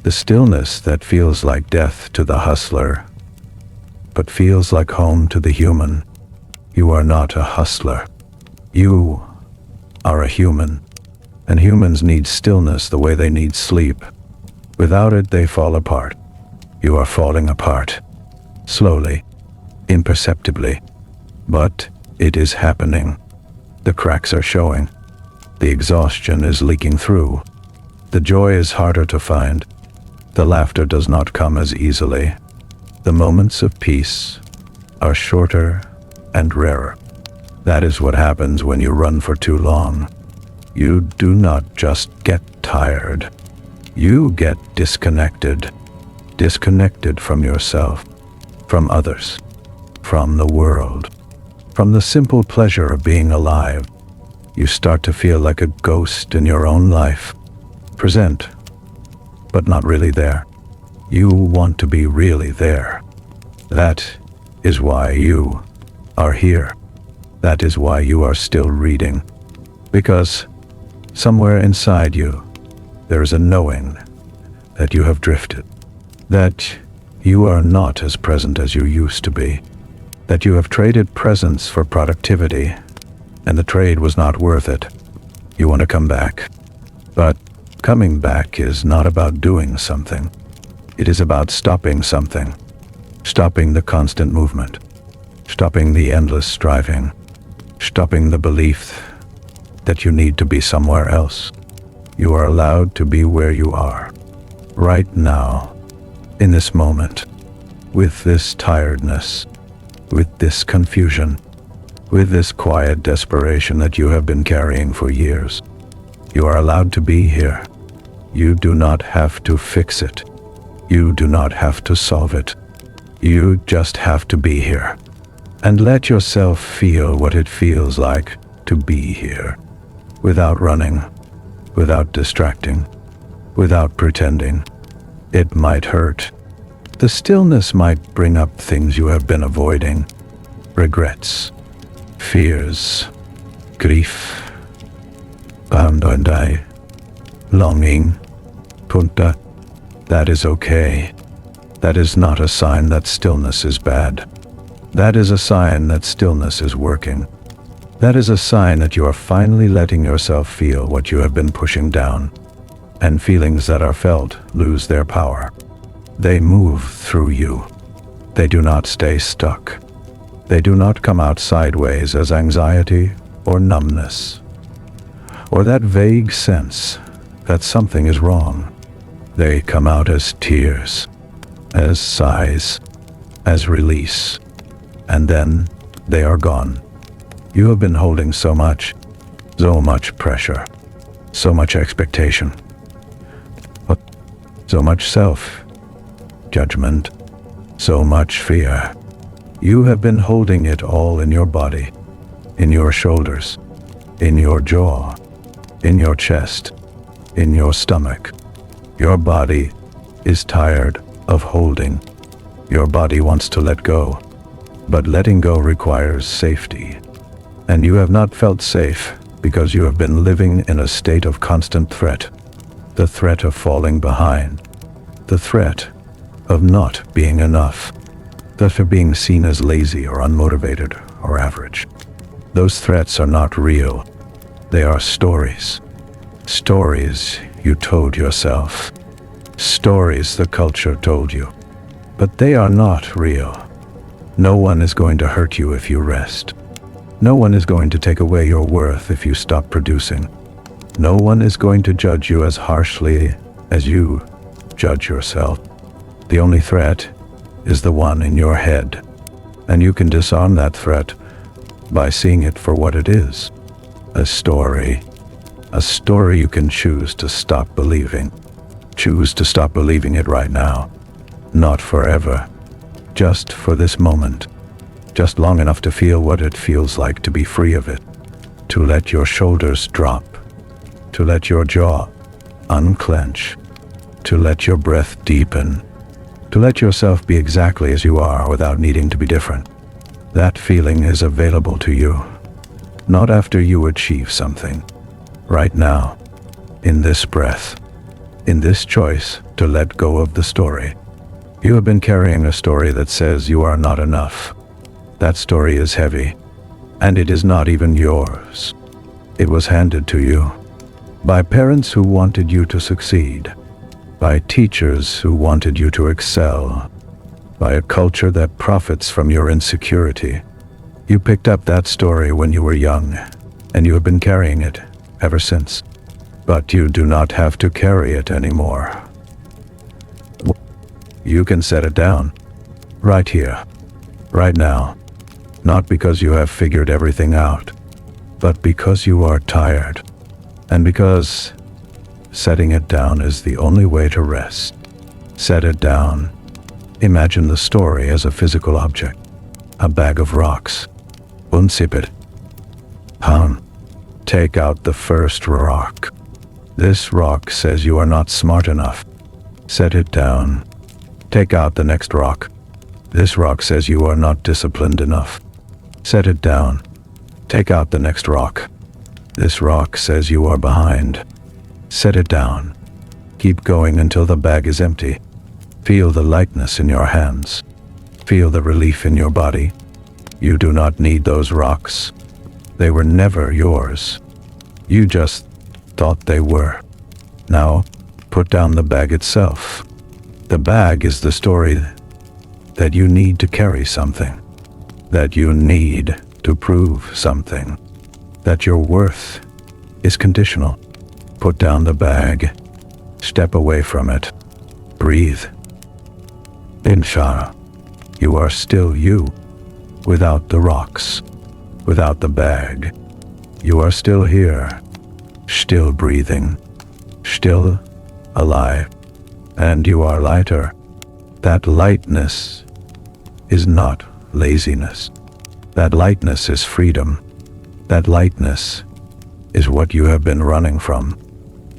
The stillness that feels like death to the hustler, but feels like home to the human. You are not a hustler. You are a human. And humans need stillness the way they need sleep. Without it, they fall apart. You are falling apart. Slowly, imperceptibly. But it is happening. The cracks are showing. The exhaustion is leaking through. The joy is harder to find. The laughter does not come as easily. The moments of peace are shorter and rarer. That is what happens when you run for too long. You do not just get tired. You get disconnected. Disconnected from yourself, from others, from the world, from the simple pleasure of being alive. You start to feel like a ghost in your own life. Present, but not really there. You want to be really there. That is why you are here. That is why you are still reading. Because somewhere inside you, there is a knowing that you have drifted, that you are not as present as you used to be, that you have traded presence for productivity, and the trade was not worth it. You want to come back. But coming back is not about doing something. It is about stopping something. Stopping the constant movement. Stopping the endless striving. Stopping the belief that you need to be somewhere else. You are allowed to be where you are, right now, in this moment, with this tiredness, with this confusion, with this quiet desperation that you have been carrying for years. You are allowed to be here. You do not have to fix it. You do not have to solve it. You just have to be here. And let yourself feel what it feels like to be here, without running, without distracting, without pretending. It might hurt. The stillness might bring up things you have been avoiding, regrets, fears, grief, pandai, longing, punta. That is okay. That is not a sign that stillness is bad. That is a sign that stillness is working. That is a sign that you are finally letting yourself feel what you have been pushing down. And feelings that are felt lose their power. They move through you. They do not stay stuck. They do not come out sideways as anxiety or numbness, or that vague sense that something is wrong. They come out as tears, as sighs, as release, and then they are gone. You have been holding so much pressure, so much expectation, so much self-judgment, so much fear. You have been holding it all in your body, in your shoulders, in your jaw, in your chest, in your stomach. Your body is tired of holding. Your body wants to let go, but letting go requires safety. And you have not felt safe because you have been living in a state of constant threat. The threat of falling behind. The threat of not being enough. The threat of being seen as lazy or unmotivated or average. Those threats are not real. They are stories. Stories you told yourself. Stories the culture told you. But they are not real. No one is going to hurt you if you rest. No one is going to take away your worth if you stop producing. No one is going to judge you as harshly as you judge yourself. The only threat is the one in your head, and you can disarm that threat by seeing it for what it is. A story. A story you can choose to stop believing. Choose to stop believing it right now. Not forever. Just for this moment. Just long enough to feel what it feels like to be free of it. To let your shoulders drop. To let your jaw unclench. To let your breath deepen. To let yourself be exactly as you are without needing to be different. That feeling is available to you. Not after you achieve something. Right now. In this breath. In this choice to let go of the story. You have been carrying a story that says you are not enough. That story is heavy. And it is not even yours. It was handed to you. By parents who wanted you to succeed. By teachers who wanted you to excel. By a culture that profits from your insecurity. You picked up that story when you were young, and you have been carrying it ever since. But you do not have to carry it anymore. You can set it down. Right here. Right now. Not because you have figured everything out, but because you are tired. And because setting it down is the only way to rest. Set it down. Imagine the story as a physical object. A bag of rocks. Unsip it. Pound. Take out the first rock. This rock says you are not smart enough. Set it down. Take out the next rock. This rock says you are not disciplined enough. Set it down. Take out the next rock. This rock says you are behind. Set it down. Keep going until the bag is empty. Feel the lightness in your hands. Feel the relief in your body. You do not need those rocks. They were never yours. You just thought they were. Now, put down the bag itself. The bag is the story that you need to carry something. That you need to prove something. That your worth is conditional. Put down the bag. Step away from it. Breathe. Inshallah, you are still you. Without the rocks. Without the bag. You are still here. Still breathing. Still alive. And you are lighter. That lightness is not laziness. That lightness is freedom. That lightness is what you have been running from.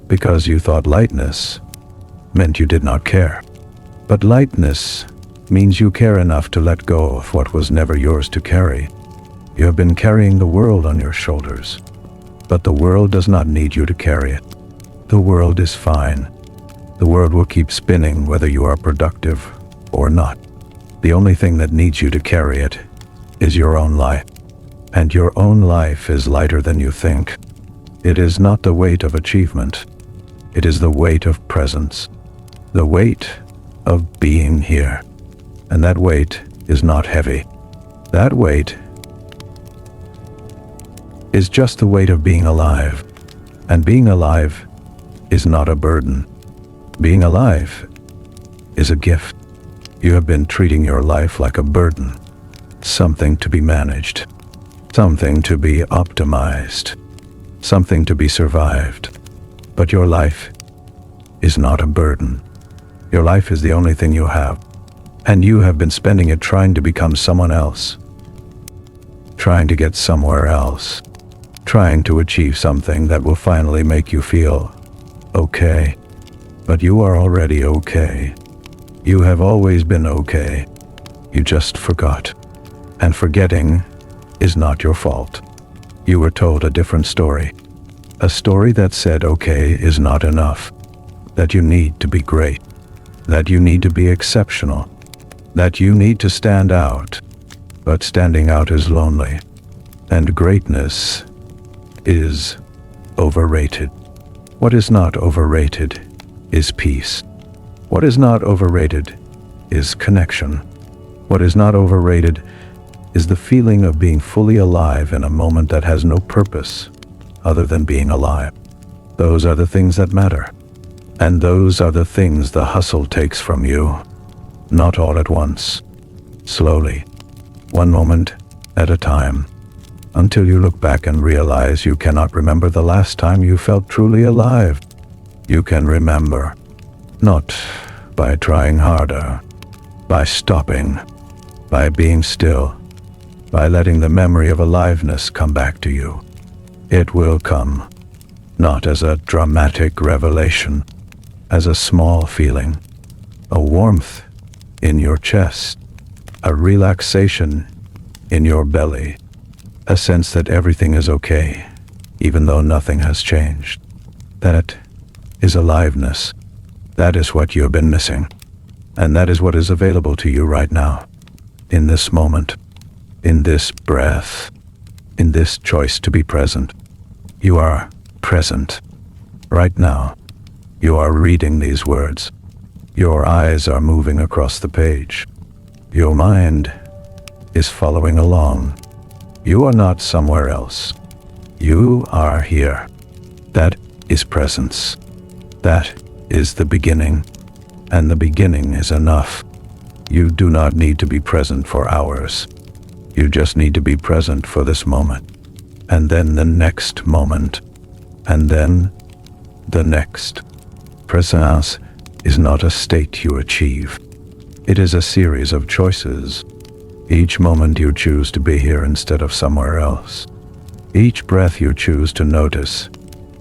Because you thought lightness meant you did not care. But lightness means you care enough to let go of what was never yours to carry. You have been carrying the world on your shoulders. But the world does not need you to carry it. The world is fine. The world will keep spinning whether you are productive or not. The only thing that needs you to carry it is your own life. And your own life is lighter than you think. It is not the weight of achievement. It is the weight of presence. The weight of being here. And that weight is not heavy. That weight is just the weight of being alive. And being alive is not a burden. Being alive is a gift. You have been treating your life like a burden. Something to be managed. Something to be optimized. Something to be survived. But your life is not a burden. Your life is the only thing you have. And you have been spending it trying to become someone else. Trying to get somewhere else. Trying to achieve something that will finally make you feel okay. But you are already okay. You have always been okay. You just forgot. And forgetting is not your fault. You were told a different story. A story that said okay is not enough. That you need to be great. That you need to be exceptional. That you need to stand out. But standing out is lonely. And greatness is overrated. What is not overrated is peace. What is not overrated is connection. What is not overrated is the feeling of being fully alive in a moment that has no purpose other than being alive. Those are the things that matter. And those are the things the hustle takes from you. Not all at once. Slowly. One moment at a time. Until you look back and realize you cannot remember the last time you felt truly alive. You can remember. Not by trying harder. By stopping. By being still. By letting the memory of aliveness come back to you. It will come. Not as a dramatic revelation. As a small feeling. A warmth in your chest. A relaxation in your belly. A sense that everything is okay, even though nothing has changed. That is aliveness. That is what you have been missing. And that is what is available to you right now. In this moment. In this breath. In this choice to be present. You are present. Right now. You are reading these words. Your eyes are moving across the page. Your mind is following along. You are not somewhere else. You are here. That is presence. That is the beginning. And the beginning is enough. You do not need to be present for hours. You just need to be present for this moment. And then the next moment. And then the next. Presence is not a state you achieve. It is a series of choices. Each moment you choose to be here instead of somewhere else. Each breath you choose to notice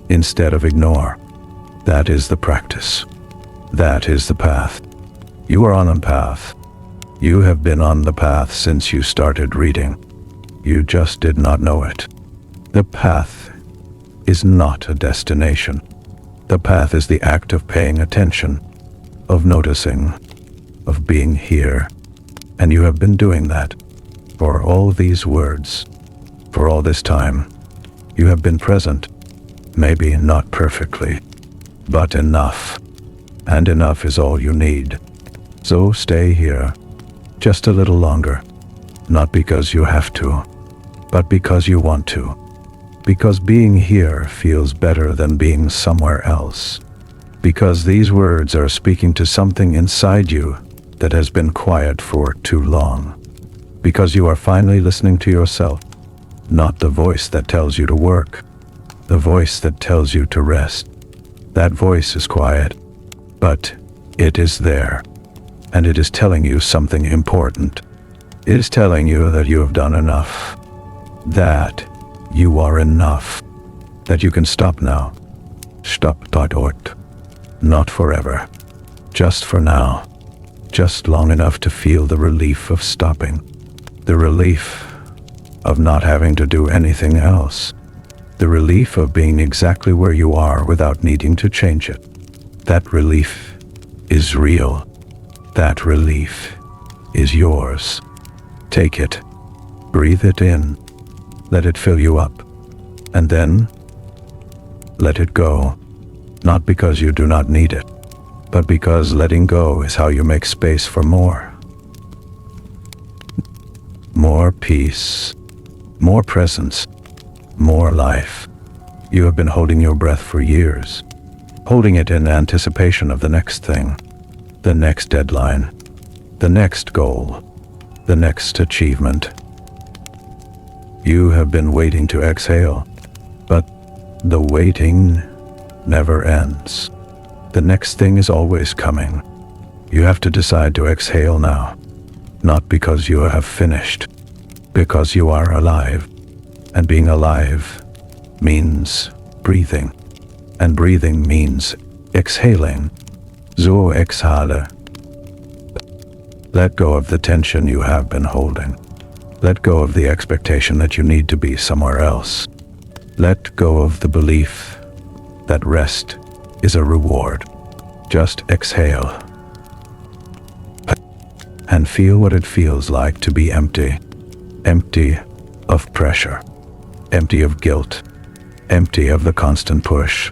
instead of ignore. That is the practice. That is the path. You are on a path. You have been on the path since you started reading. You just did not know it. The path is not a destination. The path is the act of paying attention, of noticing, of being here. And you have been doing that for all these words, for all this time. You have been present, maybe not perfectly, but enough. And enough is all you need. So stay here, just a little longer, not because you have to, but because you want to. Because being here feels better than being somewhere else. Because these words are speaking to something inside you that has been quiet for too long. Because you are finally listening to yourself, not the voice that tells you to work, the voice that tells you to rest. That voice is quiet, but it is there, and it is telling you something important. It is telling you that you have done enough, that you are enough, that you can stop now. Stop. Not forever, just for now. Just long enough to feel the relief of stopping, the relief of not having to do anything else, the relief of being exactly where you are without needing to change it. That relief is real. That relief is yours. Take it. Breathe it in. Let it fill you up. And then let it go. Not because you do not need it, but because letting go is how you make space for more. More peace, more presence, more life. You have been holding your breath for years, holding it in anticipation of the next thing, the next deadline, the next goal, the next achievement. You have been waiting to exhale, but the waiting never ends. The next thing is always coming. You have to decide to exhale now, not because you have finished, because you are alive. And being alive means breathing, and breathing means exhaling. So exhale. Let go of the tension you have been holding. Let go of the expectation that you need to be somewhere else. Let go of the belief that rest is a reward. Just exhale and feel what it feels like to be empty, empty of pressure, empty of guilt, empty of the constant push.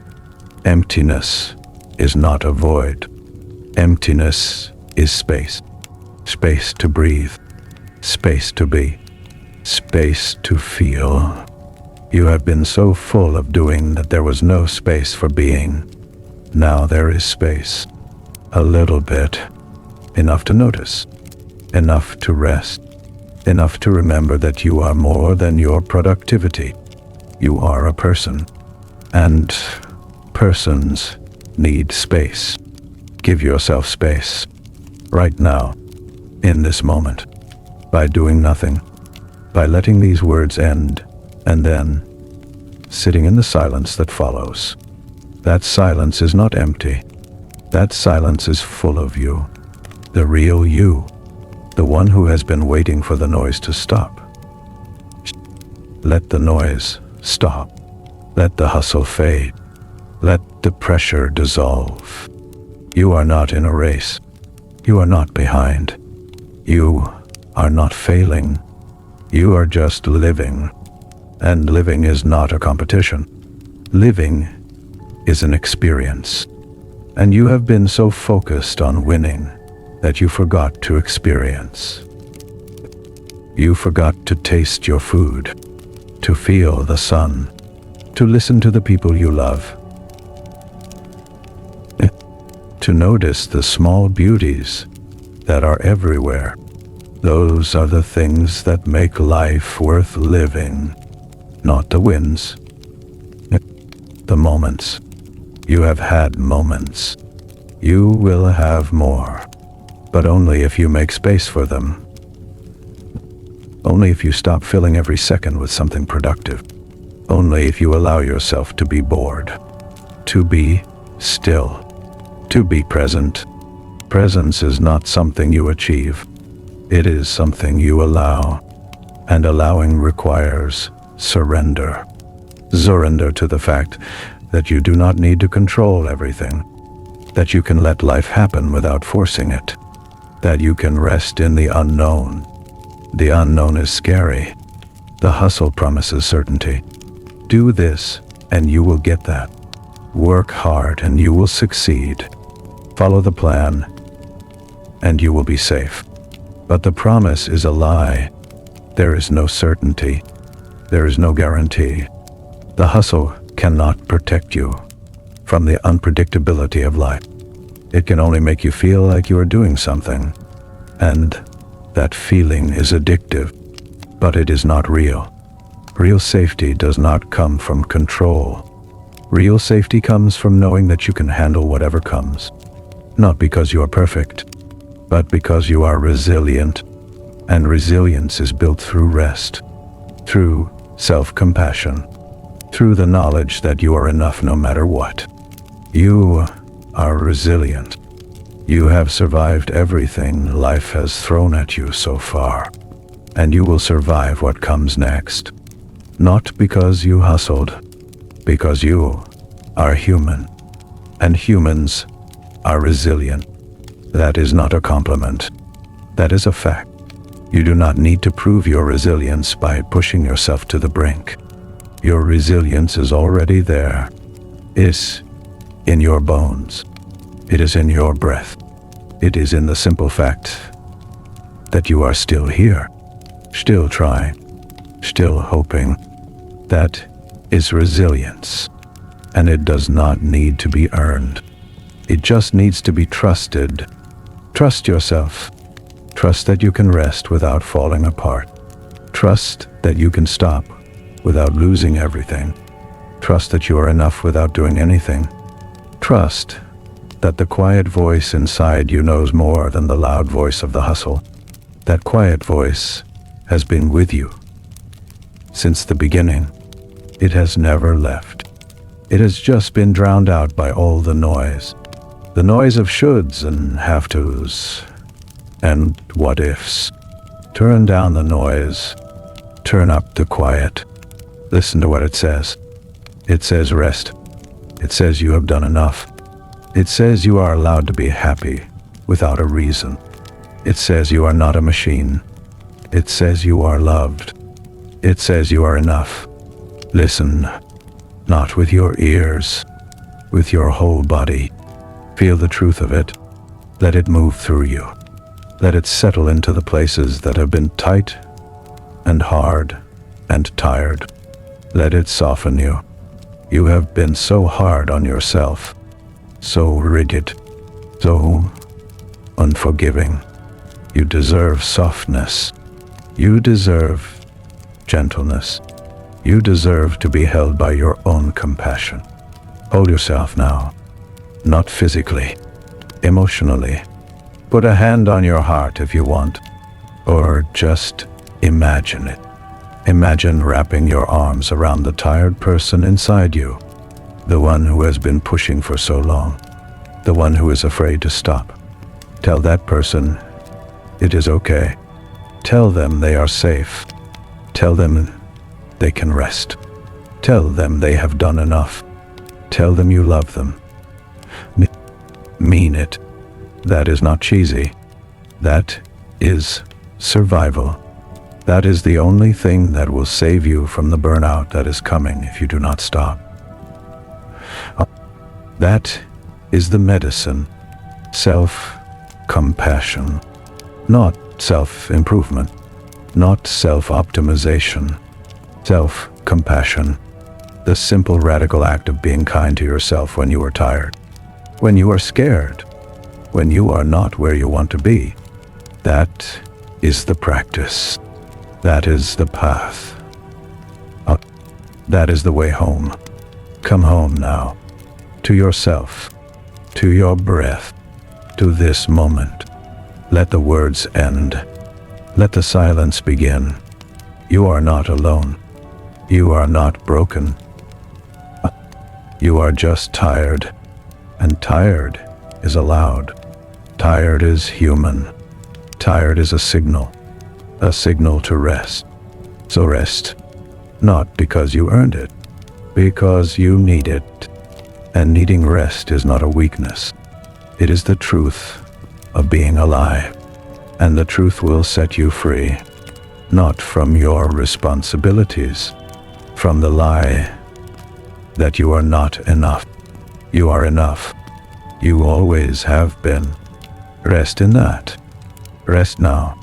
Emptiness is not a void. Emptiness is space. Space to breathe, space to be, space to feel. You have been so full of doing that there was no space for being. Now there is space. A little bit. Enough to notice. Enough to rest. Enough to remember that you are more than your productivity. You are a person. And persons need space. Give yourself space. Right now. In this moment. By doing nothing. By letting these words end. And then sitting in the silence that follows. That silence is not empty. That silence is full of you. The real you. The one who has been waiting for the noise to stop. Let the noise stop. Let the hustle fade. Let the pressure dissolve. You are not in a race. You are not behind. You are not failing. You are just living. And living is not a competition. Living is an experience. And you have been so focused on winning that you forgot to experience. You forgot to taste your food, to feel the sun, to listen to the people you love, to notice the small beauties that are everywhere. Those are the things that make life worth living. Not the wins, the moments. You have had moments. You will have more, but only if you make space for them. Only if you stop filling every second with something productive. Only if you allow yourself to be bored, to be still, to be present. Presence is not something you achieve. It is something you allow, and allowing requires surrender. Surrender to the fact that you do not need to control everything, that you can let life happen without forcing it, that you can rest in the unknown. The unknown is scary. The hustle promises certainty. Do this and you will get that. Work hard and you will succeed. Follow the plan and you will be safe. But the promise is a lie. There is no certainty. There is no guarantee. The hustle cannot protect you from the unpredictability of life. It can only make you feel like you are doing something, and that feeling is addictive, but it is not real. Real safety does not come from control. Real safety comes from knowing that you can handle whatever comes, not because you are perfect, but because you are resilient, and resilience is built through rest, through self-compassion, through the knowledge that you are enough no matter what. You are resilient. You have survived everything life has thrown at you so far, and you will survive what comes next. Not because you hustled, because you are human, and humans are resilient. That is not a compliment. That is a fact. You do not need to prove your resilience by pushing yourself to the brink. Your resilience is already there. It's in your bones. It is in your breath. It is in the simple fact that you are still here, still trying, still hoping. That is resilience, and it does not need to be earned. It just needs to be trusted. Trust yourself. Trust that you can rest without falling apart. Trust that you can stop without losing everything. Trust that you are enough without doing anything. Trust that the quiet voice inside you knows more than the loud voice of the hustle. That quiet voice has been with you since the beginning. It has never left. It has just been drowned out by all the noise. The noise of shoulds and have-tos and what-ifs. Turn down the noise. Turn up the quiet. Listen to what it says. It says rest. It says you have done enough. It says you are allowed to be happy without a reason. It says you are not a machine. It says you are loved. It says you are enough. Listen, not with your ears, with your whole body. Feel the truth of it. Let it move through you. Let it settle into the places that have been tight and hard and tired. Let it soften you. You have been so hard on yourself, so rigid, so unforgiving. You deserve softness. You deserve gentleness. You deserve to be held by your own compassion. Hold yourself now, not physically, emotionally. Put a hand on your heart if you want, or just imagine it. Imagine wrapping your arms around the tired person inside you, the one who has been pushing for so long, the one who is afraid to stop. Tell that person it is okay. Tell them they are safe. Tell them they can rest. Tell them they have done enough. Tell them you love them. Mean it. That is not cheesy. That is survival. That is the only thing that will save you from the burnout that is coming if you do not stop. That is the medicine. Self-compassion. Not self-improvement. Not self-optimization. Self-compassion. The simple radical act of being kind to yourself when you are tired, when you are scared, when you are not where you want to be. That is the practice. That is the path. That is the way home. Come home now. To yourself. To your breath. To this moment. Let the words end. Let the silence begin. You are not alone. You are not broken. You are just tired. And tired is allowed. Tired is human. Tired is a signal to rest. So rest, not because you earned it, because you need it. And needing rest is not a weakness. It is the truth of being alive. And the truth will set you free, not from your responsibilities, from the lie that you are not enough. You are enough. You always have been. Rest in that. Rest now.